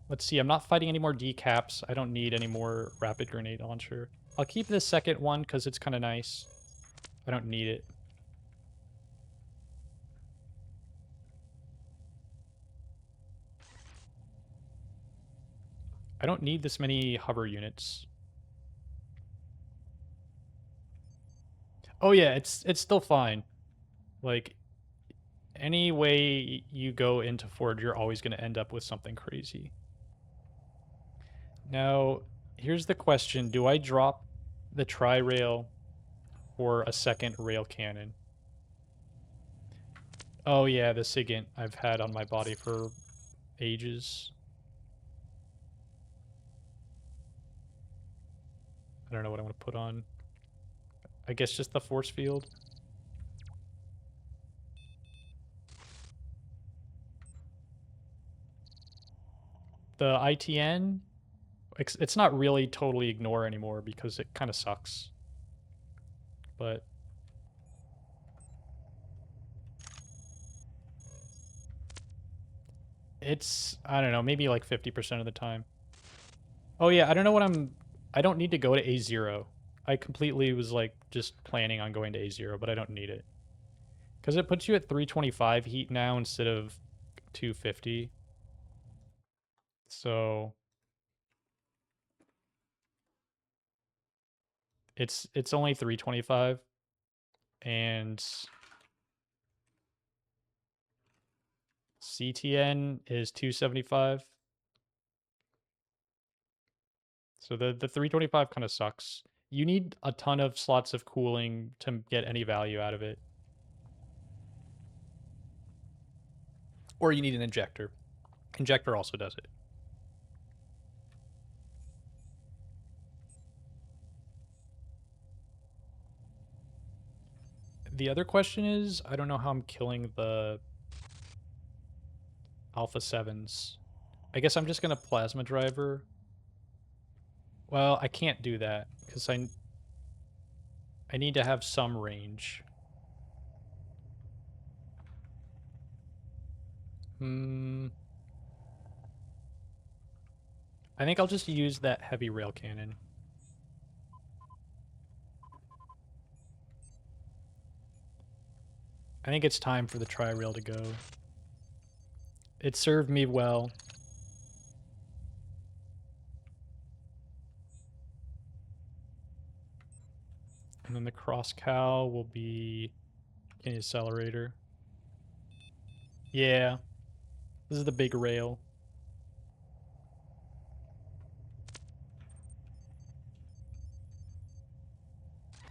Let's see, I'm not fighting any more decaps. I don't need any more rapid grenade launcher. I'll keep this second one because it's kind of nice. I don't need it. I don't need this many hover units. Oh yeah, it's still fine. Like, any way you go into Forge, you're always going to end up with something crazy. Now, here's the question. Do I drop the tri-rail for a second rail cannon? Oh yeah, the SIGINT I've had on my body for ages. I don't know what I'm going to put on. I guess just the force field. The ITN, it's not really totally ignore anymore because it kind of sucks. But it's, I don't know, maybe like 50% of the time. Oh yeah, I don't know what I don't need to go to A0. I completely was like just planning on going to A0, but I don't need it. Because it puts you at 325 heat now instead of 250. So it's only 325 and CTN is 275. So the 325 kind of sucks. You need a ton of slots of cooling to get any value out of it. Or you need an injector. Injector also does it. The other question is, I don't know how I'm killing the Alpha 7s. I guess I'm just going to Plasma Driver. Well, I can't do that because I need to have some range. I think I'll just use that heavy rail cannon. I think it's time for the tri-rail to go. It served me well. And then the cross cow will be an accelerator. Yeah. This is the big rail.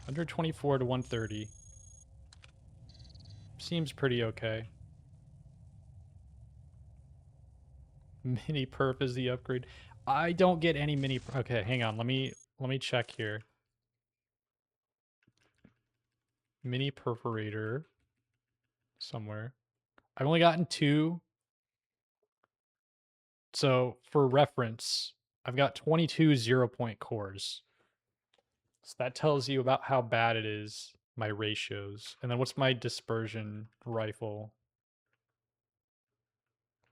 Under 24 to 130. Seems pretty okay. Mini perf is the upgrade. I don't get any mini. Okay, hang on. Let me check here. Mini perforator somewhere. I've only gotten 2. So for reference, I've got 22 0-point cores. So that tells you about how bad it is, my ratios. And then what's my dispersion rifle?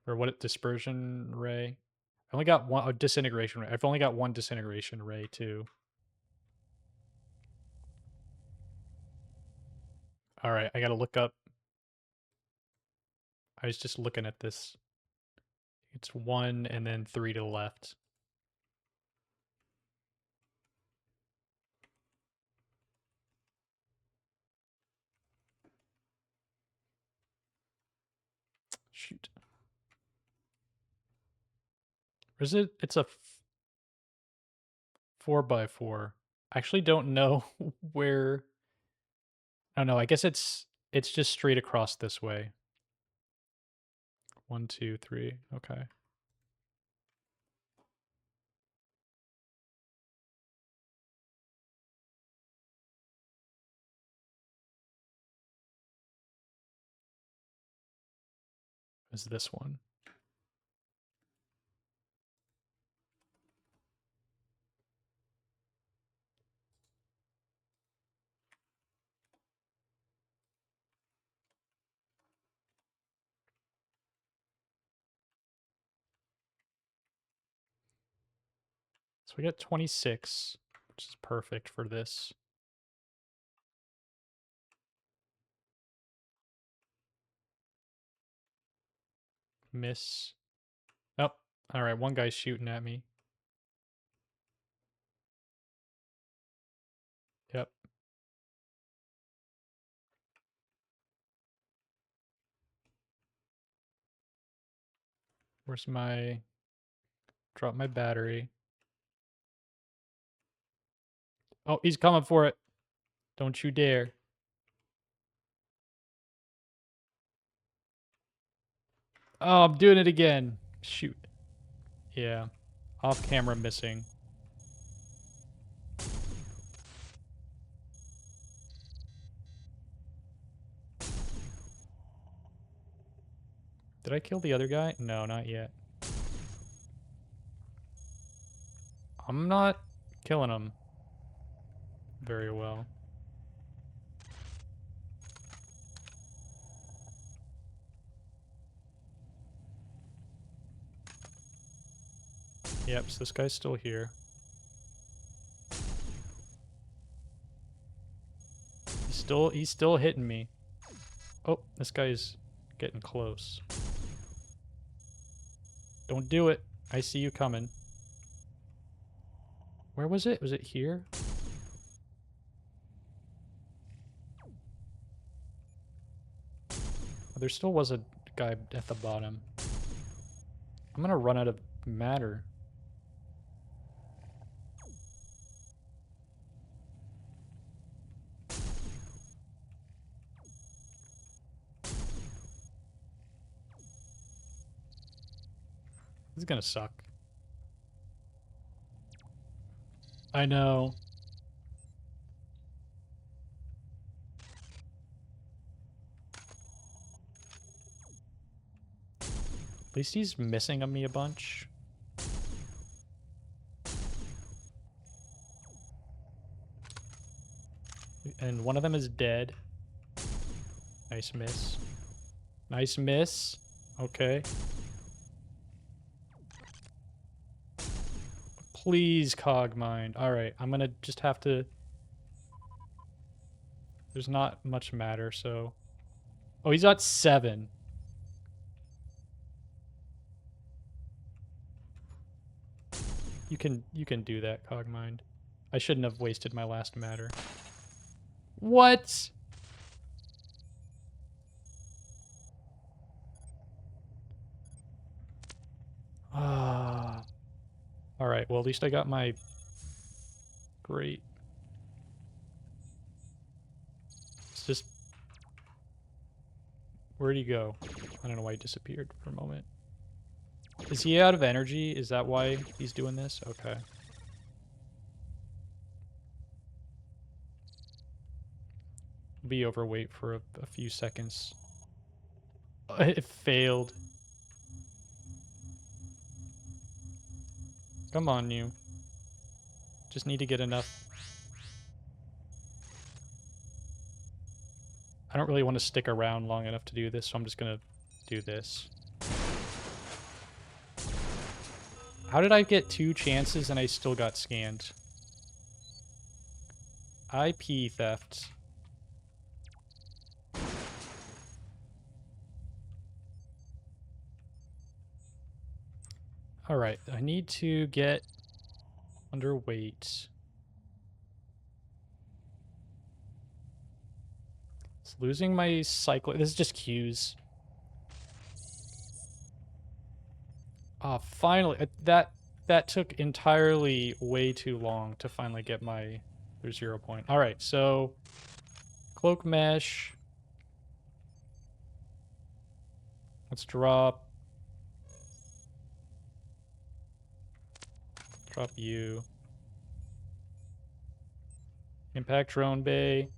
Or what dispersion ray? I only got one disintegration ray. I've only got 1 disintegration ray too. All right, I gotta look up. I was just looking at this. It's 1 and then 3 to the left. Shoot. Or is it? It's a 4x4. I actually don't know where. Oh no, I guess it's just straight across this way. 1, 2, 3. Okay. Is this one? So we got 26, which is perfect for this. Miss. Oh, all right. One guy's shooting at me. Yep. Where's my... Drop my battery. Oh, he's coming for it. Don't you dare. Oh, I'm doing it again. Shoot. Yeah. Off camera missing. Did I kill the other guy? No, not yet. I'm not killing them very well. Yep, so this guy's still here. He's still hitting me. Oh, this guy's getting close. Don't do it. I see you coming. Where was it? Was it here? There still was a guy at the bottom. I'm gonna run out of matter. This is gonna suck. I know. At least he's missing me a bunch. And one of them is dead. Nice miss. Nice miss. Okay. Please, Cogmind. Alright, I'm gonna just have to... There's not much matter, so... Oh, he's got 7. You can do that, Cogmind. I shouldn't have wasted my last matter. What? Ah. Alright, well at least I got my... Great. It's just... Where'd he go? I don't know why he disappeared for a moment. Is he out of energy? Is that why he's doing this? Okay. Be overweight for a few seconds. It failed. Come on, you. Just need to get enough. I don't really want to stick around long enough to do this, so I'm just gonna do this. How did I get 2 chances and I still got scanned? IP theft. Alright, I need to get underweight. It's losing my cycle. This is just cues. Ah, finally. That took entirely way too long to finally get my 0 point. Alright, so cloak mesh. Let's drop you. Impact drone bay.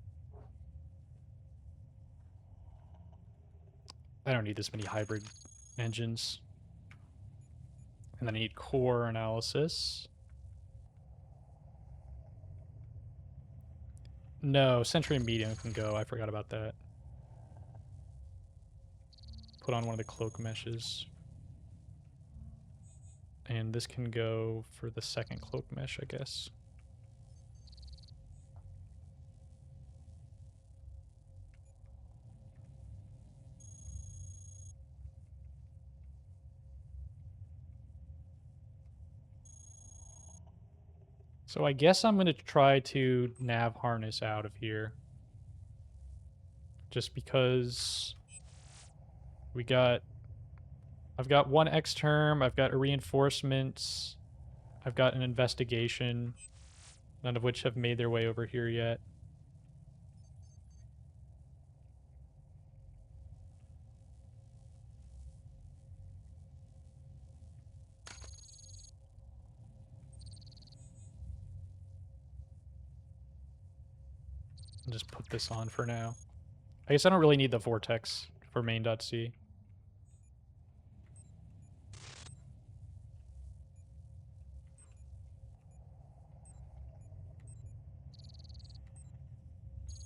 I don't need this many hybrid engines. And then I need core analysis. No, Sentry Medium can go. I forgot about that. Put on one of the cloak meshes. And this can go for the second cloak mesh, I guess. So I guess I'm going to try to nav harness out of here. Just because I've got 1 X-term, I've got a reinforcement, I've got an investigation, none of which have made their way over here yet. I'll just put this on for now. I guess I don't really need the vortex for MAIN.C.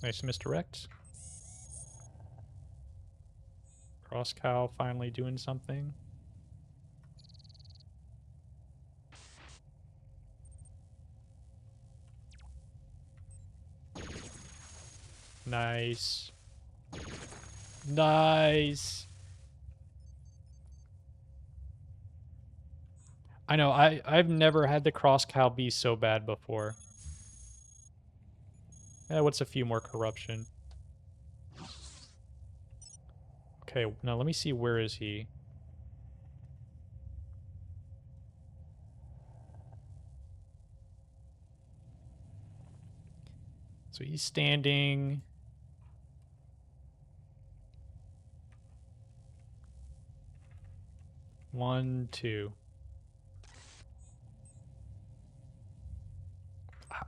Nice misdirect. Cross cow finally doing something. Nice. Nice. I know, I've never had the cross cow be so bad before. What's a few more corruption? Okay, now let me see, where is he? So he's standing... 1, 2.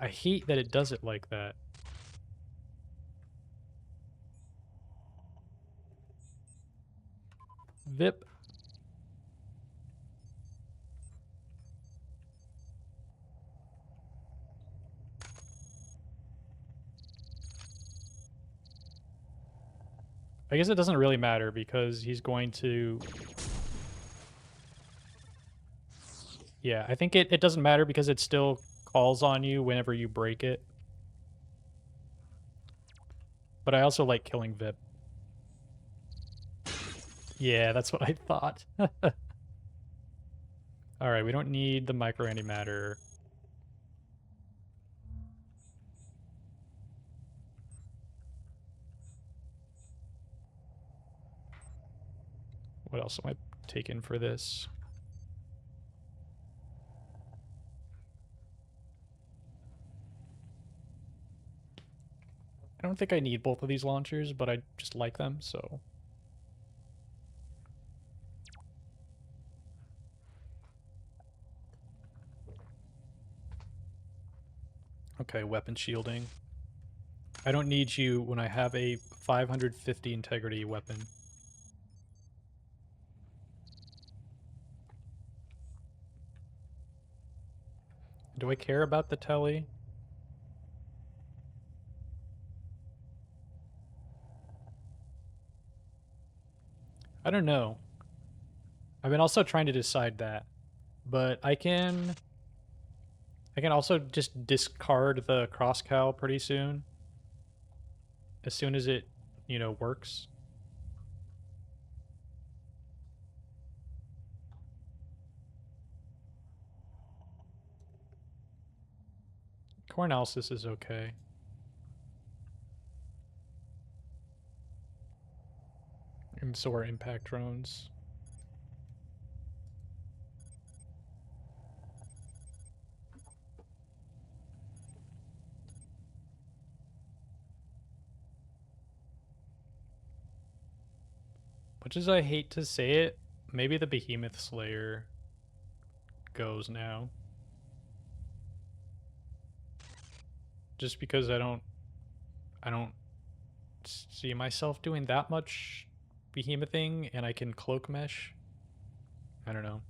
I hate that it does it like that. Vip. I guess it doesn't really matter because he's going to... Yeah, I think it doesn't matter because it still calls on you whenever you break it. But I also like killing Vip. Yeah, that's what I thought. Alright, we don't need the micro antimatter. What else am I taking for this? I don't think I need both of these launchers, but I just like them, so... Okay, weapon shielding. I don't need you when I have a 550 integrity weapon. Do I care about the telly? I don't know. I've been also trying to decide that. But I can also just discard the cross cow pretty soon. As soon as it, you know, works. Core analysis is okay. And so are impact drones. Much as I hate to say it, maybe the Behemoth Slayer goes now. Just because I don't see myself doing that much behemothing, and I can cloak mesh. I don't know.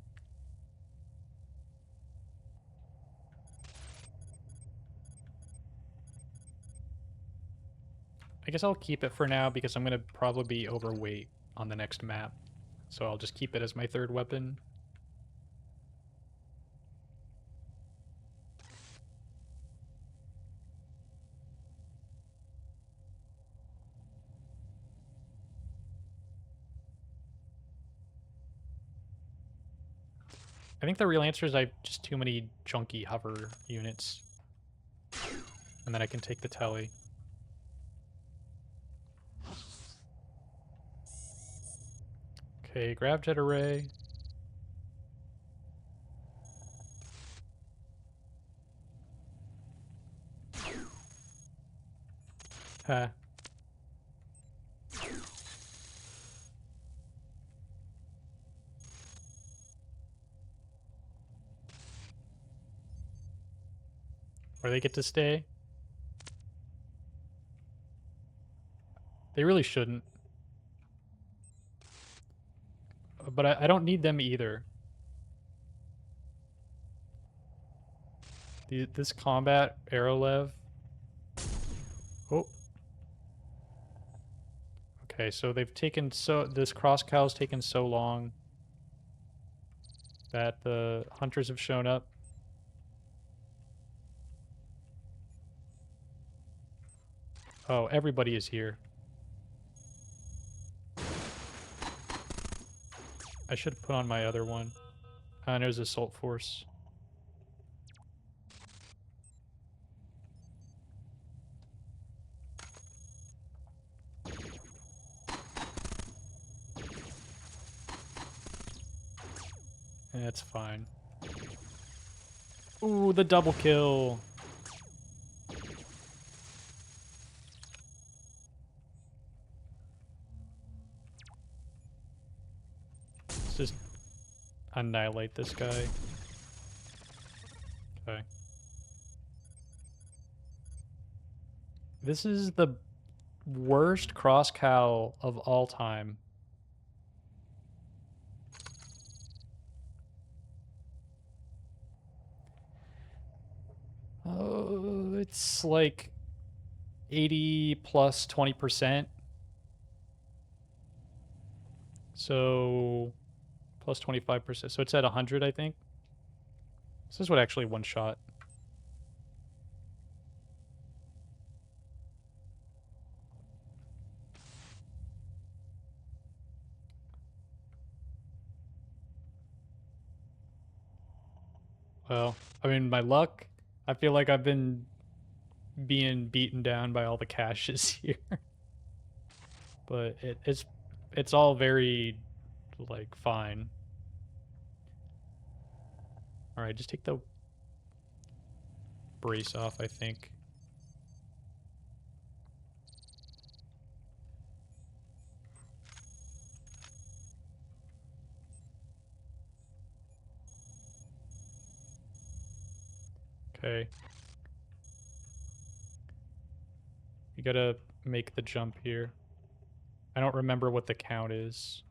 I guess I'll keep it for now because I'm going to probably be overweight on the next map. So I'll just keep it as my third weapon. I think the real answer is I have just too many chunky hover units. And then I can take the telly. Okay, grab jet array. Ha. Or they get to stay. They really shouldn't. But I don't need them either. This combat Aerolev. Oh, Okay, so they've taken this cross cow's taken so long that the hunters have shown up. Oh, everybody is here. I should have put on my other one. There's Assault Force. That's fine. Ooh, the double kill. Let's just annihilate this guy. Okay. This is the worst cross cow of all time. Oh, it's like 80 plus 20%. So plus 25%. So it's at 100, I think. This is what actually one shot. Well, I mean, my luck, I feel like I've been being beaten down by all the caches here. But it's all very, like, fine. Alright, just take the brace off, I think. Okay. You gotta make the jump here. I don't remember what the count is.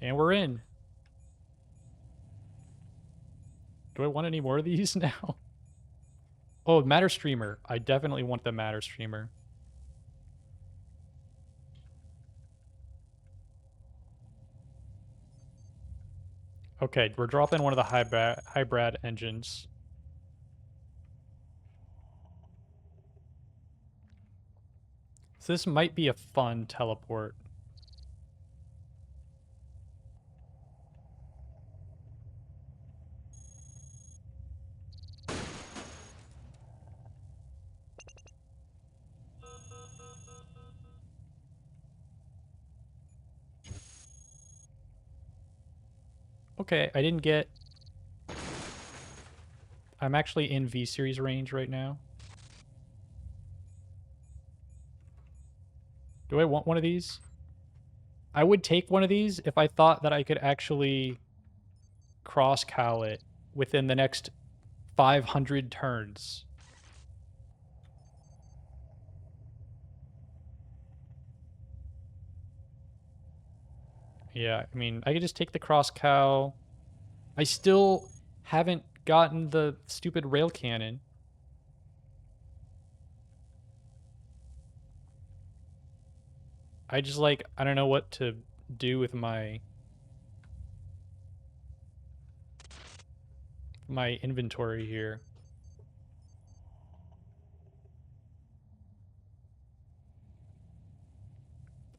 And we're in. Do I want any more of these now? Oh, Matter Streamer. I definitely want the Matter Streamer. Okay, we're dropping one of the hybrid engines. So this might be a fun teleport. Okay, I didn't get... I'm actually in V-Series range right now. Do I want one of these? I would take one of these if I thought that I could actually cross-cow it within the next 500 turns. Yeah, I mean, I could just take the cross-cow. I still haven't gotten the stupid rail cannon. I just, like, I don't know what to do with my inventory here.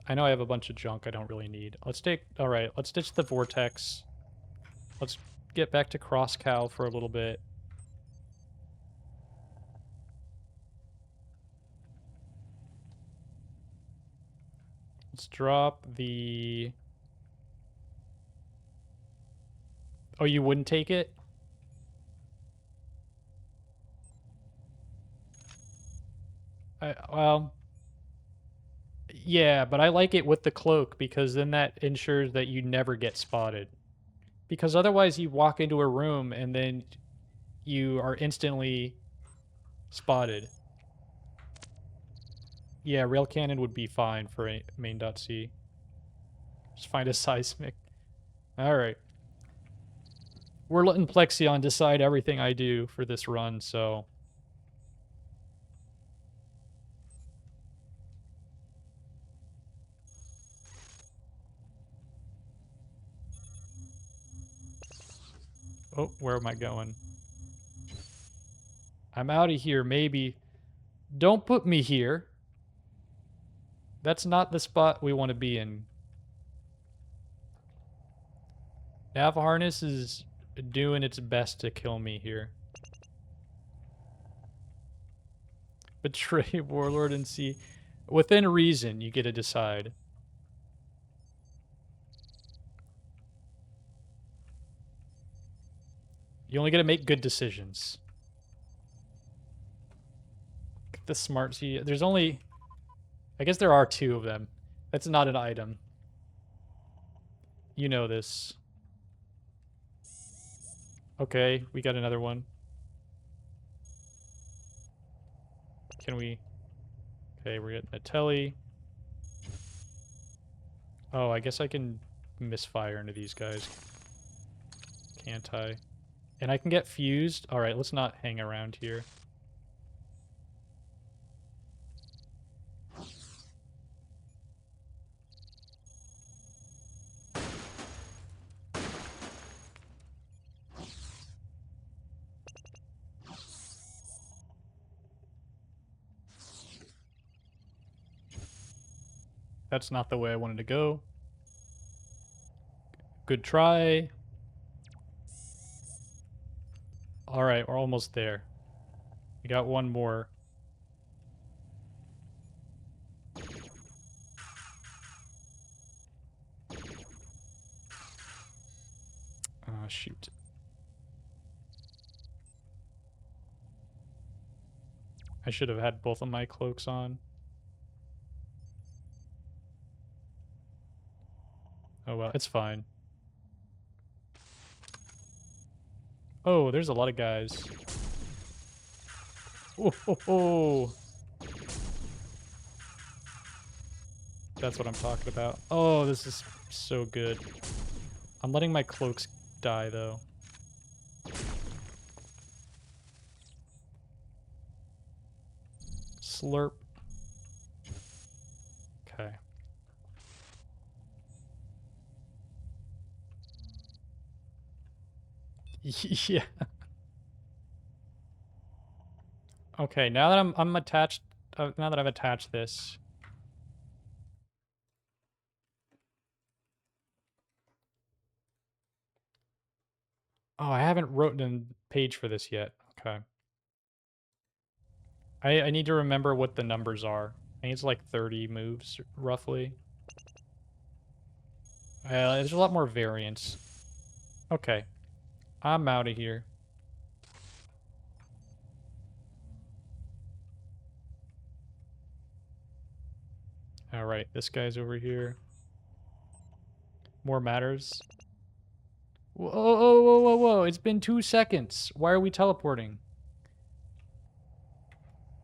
I know I have a bunch of junk I don't really need. Let's take... Alright, let's ditch the vortex. Let's get back to cross-cow for a little bit. Let's drop the... Oh, you wouldn't take it? Well... Yeah, but I like it with the cloak because then that ensures that you never get spotted. Because otherwise you walk into a room and then you are instantly spotted. Yeah, rail cannon would be fine for a MAIN.C. Just find a seismic. Alright. We're letting Plexion decide everything I do for this run, so... Oh, where am I going? I'm out of here, maybe. Don't put me here. That's not the spot we want to be in. Nav Harness is doing its best to kill me here. Betray Warlord and see. Within reason, you get to decide. You only get to make good decisions. The smart Z. There's only... I guess there are 2 of them. That's not an item. You know this. Okay, we got another one. Can we... Okay, we're getting a telly. Oh, I guess I can misfire into these guys. Can't I? And I can get fused? Alright, let's not hang around here. That's not the way I wanted to go. Good try. Alright, we're almost there. We got one more. Oh, shoot. I should have had both of my cloaks on. Oh well, it's fine. Oh, there's a lot of guys. Oh, ho, ho. That's what I'm talking about. Oh, this is so good. I'm letting my cloaks die, though. Slurp. Okay. Yeah. Okay, now that I'm attached, now that I've attached this. Oh, I haven't written a page for this yet. Okay. I need to remember what the numbers are. I think it's like 30 moves, roughly. There's a lot more variance. Okay. I'm out of here. Alright, this guy's over here. More matters. Whoa, whoa, whoa, whoa, whoa. It's been 2 seconds. Why are we teleporting?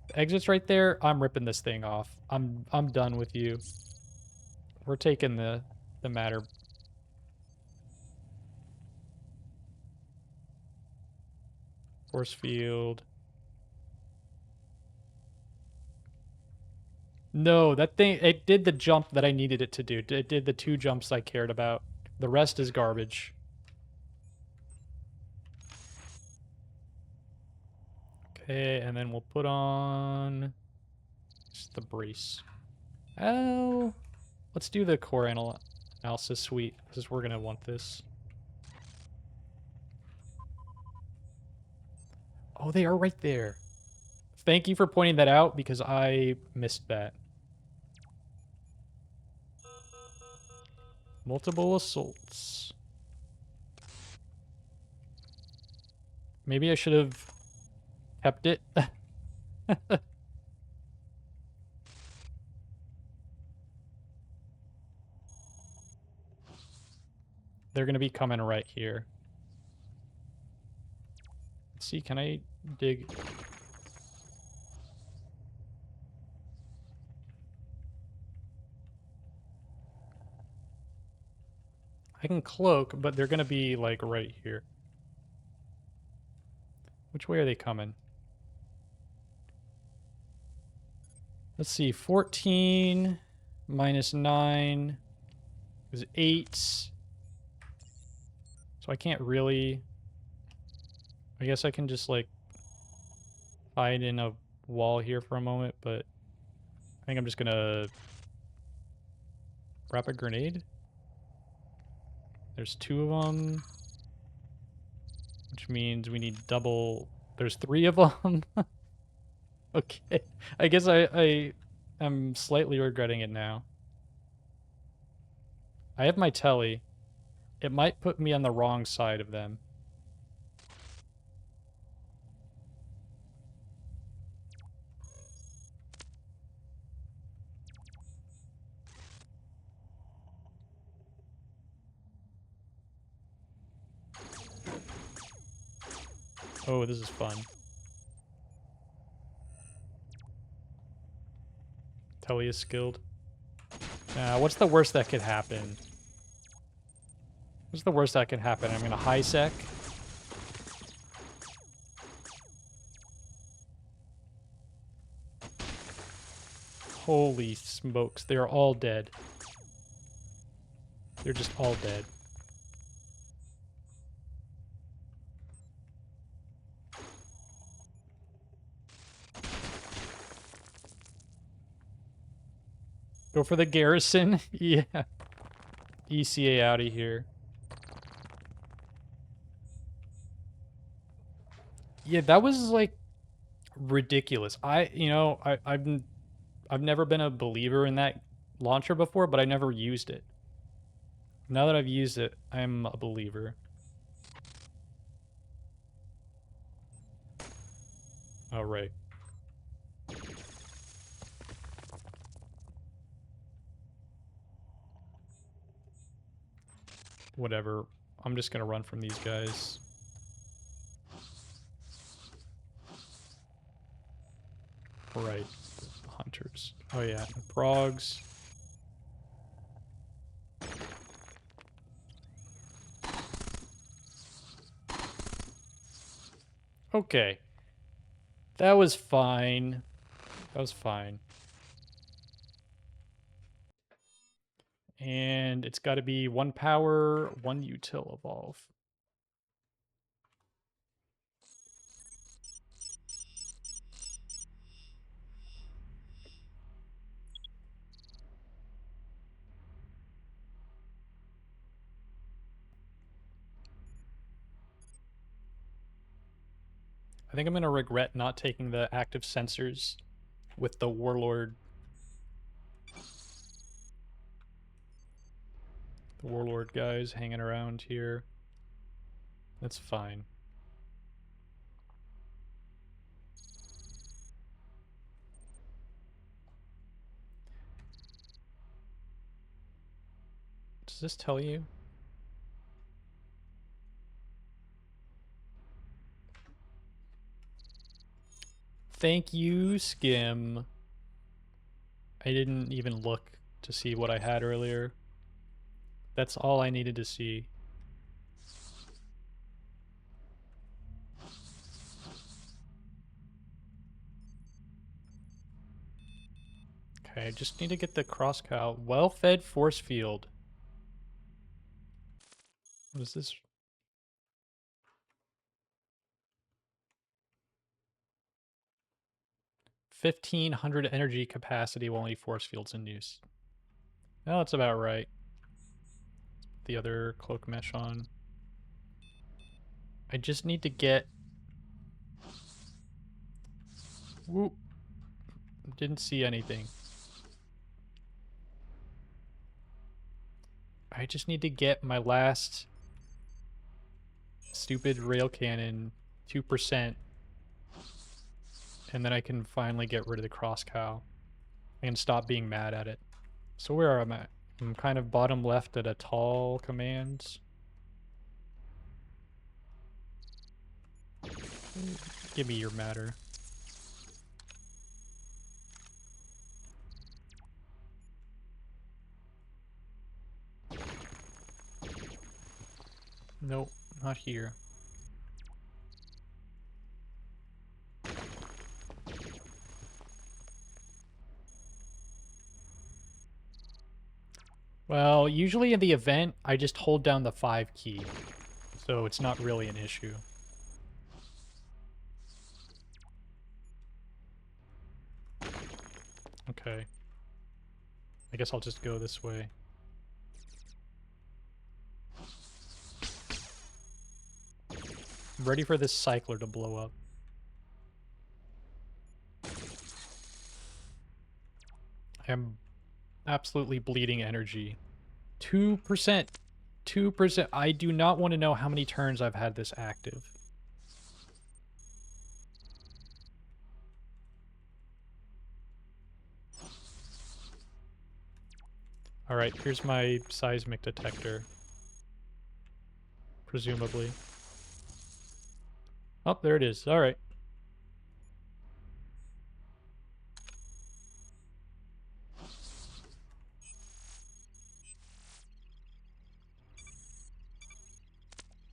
The exit's right there. I'm ripping this thing off. I'm done with you. We're taking the matter. Force field. No, that thing, it did the jump that I needed it to do. It did the 2 jumps I cared about. The rest is garbage. Okay, and then we'll put on just the brace. Oh, let's do the core analysis suite, because we're going to want this. Oh, they are right there. Thank you for pointing that out, because I missed that. Multiple assaults. Maybe I should have kept it. They're going to be coming right here. Let's see, can I dig? I can cloak, but they're going to be, like, right here. Which way are they coming? Let's see. 14 minus 9 is 8. So I can't really... I guess I can just, like, hide in a wall here for a moment, but I think I'm just gonna wrap a grenade. There's 2 of them, which means we need double. There's 3 of them. Okay, I guess I am slightly regretting it now. I have my telly. It might put me on the wrong side of them. Oh, this is fun. Telly is skilled. What's the worst that could happen? What's the worst that can happen? I'm gonna high sec. Holy smokes, they're all dead. They're just all dead. Go for the garrison. Yeah. ECA out of here. Yeah, that was like ridiculous. I've never been a believer in that launcher before, but I never used it. Now that I've used it, I'm a believer. All right. Whatever. I'm just gonna run from these guys. Right. Hunters. Oh yeah, and progs. Okay. That was fine. That was fine. And it's got to be 1 power, 1 util evolve. I think I'm going to regret not taking the active sensors with the Warlord. The Warlord guys hanging around here. That's fine. Does this tell you? Thank you, Skim. I didn't even look to see what I had earlier. That's all I needed to see. Okay, I just need to get the crosscow. Well-fed force field. What is this? 1,500 energy capacity while only force fields in use. Oh, that's about right. The other cloak mesh on. I just need to get... Whoop. Didn't see anything. I just need to get my last stupid rail cannon 2%, and then I can finally get rid of the crosscow and stop being mad at it. So where am I? I'm kind of bottom left at a tall command. Give me your matter. Nope, not here. Well, usually in the event, I just hold down the 5 key. So it's not really an issue. Okay. I guess I'll just go this way. I'm ready for this cycler to blow up. I am absolutely bleeding energy. 2%. 2%. I do not want to know how many turns I've had this active. Alright, here's my seismic detector. Presumably. Oh, there it is. Alright.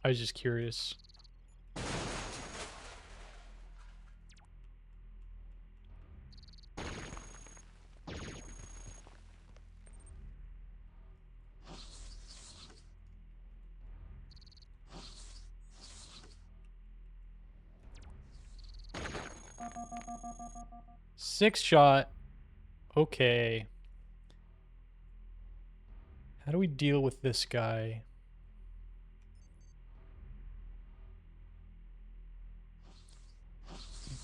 I was just curious. Six shot. Okay. How do we deal with this guy?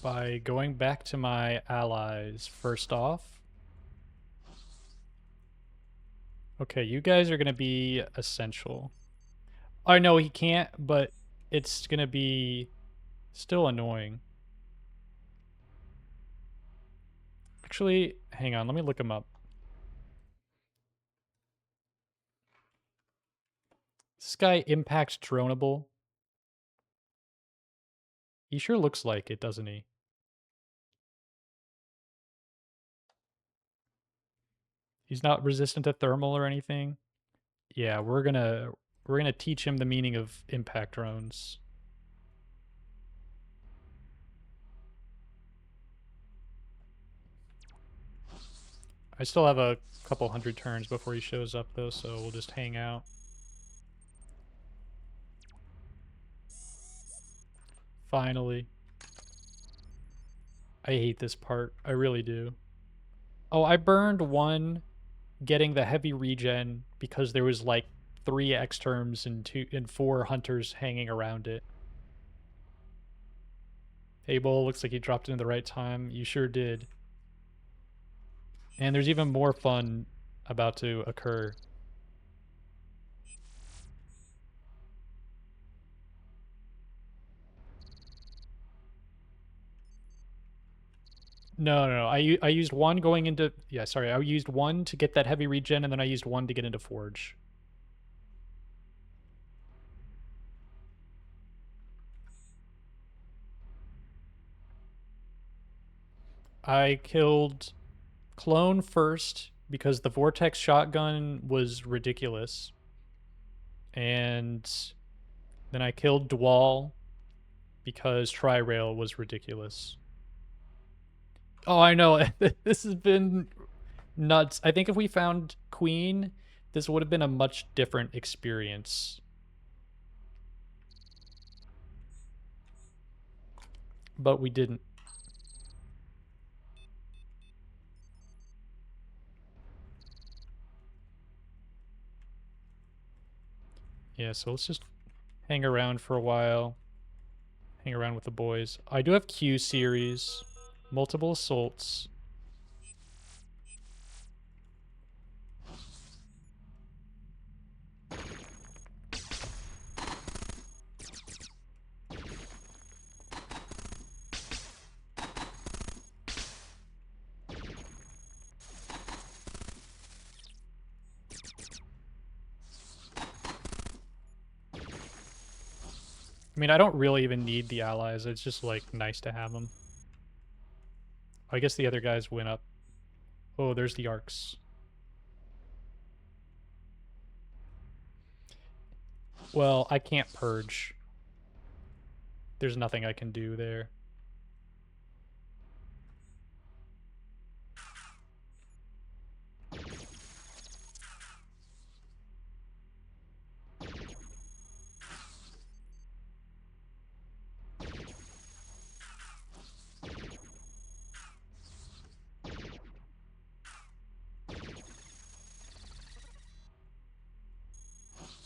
By going back to my allies first off. Okay, you guys are going to be essential. I know he can't, but it's going to be still annoying. Actually, hang on, let me look him up. This guy impacts droneable. He sure looks like it, doesn't he? He's not resistant to thermal or anything. Yeah, we're gonna teach him the meaning of impact drones. I still have a couple hundred turns before he shows up though, so we'll just hang out. Finally. I hate this part. I really do. Oh, I burned one getting the heavy regen because there was like 3 X-terms and 4 hunters hanging around it. Hey, Bull, looks like you dropped in at the right time. You sure did. And there's even more fun about to occur. No. I used one going into... Yeah, sorry. I used one to get that heavy regen, and then I used one to get into Forge. I killed Clone first because the Vortex shotgun was ridiculous. And then I killed Dwal because Tri-Rail was ridiculous. Oh, I know. This has been nuts. I think if we found Queen, this would have been a much different experience. But we didn't. Yeah, so let's just hang around for a while. Hang around with the boys. I do have Q series. Multiple assaults. I mean, I don't really even need the allies. It's just, like, nice to have them. I guess the other guys went up. Oh, there's the arcs. Well, I can't purge. There's nothing I can do there.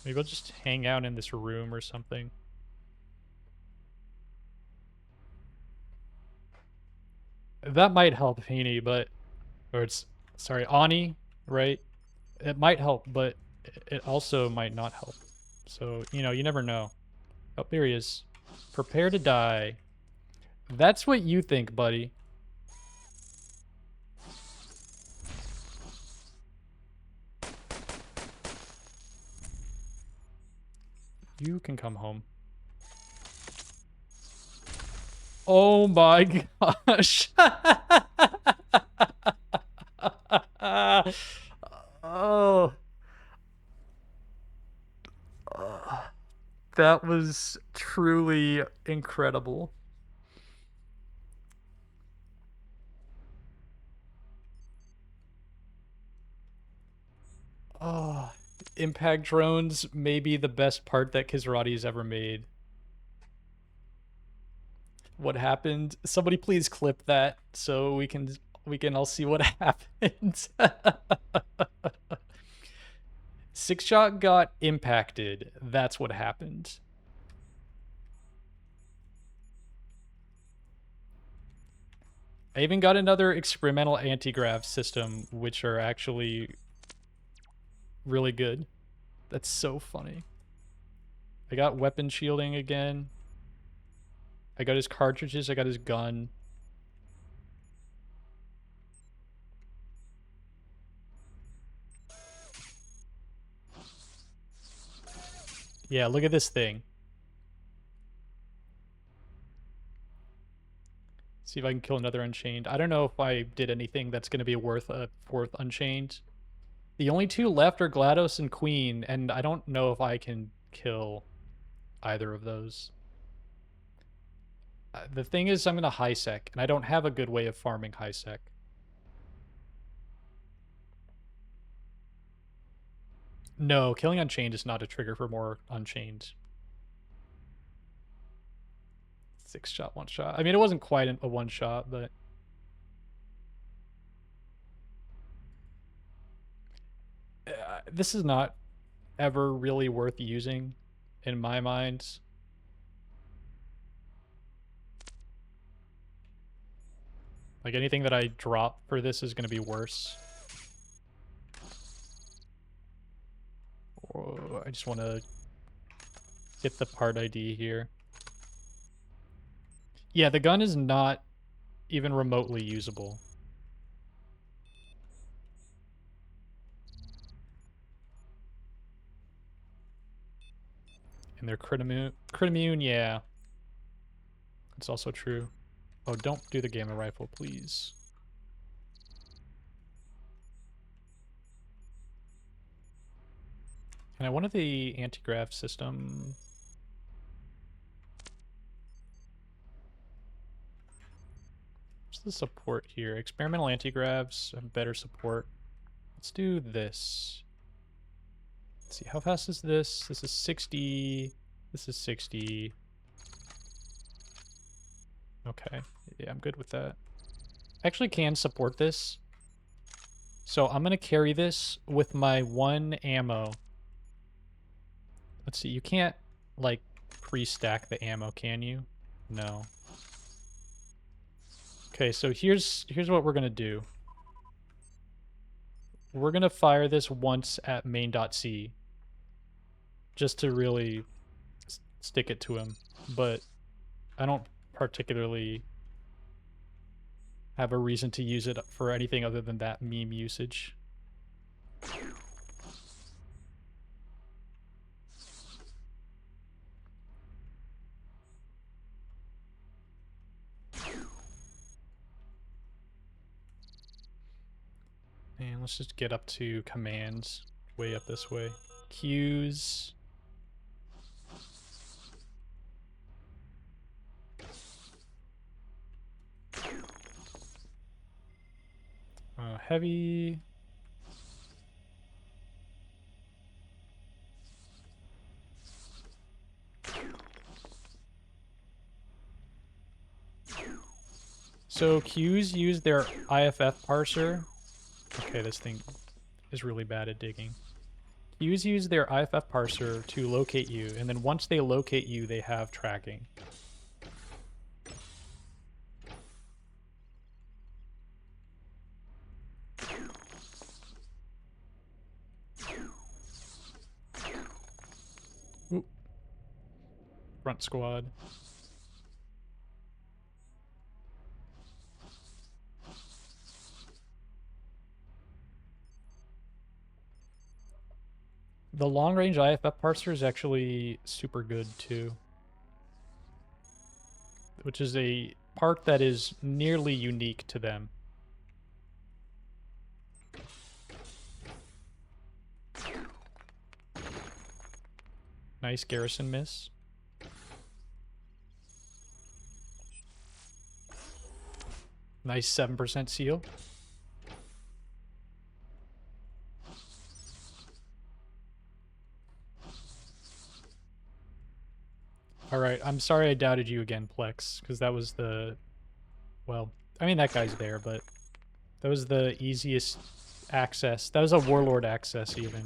Maybe I'll just hang out in this room or something. That might help Haney, but... Or it's... Sorry, Ani, right? It might help, but it also might not help. So, you know, you never know. Oh, there he is. Prepare to die. That's what you think, buddy. You can come home. Oh my gosh. Oh. That was truly incredible. Oh, impact drones may be the best part that Kisrati's ever made. What happened? Somebody please clip that so we can all see what happened. Six shot got impacted. That's what happened. I even got another experimental anti-grav system, which are actually really good. That's so funny. I got weapon shielding again. I got his cartridges. I got his gun. Yeah, look at this thing. See if I can kill another Unchained. I don't know if I did anything that's going to be worth a fourth Unchained. The only two left are GLaDOS and Queen, and I don't know if I can kill either of those. The thing is, I'm going to high sec, and I don't have a good way of farming high sec. No, killing Unchained is not a trigger for more Unchained. 6 shot, 1 shot. I mean, it wasn't quite a 1 shot, but... this is not ever really worth using, in my mind. Like, anything that I drop for this is going to be worse. Oh, I just want to get the part ID here. Yeah, the gun is not even remotely usable. And they're crit immune. Crit immune, yeah. It's also true. Oh, don't do the gamma rifle, please. And I wanted the anti-grav system. What's the support here? Experimental anti-gravs have better support. Let's do this. Let's see, how fast is this? This is 60. This is 60. Okay. Yeah, I'm good with that. I actually can support this. So I'm going to carry this with my 1 ammo. Let's see, you can't, like, pre-stack the ammo, can you? No. Okay, so here's what we're going to do. We're going to fire this once at MAIN.C. Just to really stick it to him. But I don't particularly have a reason to use it for anything other than that meme usage. And let's just get up to commands, way up this way. Qs. Heavy. So Qs use their IFF parser. Okay, this thing is really bad at digging. Qs use their IFF parser to locate you, and then once they locate you, they have tracking. Ooh. Front squad. The long-range IFF parser is actually super good, too. Which is a part that is nearly unique to them. Nice garrison miss. Nice 7% seal. Alright, I'm sorry I doubted you again, Plex, because that was the... Well, I mean, that guy's there, but that was the easiest access. That was a Warlord access, even.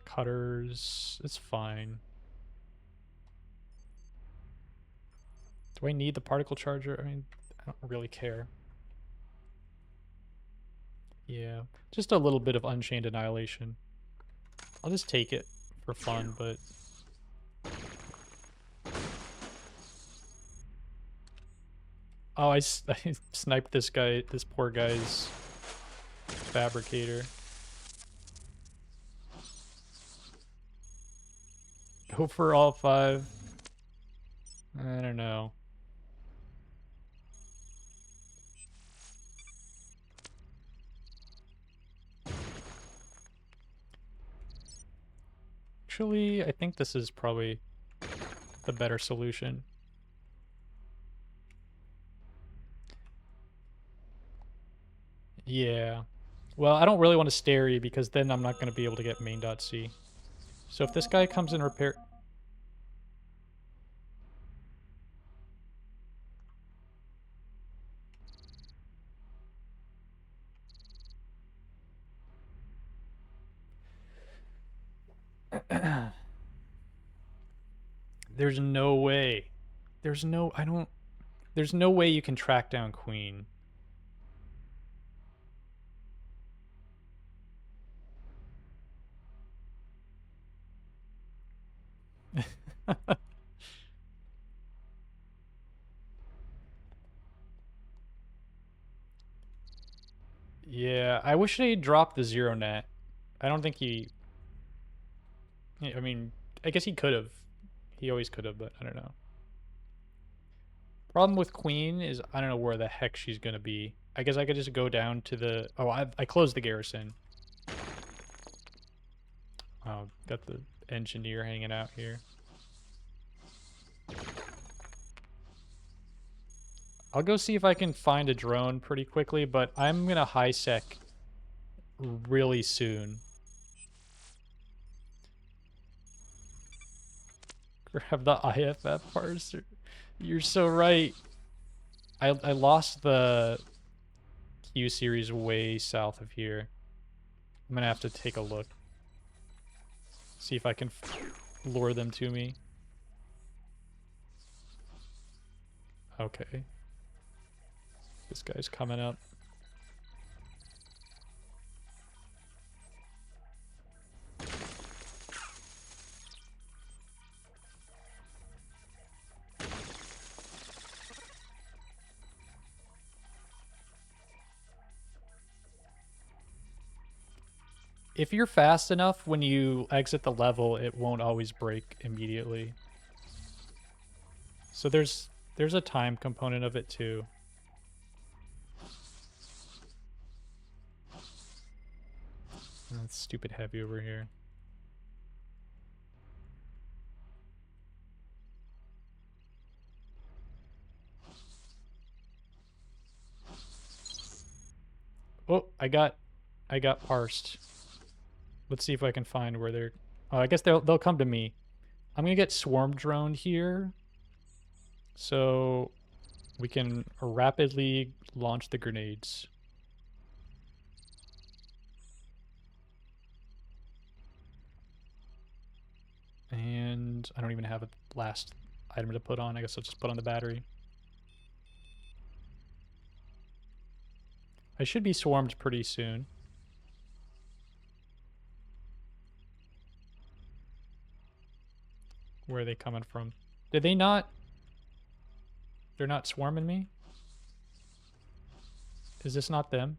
Cutters... It's fine. Do I need the particle charger? I mean, I don't really care. Yeah, just a little bit of Unchained Annihilation. I'll just take it for fun, but... Oh, I sniped this guy, this poor guy's fabricator. Go for all 5. I don't know. Actually, I think this is probably the better solution. Yeah. Well, I don't really want to stare you because then I'm not going to be able to get MAIN.C. So if this guy comes in repair... There's no way. There's no... I don't... There's no way you can track down Queen. Yeah, I wish they dropped the 0 net. I don't think he... I mean, I guess he could have. He always could have, but I don't know. Problem with Queen is I don't know where the heck she's going to be. I guess I could just go down to the... Oh, I closed the garrison. Oh, got the engineer hanging out here. I'll go see if I can find a drone pretty quickly, but I'm going to high sec really soon. Grab the IFF parser. You're so right. I lost the Q series way south of here. I'm going to have to take a look. See if I can lure them to me. Okay. This guy's coming up. If you're fast enough, when you exit the level, it won't always break immediately. So there's a time component of it too. That's stupid heavy over here. Oh, I got parsed. Let's see if I can find where they're... Oh, I guess they'll come to me. I'm gonna get swarm droned here. So We can rapidly launch the grenades. And I don't even have a last item to put on. I guess I'll just put on the battery. I should be swarmed pretty soon. Where are they coming from? Did they not? They're not swarming me? Is this not them?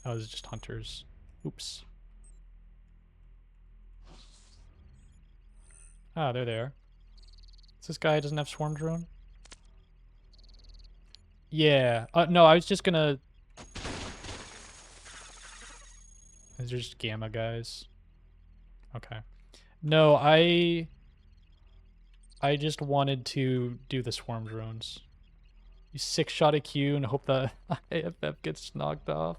Oh, this is just hunters. Oops. Ah, they're there. Is this guy doesn't have swarm drone? Yeah. No, I was just gonna... These are just gamma guys. Okay. No, I just wanted to do the swarm drones. You 6-shot a Q and hope the AFF gets knocked off.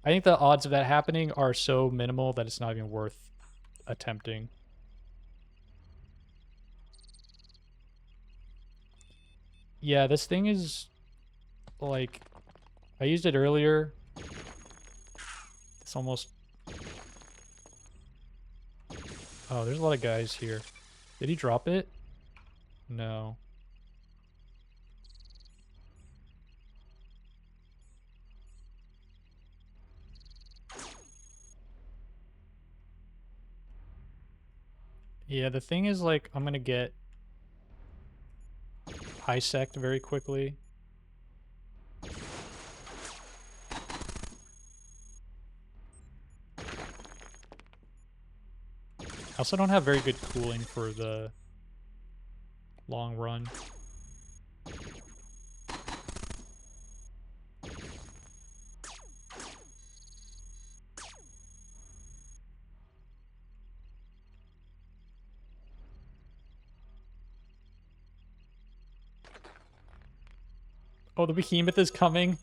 I think the odds of that happening are so minimal that it's not even worth attempting. Yeah, this thing is like, I used it earlier. It's almost... Oh, there's a lot of guys here. Did he drop it? No. Yeah, the thing is, like, I'm gonna get high-sect very quickly. I also don't have very good cooling for the long run. Oh, the behemoth is coming.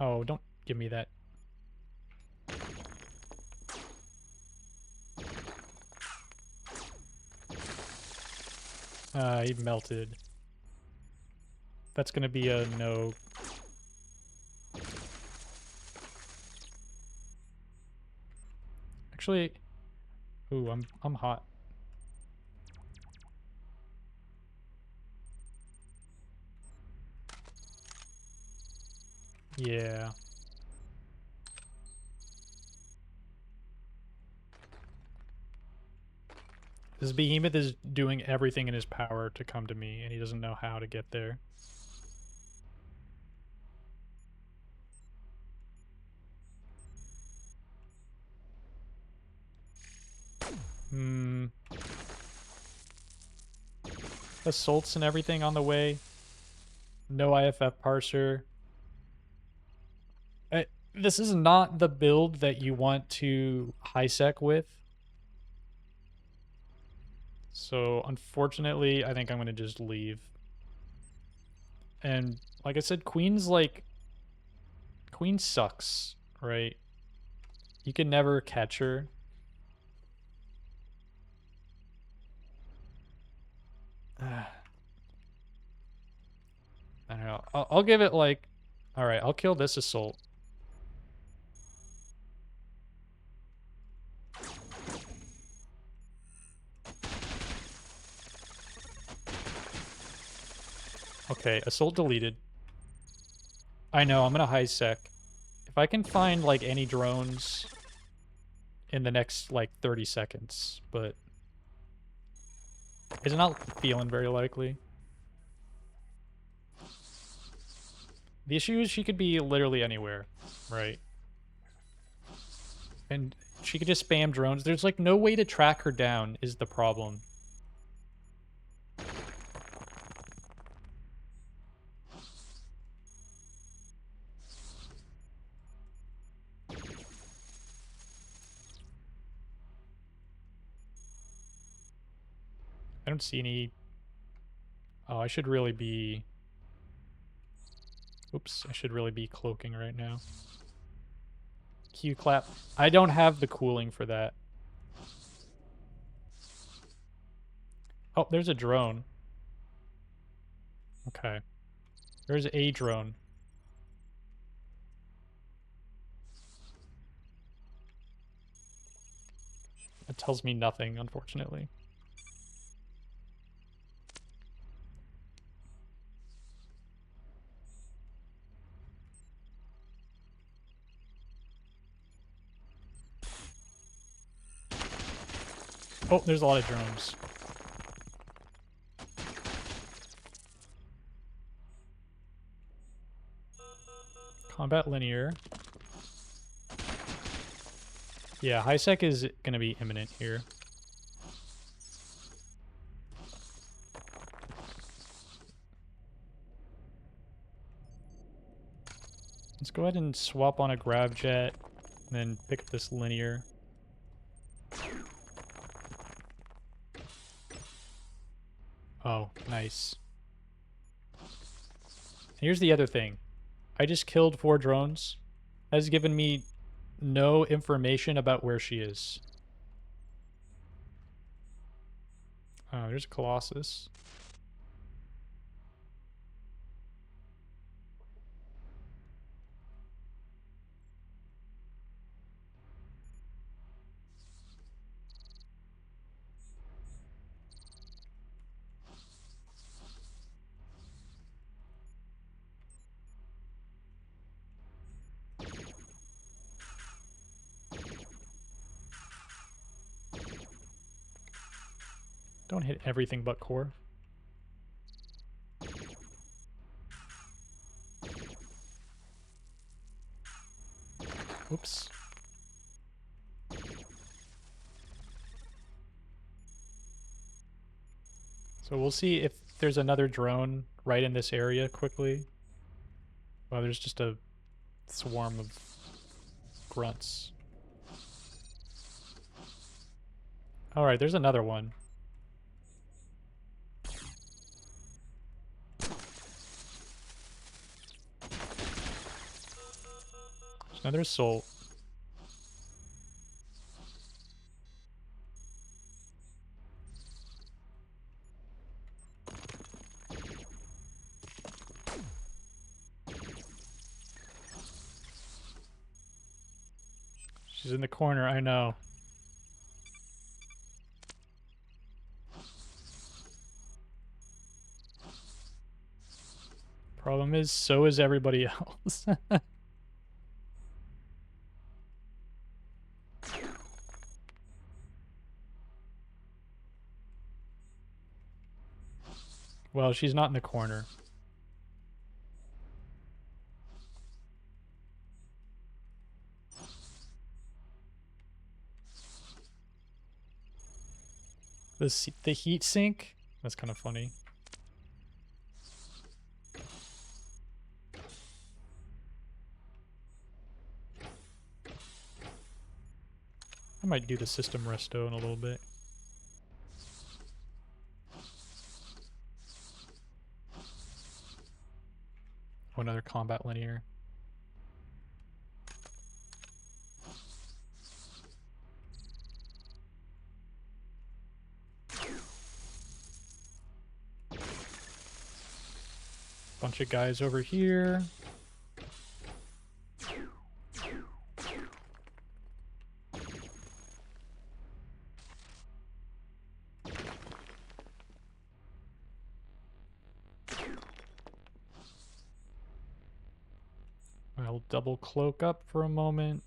Oh, don't give me that. He melted. That's gonna be a no. Actually, ooh, I'm hot. Yeah. This behemoth is doing everything in his power to come to me, and he doesn't know how to get there. Hmm. Assaults and everything on the way. No IFF parser. This is not the build that you want to high-sec with. So, unfortunately, I think I'm going to just leave. And, like I said, Queen's like... Queen sucks, right? You can never catch her. I don't know. I'll give it like... Alright, I'll kill this assault. Okay, assault deleted. I know, I'm gonna high sec. If I can find, like, any drones in the next, like, 30 seconds, but... It's not feeling very likely. The issue is she could be literally anywhere, right? And she could just spam drones. There's, like, no way to track her down is the problem. I don't see any... Oh, I should really be Oops, I should really be cloaking right now. Q clap. I don't have the cooling for that. Oh, there's a drone. Okay. There's a drone. It tells me nothing, unfortunately. Oh, there's a lot of drones. Combat linear. Yeah, high sec is going to be imminent here. Let's go ahead and swap on a grav jet, and then pick up this linear. Oh, nice. Here's the other thing. I just killed 4 drones. That has given me no information about where she is. Oh, there's a Colossus. Don't hit everything but core. Oops. So we'll see if there's another drone right in this area quickly. Well, there's just a swarm of grunts. Alright, there's another one. There's another assault. She's in the corner, I know. Problem is, so is everybody else. Well, she's not in the corner. The heat sink? That's kind of funny. I might do the system resto in a little bit. Oh, another combat linear. Bunch of guys over here. I'll double cloak up for a moment.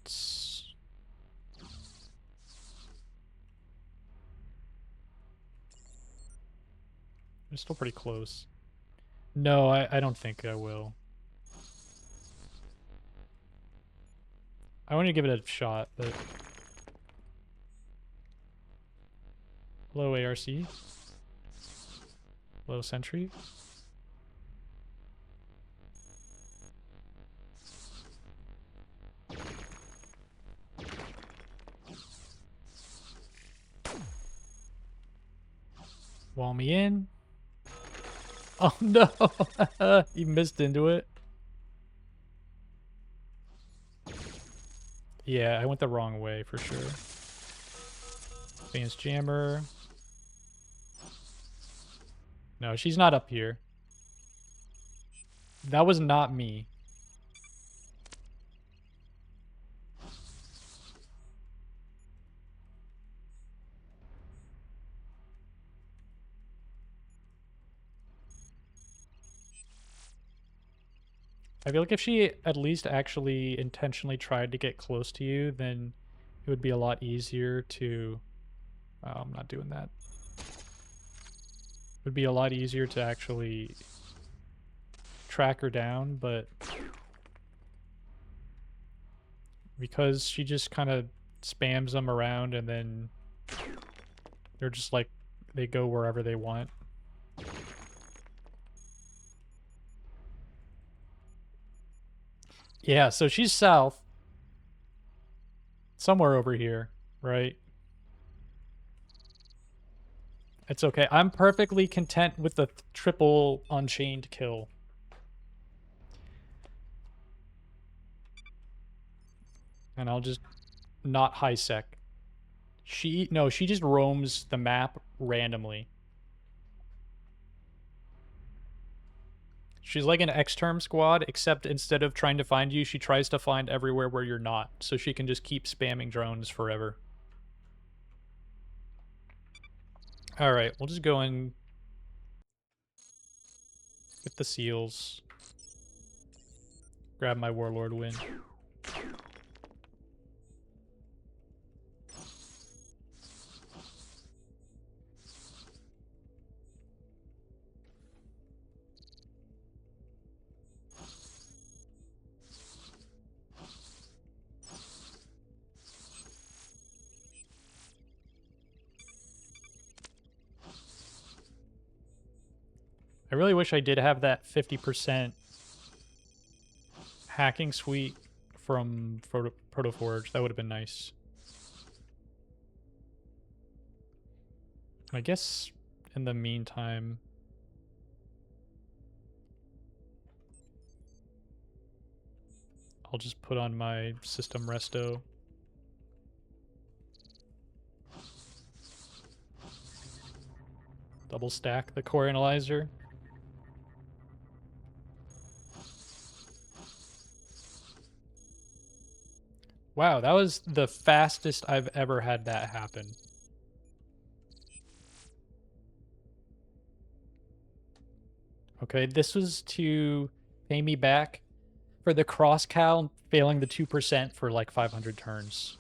They're still pretty close. No, I don't think I will. I want to give it a shot, but... Low ARC. Low sentry. Wall me in. Oh no! He missed into it. Yeah, I went the wrong way for sure. Advanced jammer. No, she's not up here. That was not me. I feel like if she at least actually intentionally tried to get close to you, then it would be a lot easier to... Oh, I'm not doing that. It would be a lot easier to actually track her down, but because she just kind of spams them around and then they're just like, they go wherever they want. Yeah, so she's south. Somewhere over here, right? It's okay. I'm perfectly content with the triple Unchained kill. And I'll just not high sec. She just roams the map randomly. She's like an X-Term squad, except instead of trying to find you, she tries to find everywhere where you're not, so she can just keep spamming drones forever. Alright, we'll just go and get the seals. Grab my Warlord win. I really wish I did have that 50% hacking suite from Protoforge. That would have been nice. I guess in the meantime, I'll just put on my system resto. Double stack the core analyzer. Wow, that was the fastest I've ever had that happen. Okay, this was to pay me back for the cross-cal failing the 2% for like 500 turns.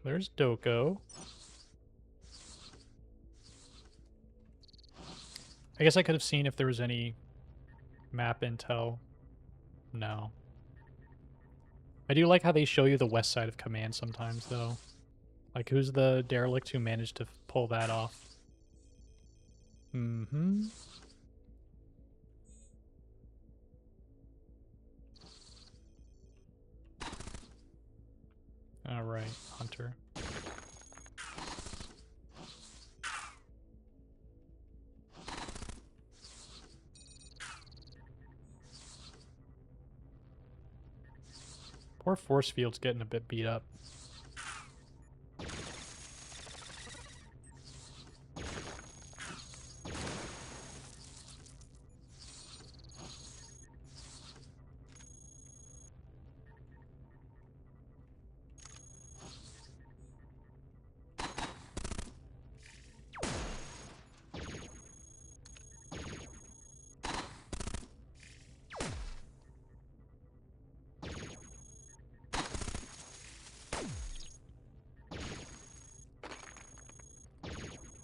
There's Doko. I guess I could have seen if there was any map intel. No. I do like how they show you the west side of command sometimes, though. Like, who's the derelict who managed to pull that off? Mm-hmm. Alright, Hunter. Poor force field's getting a bit beat up.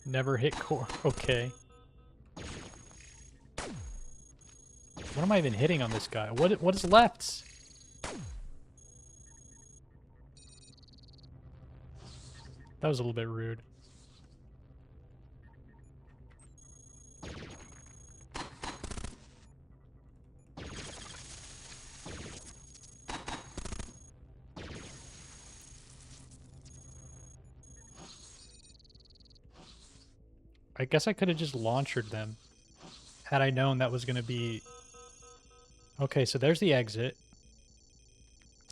Never hit core. Okay. What am I even hitting on this guy? What is left? That was a little bit rude. I guess I could have just launched them had I known that was going to be... Okay, so there's the exit.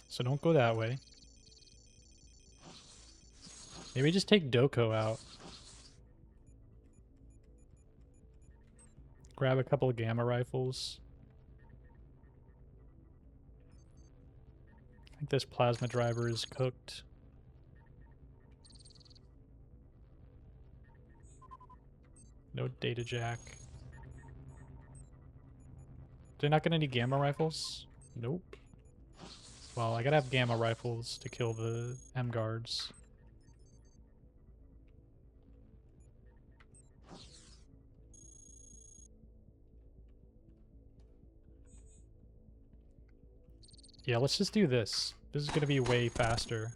So don't go that way. Maybe just take Doko out. Grab a couple of gamma rifles. I think this plasma driver is cooked. No data jack. They're not gonna need gamma rifles? Nope. Well, I gotta have gamma rifles to kill the M guards. Yeah, let's just do this. This is gonna be way faster.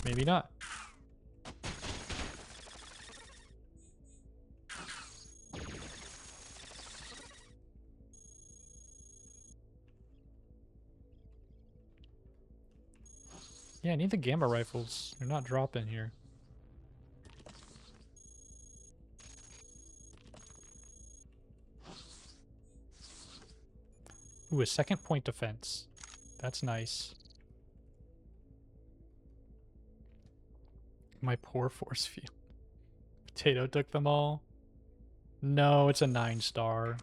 Maybe not. Yeah, I need the gamma rifles. They're not dropping here. Ooh, a second point defense. That's nice. My poor force field. Potato took them all. No, it's a 9-star.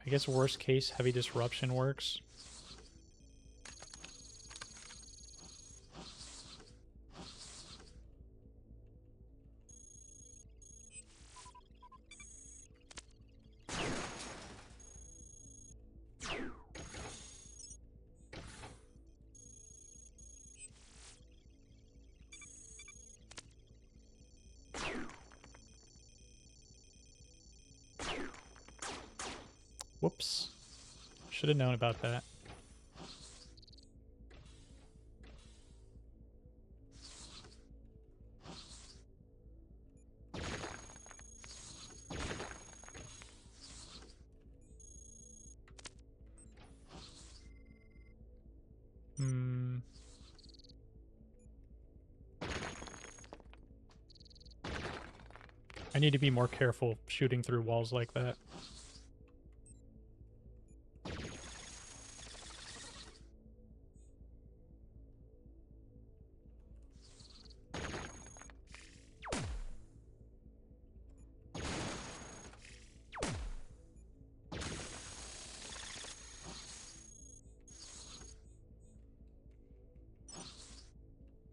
I guess worst case, heavy disruption works. Whoops. Should have known about that. I need to be more careful shooting through walls like that.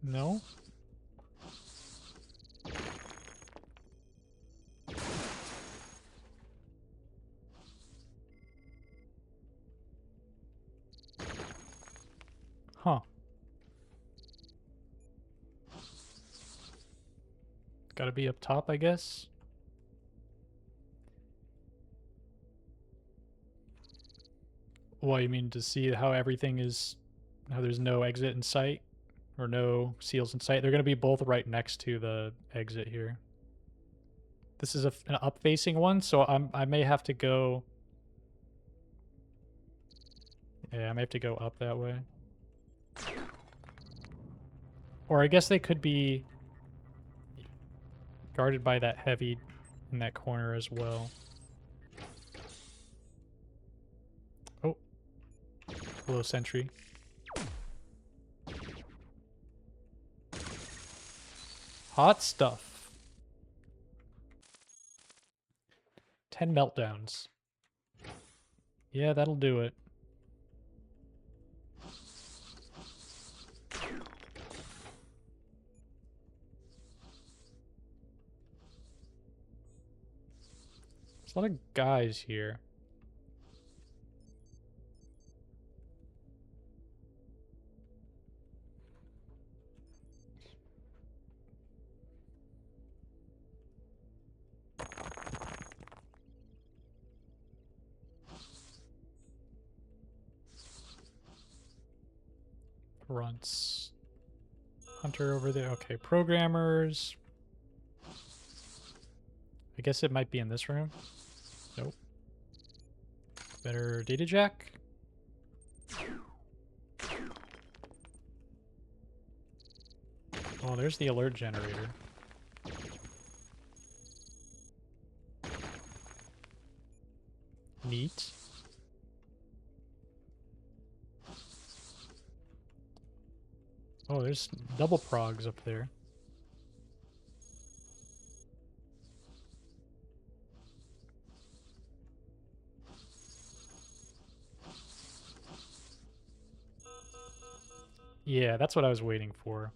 No? Huh. Gotta be up top, I guess. Well, you mean to see how everything is... how there's no exit in sight? Or no seals in sight? They're gonna be both right next to the exit here. This is an up-facing one, so I may have to go... Yeah, I may have to go up that way. Or I guess they could be guarded by that heavy in that corner as well. Oh. Hello, sentry. Hot stuff. 10 meltdowns. Yeah, that'll do it. There's a lot of guys here. Runts. Hunter over there. Okay, programmers. guess it might be in this room. Nope. Better data jack. Oh, there's the alert generator. Neat. Oh, there's double progs up there. Yeah, that's what I was waiting for.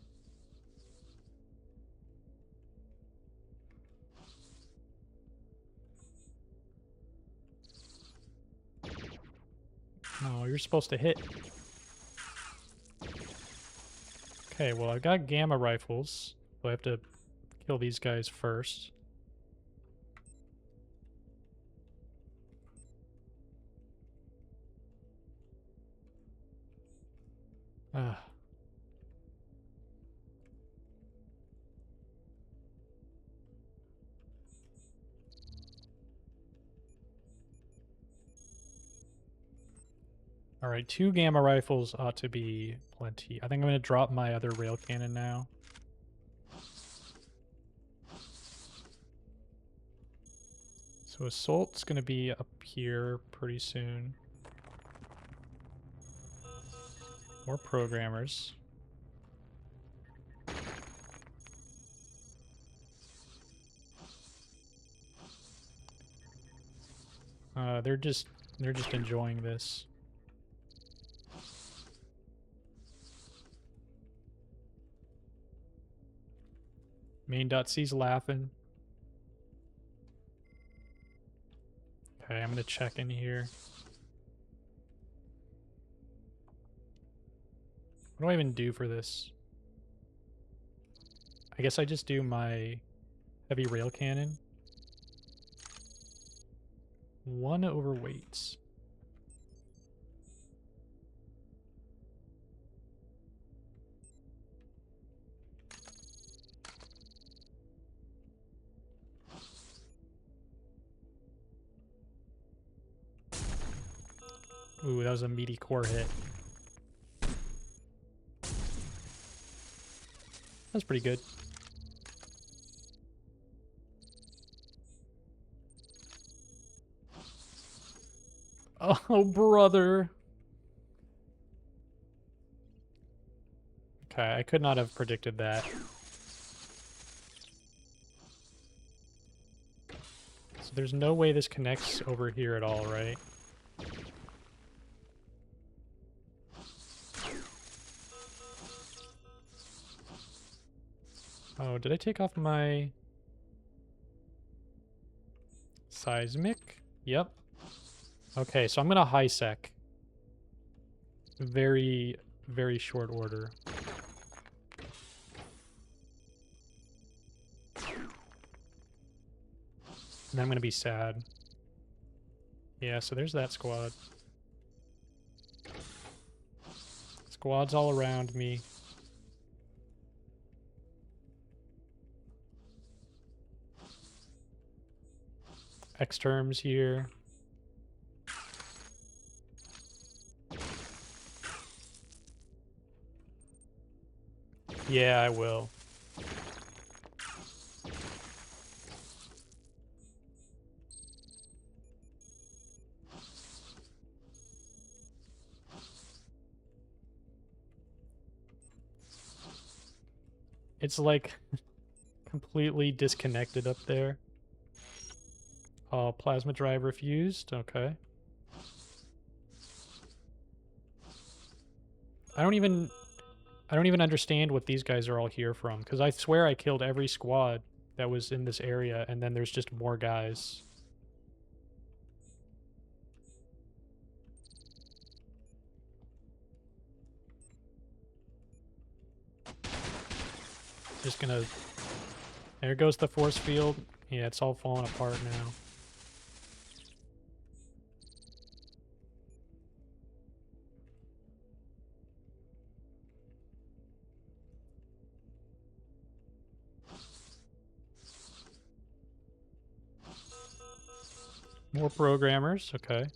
Oh, you're supposed to hit. Okay, well, I've got gamma rifles, so I have to kill these guys first. Ah. All right, 2 gamma rifles ought to be plenty. I think I'm going to drop my other rail cannon now. So assault's going to be up here pretty soon. More programmers. They're just enjoying this. MAIN.C's laughing. Okay, I'm gonna check in here. What do I even do for this? I guess I just do my heavy rail cannon. 1 overweight. Ooh, that was a meaty core hit. That's pretty good. Oh, brother. Okay, I could not have predicted that. So there's no way this connects over here at all, right? Oh, did I take off my seismic? Yep. Okay, so I'm gonna high sec. Very, very short order. And I'm gonna be sad. Yeah, so there's that squad. Squads all around me. X-terms here. Yeah, I will. It's like completely disconnected up there. Oh, plasma drive refused. Okay. I don't even understand what these guys are all here from, because I swear I killed every squad that was in this area, and then there's just more guys. Just gonna... There goes the force field. Yeah, it's all falling apart now. More programmers, okay.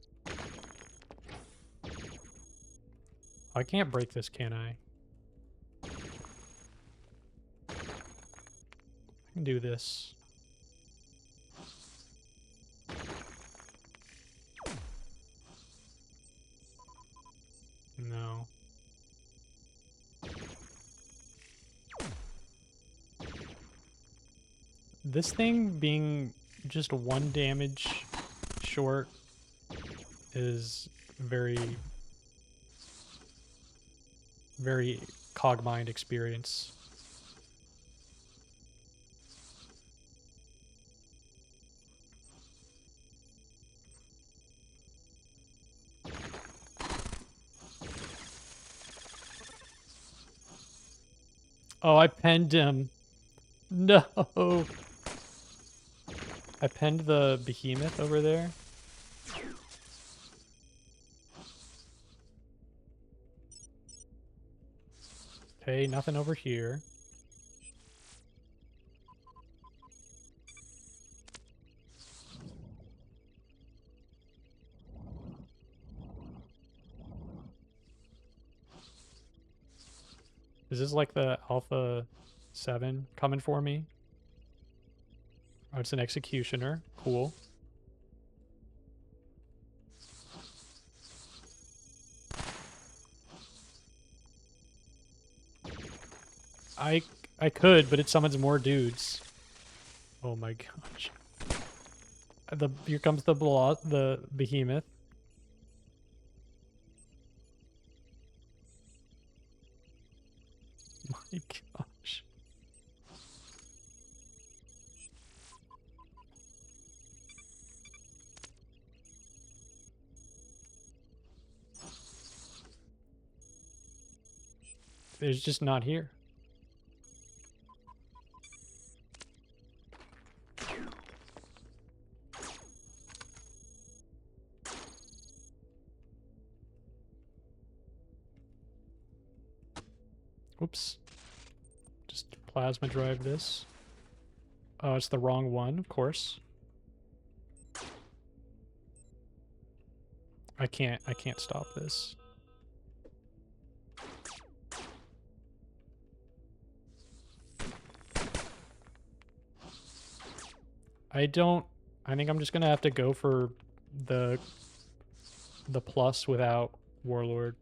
I can't break this, can I? I can do this. No. This thing being just 1 damage short is very, very Cogmind experience. Oh, I penned him. No. I penned the behemoth over there. Okay, nothing over here. Is this like the Alpha 7 coming for me? Oh, it's an executioner. Cool. I could, but it summons more dudes. Oh my gosh. Here comes the behemoth. My gosh. It's just not here. Oops. Just plasma drive this. Oh, it's the wrong one, of course. I can't stop this. I think I'm just gonna have to go for the plus without Warlord.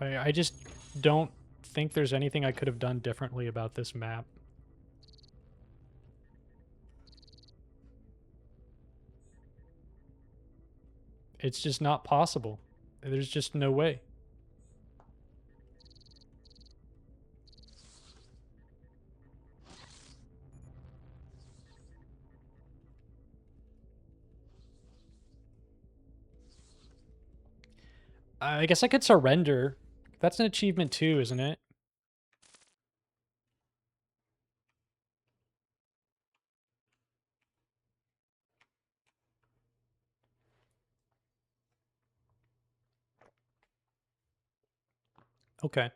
I just don't think there's anything I could have done differently about this map. It's just not possible. There's just no way. I guess I could surrender. That's an achievement too, isn't it? Okay.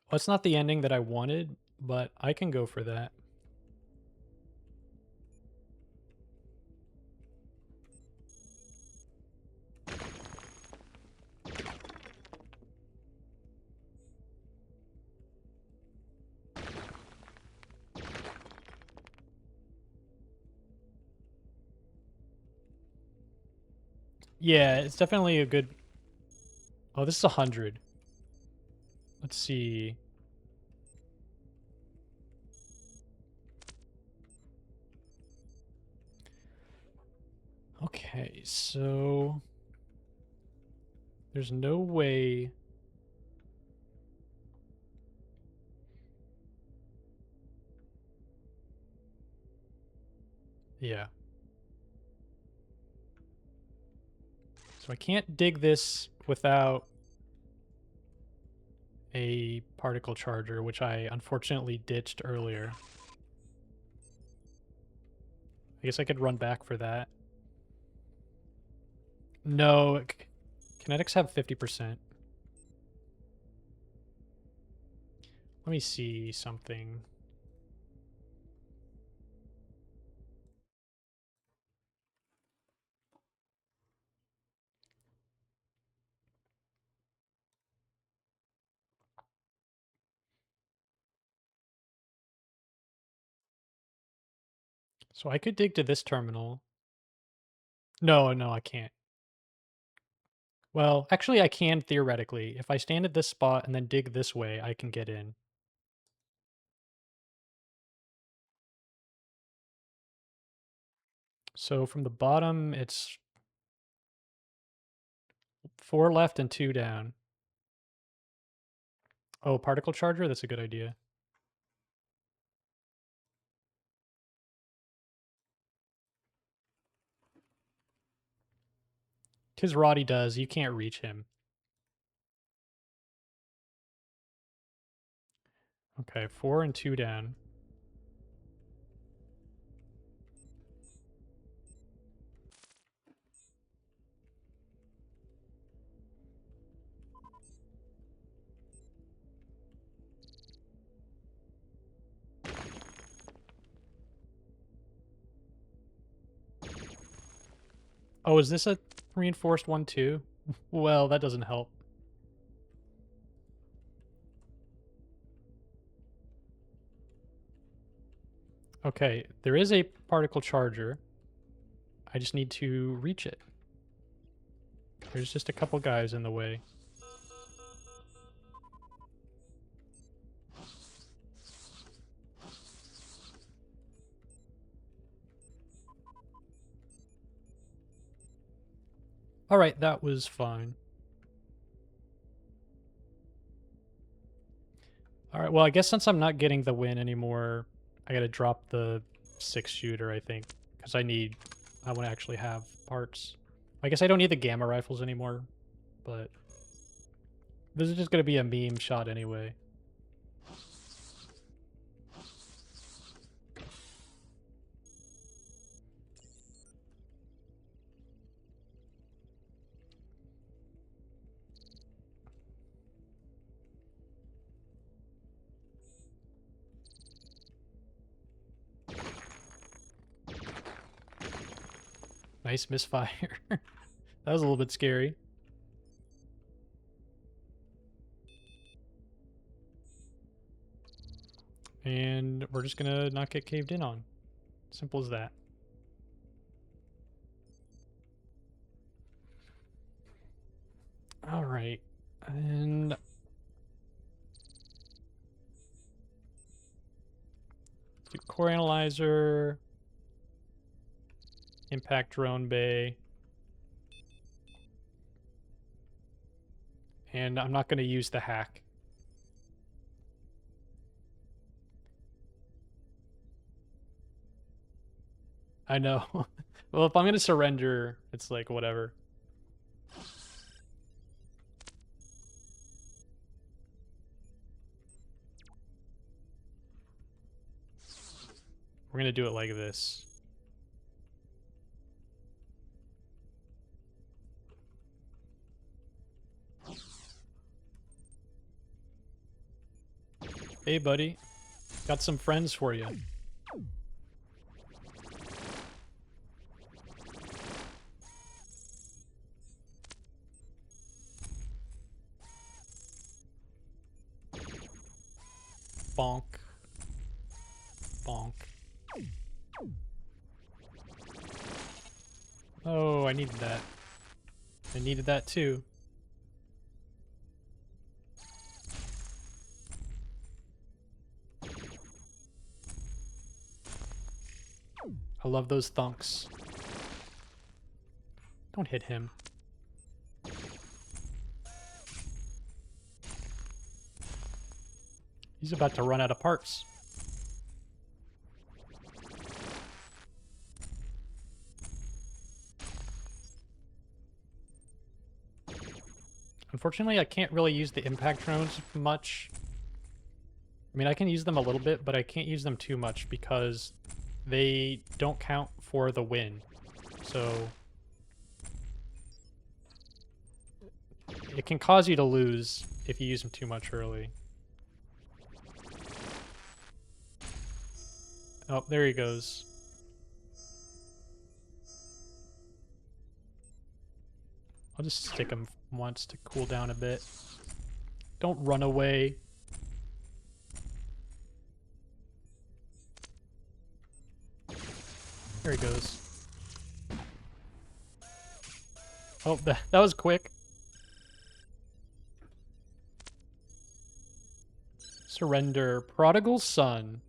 Well, it's not the ending that I wanted, but I can go for that. Yeah, it's definitely a good... Oh, this is 100. Let's see. Okay, so... There's no way... Yeah. So I can't dig this without a particle charger, which I unfortunately ditched earlier. I guess I could run back for that. No, kinetics have 50%. Let me see something. So I could dig to this terminal. No, no, I can't. Well, actually I can theoretically. If I stand at this spot and then dig this way, I can get in. So from the bottom, it's 4 left and 2 down. Oh, particle charger? That's a good idea. Tis Roddy does. You can't reach him. Okay, 4 and 2 down. Oh, is this a reinforced one too? Well, that doesn't help. Okay, there is a particle charger. I just need to reach it. There's just a couple guys in the way. Alright, that was fine. Alright, well, I guess since I'm not getting the win anymore, I gotta drop the 6-shooter, I think. Because I want to actually have parts. I guess I don't need the gamma rifles anymore, but this is just gonna be a meme shot anyway. Nice misfire. That was a little bit scary. And we're just gonna not get caved in on. Simple as that. Alright. And do core analyzer. Impact drone bay. And I'm not going to use the hack. I know. Well, if I'm going to surrender, it's like, whatever. We're going to do it like this. Hey, buddy. Got some friends for you. Bonk. Bonk. Oh, I needed that. I needed that too. I love those thunks. Don't hit him. He's about to run out of parts. Unfortunately, I can't really use the impact drones much. I mean, I can use them a little bit, but I can't use them too much because they don't count for the win. So it can cause you to lose if you use them too much early. Oh, there he goes. I'll just stick him once to cool down a bit. Don't run away. There he goes. Oh, that was quick. Surrender. Prodigal son.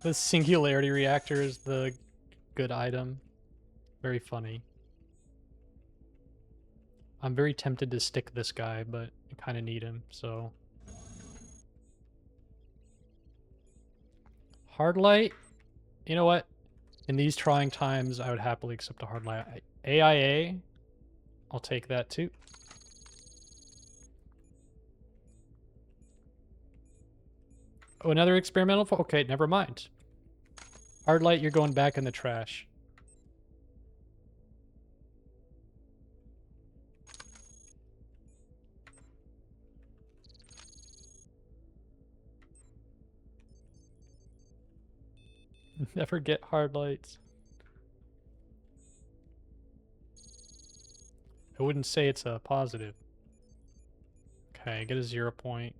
The singularity reactor is the good item. Very funny. I'm very tempted to stick this guy, but I kind of need him, so. Hard light? You know what? In these trying times, I would happily accept a hard light. AIA? I'll take that too. Oh, another experimental? Okay, never mind. Hard light, you're going back in the trash. Never get hard lights. I wouldn't say it's a positive. Okay, get a 0 point.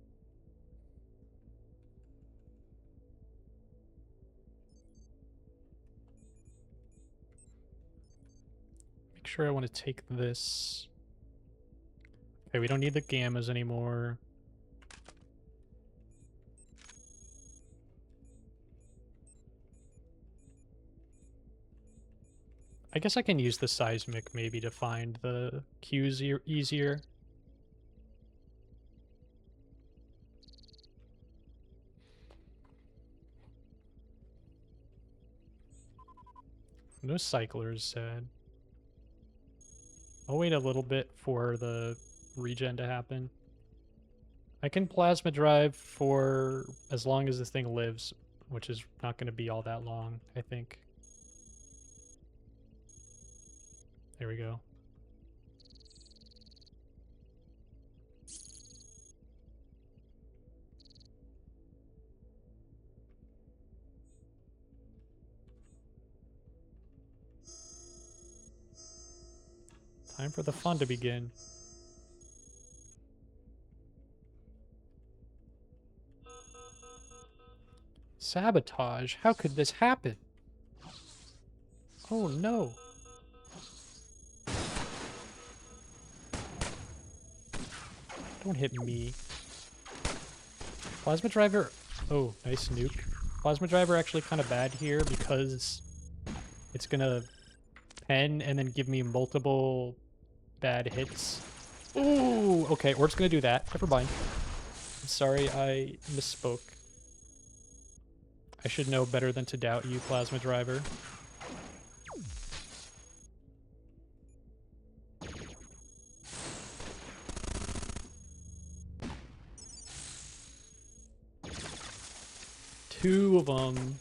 Make sure I want to take this. Okay, we don't need the gammas anymore. I guess I can use the seismic maybe to find the cues easier. No cyclers said. I'll wait a little bit for the regen to happen. I can plasma drive for as long as this thing lives, which is not going to be all that long, I think. There we go. Time for the fun to begin. Sabotage? How could this happen? Oh no. Don't hit me. Plasma driver. Oh, nice nuke. Plasma driver actually kind of bad here because it's gonna pen and then give me multiple bad hits. Ooh, okay, or it's gonna do that. Never mind. Sorry, I misspoke. I should know better than to doubt you, Plasma Driver. Two of them.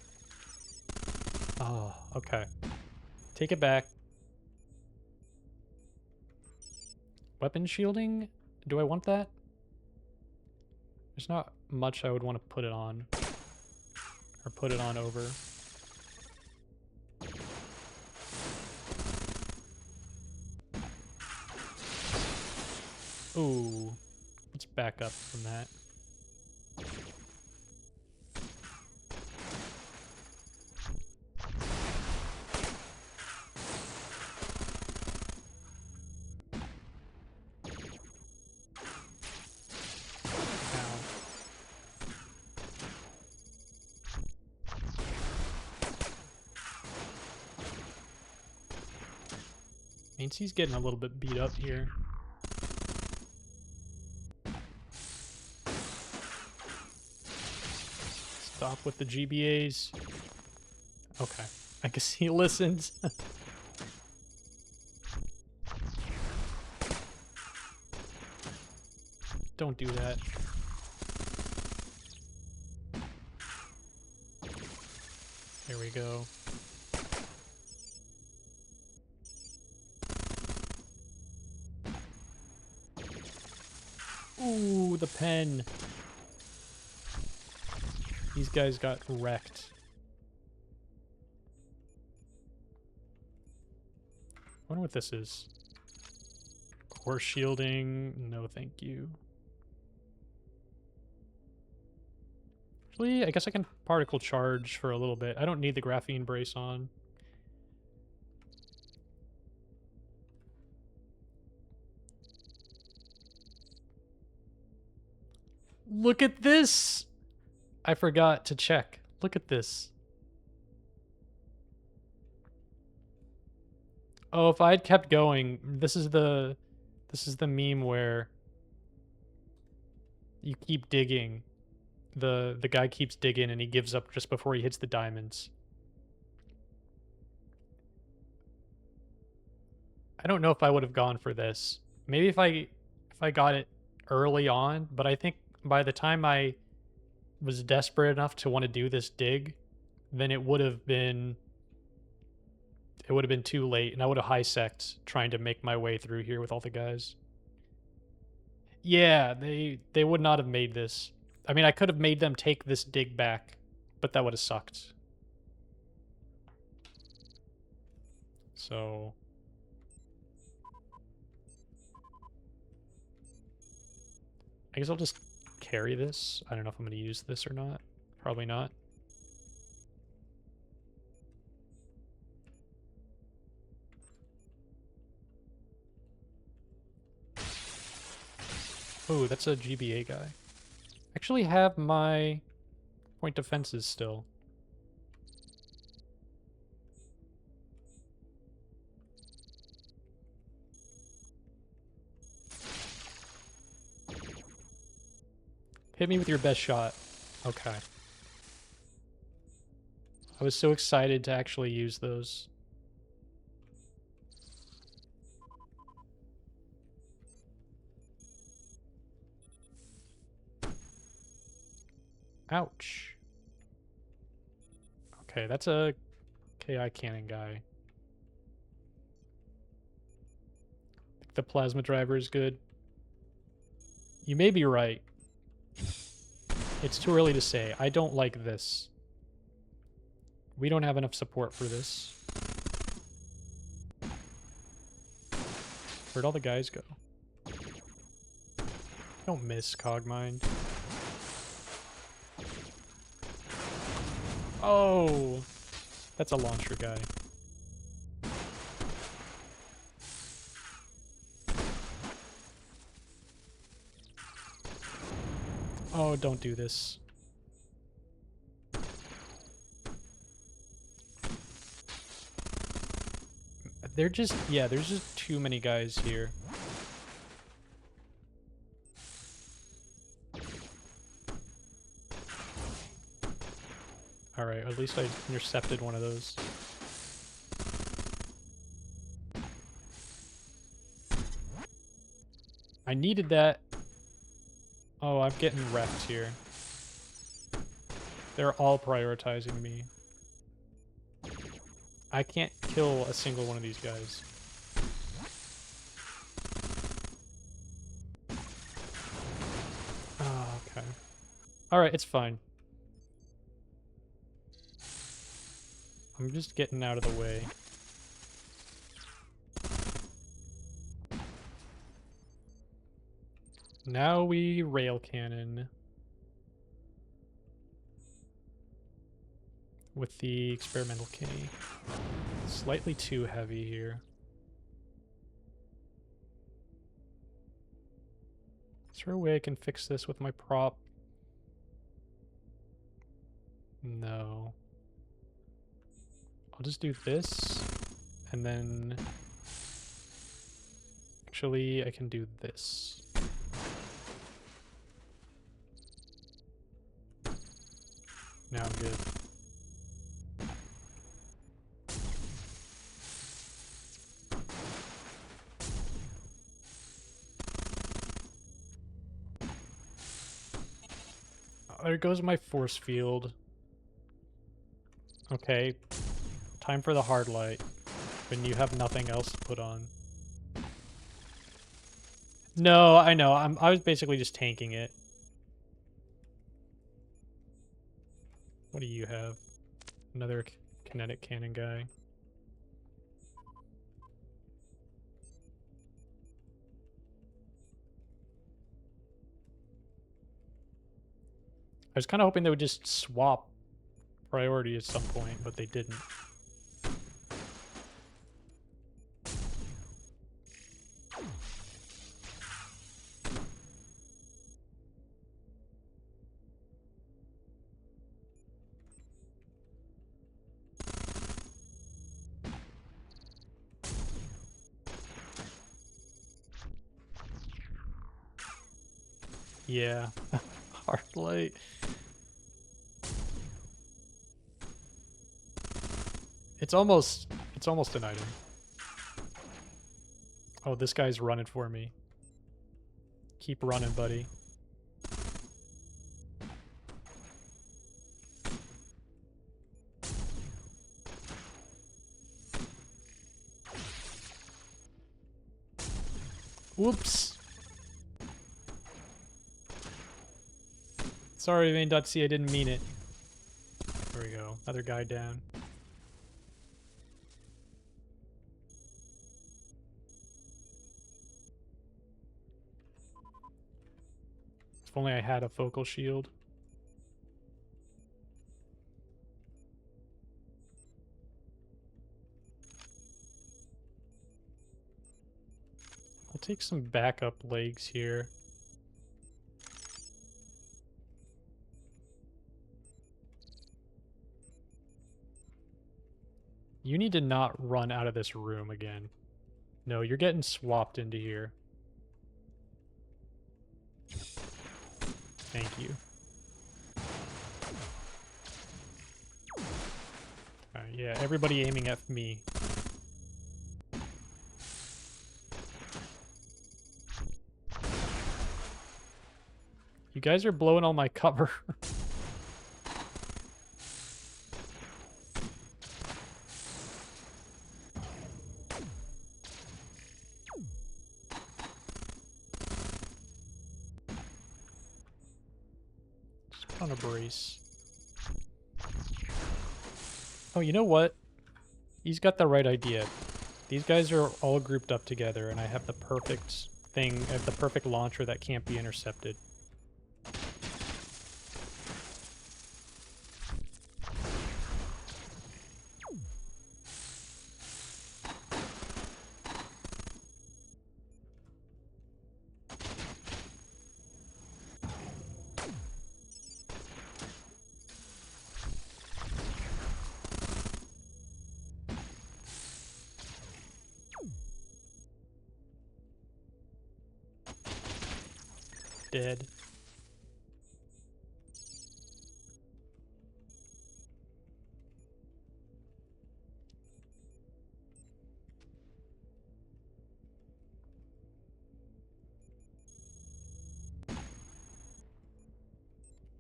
Oh, okay. Take it back. Weapon shielding? Do I want that? There's not much I would want to put it on. Or put it on over. Ooh. Let's back up from that. MAIN.C's getting a little bit beat up here. Stop with the GBAs. Okay. I guess he listens. Don't do that. There we go. Ooh, the pen. These guys got wrecked. I wonder what this is. Core shielding. No, thank you. Actually, I guess I can particle charge for a little bit. I don't need the graphene brace on. Look at this! I forgot to check. Look at this. Oh, if I'd kept going, this is the meme where you keep digging. The guy keeps digging and he gives up just before he hits the diamonds. I don't know if I would have gone for this. Maybe if I got it early on, but I think by the time I was desperate enough to want to do this dig, then it would have been too late, and I would have high-sect trying to make my way through here with all the guys. Yeah, they would not have made this. I mean, I could have made them take this dig back, but that would have sucked. So I guess I'll just carry this. I don't know if I'm going to use this or not. Probably not. Oh, that's a GBA guy. I actually have my point defenses still. Hit me with your best shot. Okay. I was so excited to actually use those. Ouch. Okay, that's a KI cannon guy. I think the plasma driver is good. You may be right. It's too early to say. I don't like this. We don't have enough support for this. Where'd all the guys go? Don't miss, Cogmind. Oh! That's a launcher guy. Oh, don't do this. They're just, yeah, there's just too many guys here. Alright, at least I intercepted one of those. I needed that. Oh, I'm getting wrecked here. They're all prioritizing me. I can't kill a single one of these guys. Oh, okay. Alright, it's fine. I'm just getting out of the way. Now we rail cannon. With the experimental kitty. Slightly too heavy here. Is there a way I can fix this with my prop? No. I'll just do this, and then... Actually, I can do this. Now I'm good. there goes my force field. Okay, time for the hard light. When you have nothing else to put on. No, I know. I was basically just tanking it. What do you have? Another kinetic cannon guy. I was kind of hoping they would just swap priority at some point, but they didn't. Yeah, hard light. It's almost an item. Oh, this guy's running for me. Keep running, buddy. Whoops. Sorry, MAIN.C, I didn't mean it. There we go. Another guy down. If only I had a focal shield. I'll take some backup legs here. You need to not run out of this room again. No, you're getting swapped into here. Thank you. Alright, yeah, everybody aiming at me. You guys are blowing all my cover. Just put on a brace. Oh, you know what? He's got the right idea. These guys are all grouped up together, and I have the perfect thing. I have the perfect launcher that can't be intercepted. Dead.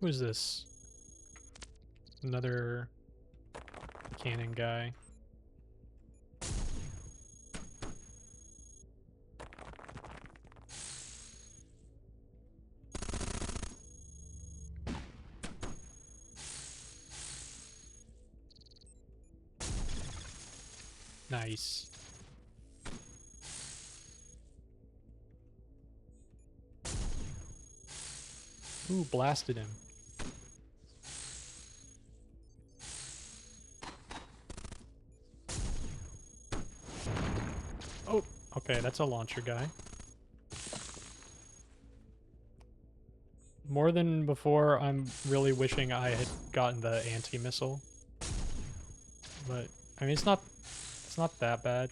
Who is this? Another cannon guy. Nice. Ooh, blasted him. Oh, okay, that's a launcher guy. More than before, I'm really wishing I had gotten the anti-missile. But, I mean, it's not that bad.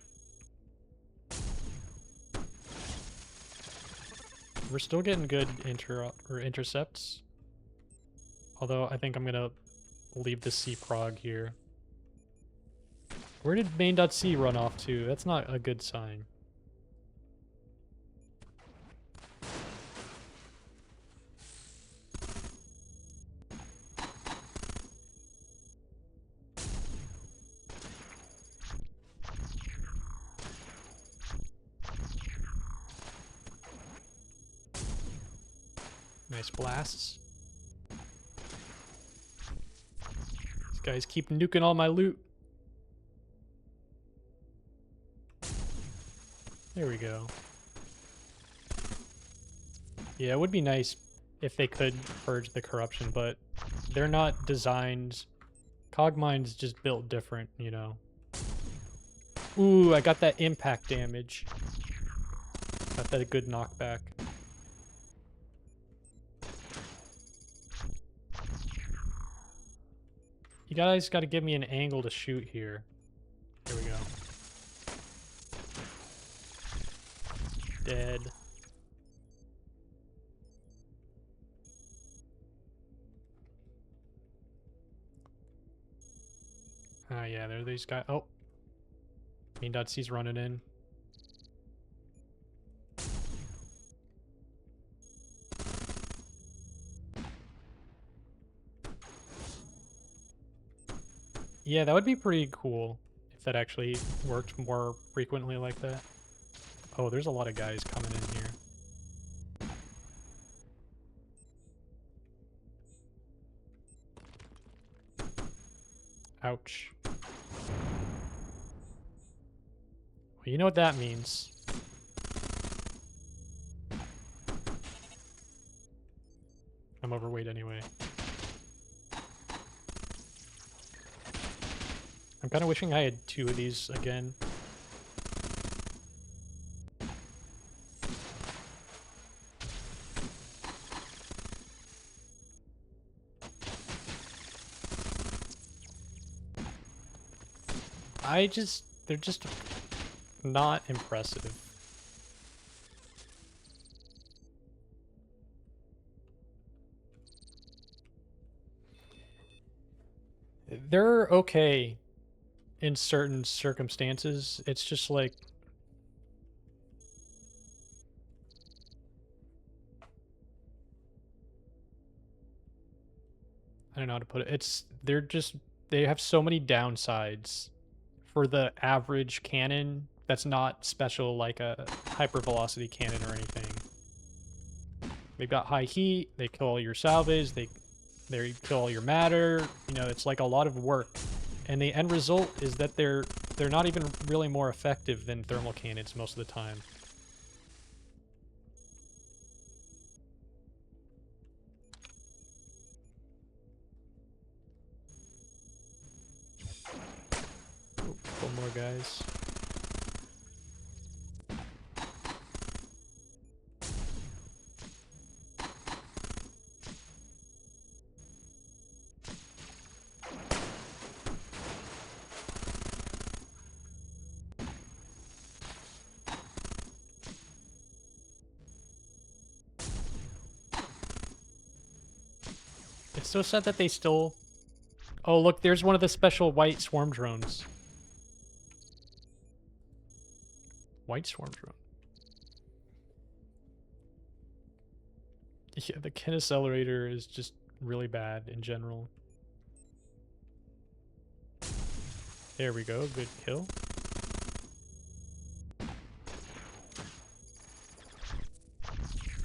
We're still getting good intercepts. Although, I think I'm gonna leave the C-Prog here. Where did MAIN.C run off to? That's not a good sign. Nice blasts. These guys keep nuking all my loot. There we go. Yeah, it would be nice if they could purge the corruption, but they're not designed... Cogmind's just built different, you know. Ooh, I got that impact damage. Got that a good knockback. You guys got to give me an angle to shoot here. There we go. Dead. Ah, yeah, there are these guys. Oh. MAIN.C's running in. Yeah, that would be pretty cool if that actually worked more frequently like that. Oh, there's a lot of guys coming in here. Ouch. Well, you know what that means. I'm overweight anyway. I'm kind of wishing I had 2 of these again. They're just not impressive. They're okay in certain circumstances. It's just like... I don't know how to put it. They have so many downsides for the average cannon that's not special like a hypervelocity cannon or anything. They've got high heat, they kill all your salvage, they kill all your matter, you know, it's like a lot of work. And the end result is that they're not even really more effective than thermal cannons most of the time. Oh, a couple more guys. It's so sad that they still... Oh, look, there's one of the special white swarm drones. White swarm drone. Yeah, the Kin Accelerator is just really bad in general. There we go, good kill.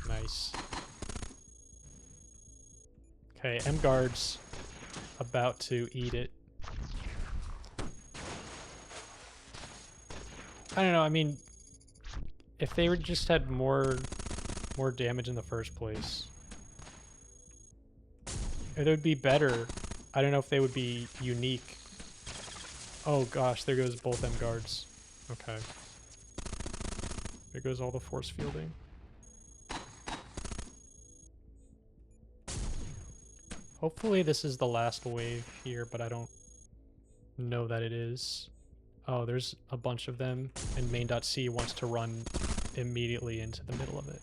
Nice. Okay, M-Guard's about to eat it. I don't know, I mean, if they were just had more damage in the first place, it would be better. I don't know if they would be unique. Oh gosh, there goes both M-Guards. Okay. There goes all the force fielding. Hopefully this is the last wave here, but I don't know that it is. Oh, there's a bunch of them, and MAIN.C wants to run immediately into the middle of it.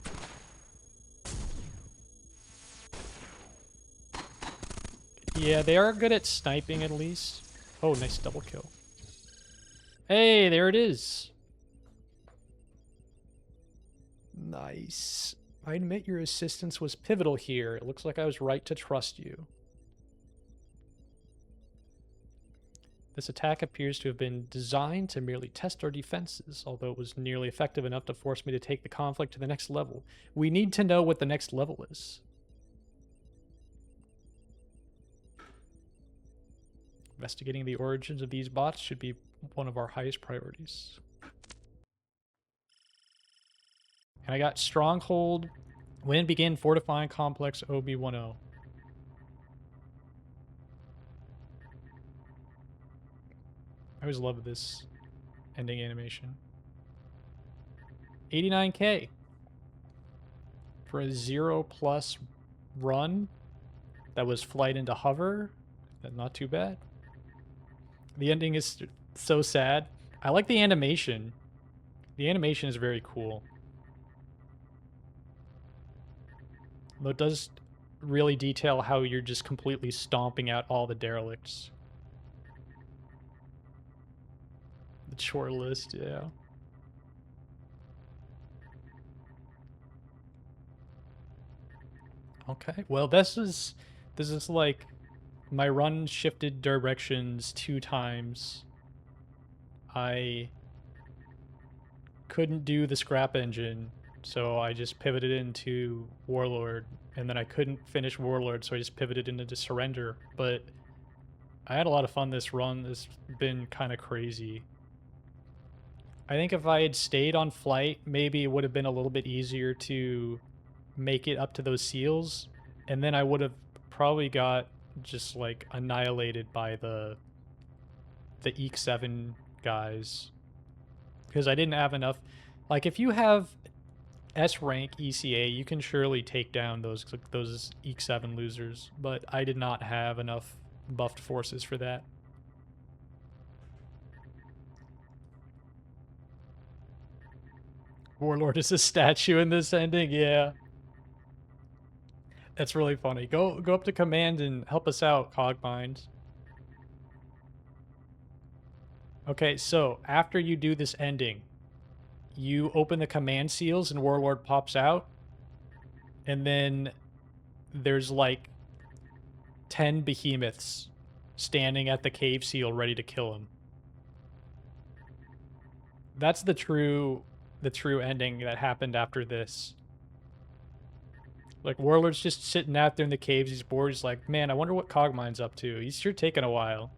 Yeah, they are good at sniping at least. Oh, nice double kill. Hey, there it is. Nice. I admit your assistance was pivotal here. It looks like I was right to trust you. This attack appears to have been designed to merely test our defenses, although it was nearly effective enough to force me to take the conflict to the next level. We need to know what the next level is. Investigating the origins of these bots should be one of our highest priorities. And I got Stronghold. When begin fortifying complex OB10. I always love this ending animation. 89k for a 0+ run that was flight into hover. Not too bad. The ending is so sad. I like the animation. The animation is very cool. Though it does really detail how you're just completely stomping out all the derelicts. The chore list, yeah. Okay, well this is like my run shifted directions 2 times. I couldn't do the scrap engine, so I just pivoted into Warlord, and then I couldn't finish Warlord, so I just pivoted into Surrender. But I had a lot of fun this run. It's been kind of crazy. I think if I had stayed on flight, maybe it would have been a little bit easier to make it up to those seals, and then I would have probably got just like annihilated by the EK7 guys, because I didn't have enough. Like if you have S rank ECA, you can surely take down those EK7 losers, but I did not have enough buffed forces for that. Warlord is a statue in this ending, yeah. That's really funny. Go up to command and help us out, Cogmind. Okay, so after you do this ending, you open the command seals and Warlord pops out, and then there's like 10 behemoths standing at the cave seal ready to kill him. That's the true ending that happened after this. Like, Warlord's just sitting out there in the caves. He's bored. He's like, man, I wonder what Cogmind's up to. He's sure taking a while.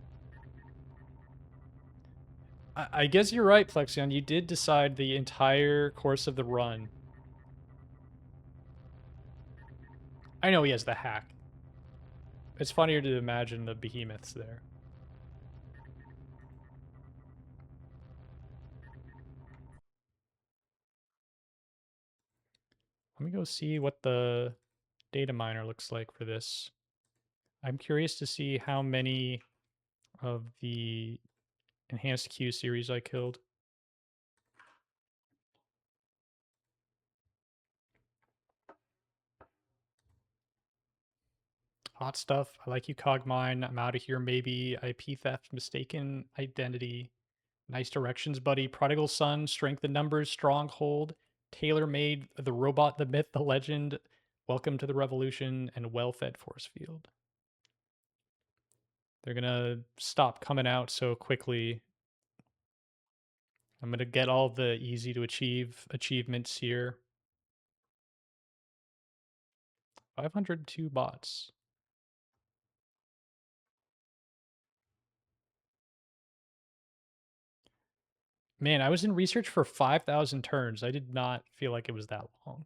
I guess you're right, Plexion. You did decide the entire course of the run. I know he has the hack. It's funnier to imagine the behemoths there. Let me go see what the data miner looks like for this. I'm curious to see how many of the enhanced Q series I killed. Hot stuff. I like you, Cogmine. I'm out of here, maybe. IP theft, mistaken identity. Nice directions, buddy. Prodigal Son, strength in numbers, stronghold, tailor-made, the robot, the myth, the legend. Welcome to the revolution, and well-fed force field. They're gonna stop coming out so quickly. I'm gonna get all the easy to achieve achievements here. 502 bots. Man, I was in research for 5,000 turns. I did not feel like it was that long.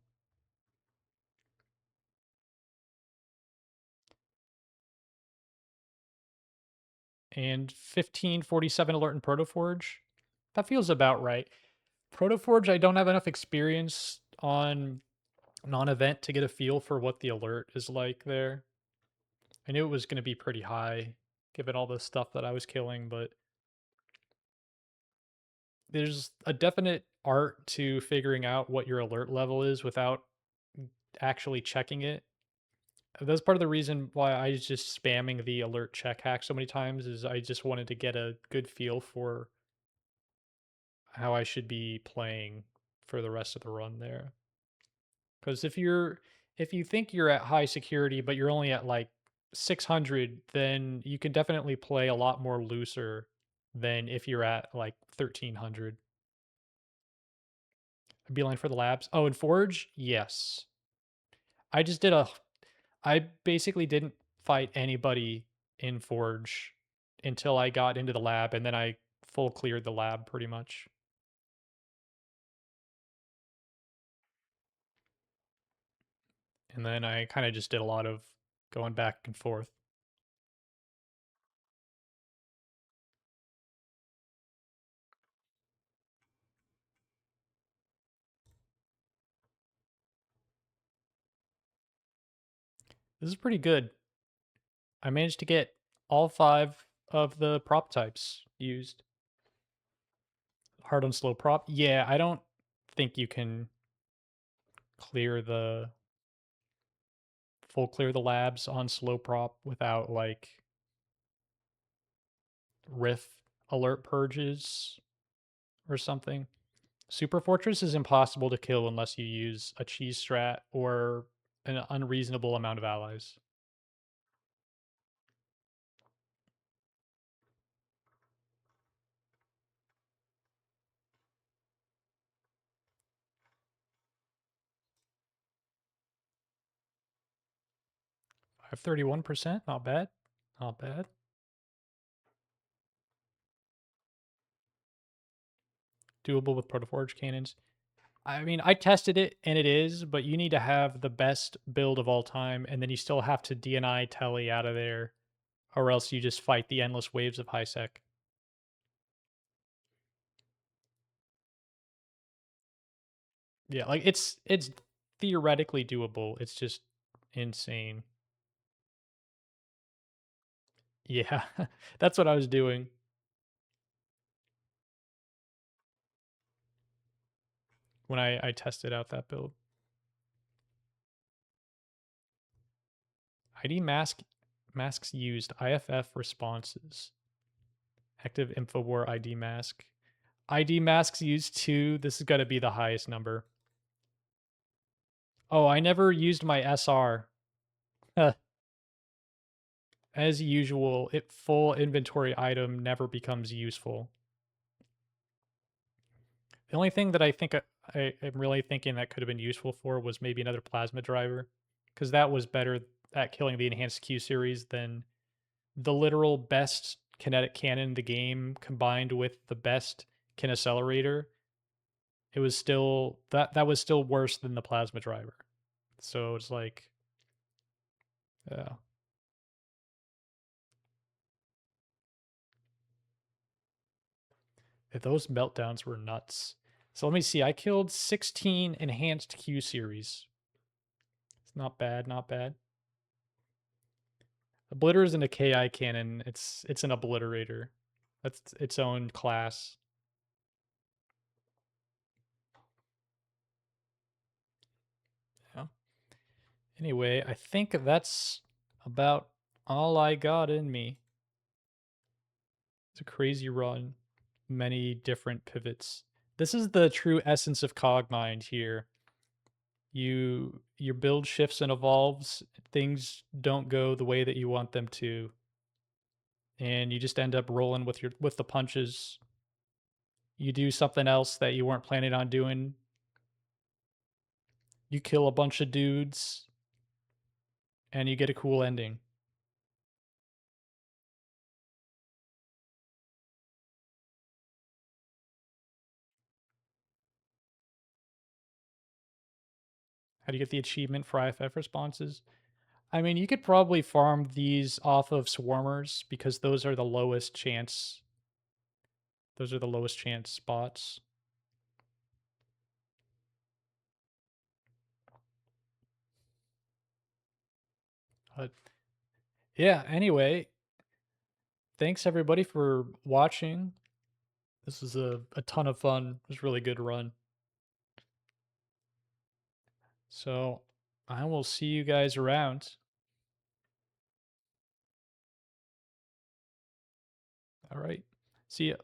And 1547 alert in Protoforge. That feels about right. Protoforge, I don't have enough experience on non-event to get a feel for what the alert is like there. I knew it was going to be pretty high given all the stuff that I was killing, but there's a definite art to figuring out what your alert level is without actually checking it. That's part of the reason why I was just spamming the alert check hack so many times, is I just wanted to get a good feel for how I should be playing for the rest of the run there. Because if you think you're at high security but you're only at like 600, then you can definitely play a lot more looser than if you're at like 1300. Beeline for the labs. Oh, and Forge? Yes. I just did I basically didn't fight anybody in Forge until I got into the lab, and then I full cleared the lab pretty much. And then I kind of just did a lot of going back and forth. This is pretty good. I managed to get all 5 of the prop types used. Hard on slow prop. Yeah, I don't think you can clear the full clear the labs on slow prop without like riff alert purges or something. Super Fortress is impossible to kill unless you use a cheese strat or an unreasonable amount of allies. I have 31%, not bad. Not bad. Doable with Protoforge cannons. I mean, I tested it and it is, but you need to have the best build of all time, and then you still have to DNI Telly out of there, or else you just fight the endless waves of high sec. Yeah, like it's theoretically doable. It's just insane. Yeah, that's what I was doing when I tested out that build. ID masks used IFF responses. Active Infowar ID mask. ID masks used 2. This is going to be the highest number. Oh, I never used my SR. As usual, full inventory item never becomes useful. The only thing that I think I am really thinking that could have been useful for was maybe another plasma driver, because that was better at killing the enhanced Q series than the literal best kinetic cannon in the game combined with the best kin accelerator. It was still that was still worse than the plasma driver. So it's like, yeah. Those meltdowns were nuts. So let me see. I killed 16 enhanced Q series. It's not bad, not bad. Obliter isn't a KI cannon. It's an obliterator. That's its own class. Yeah. Anyway, I think that's about all I got in me. It's a crazy run. Many different pivots. This is the true essence of Cogmind here. Your build shifts and evolves. Things don't go the way that you want them to, and you just end up rolling with the punches. You do something else that you weren't planning on doing. You kill a bunch of dudes, and you get a cool ending. How do you get the achievement for IFF responses? I mean, you could probably farm these off of swarmers because those are the lowest chance. Those are the lowest chance spots. But yeah, anyway, thanks everybody for watching. This was a ton of fun. It was a really good run. So I will see you guys around. All right. See ya.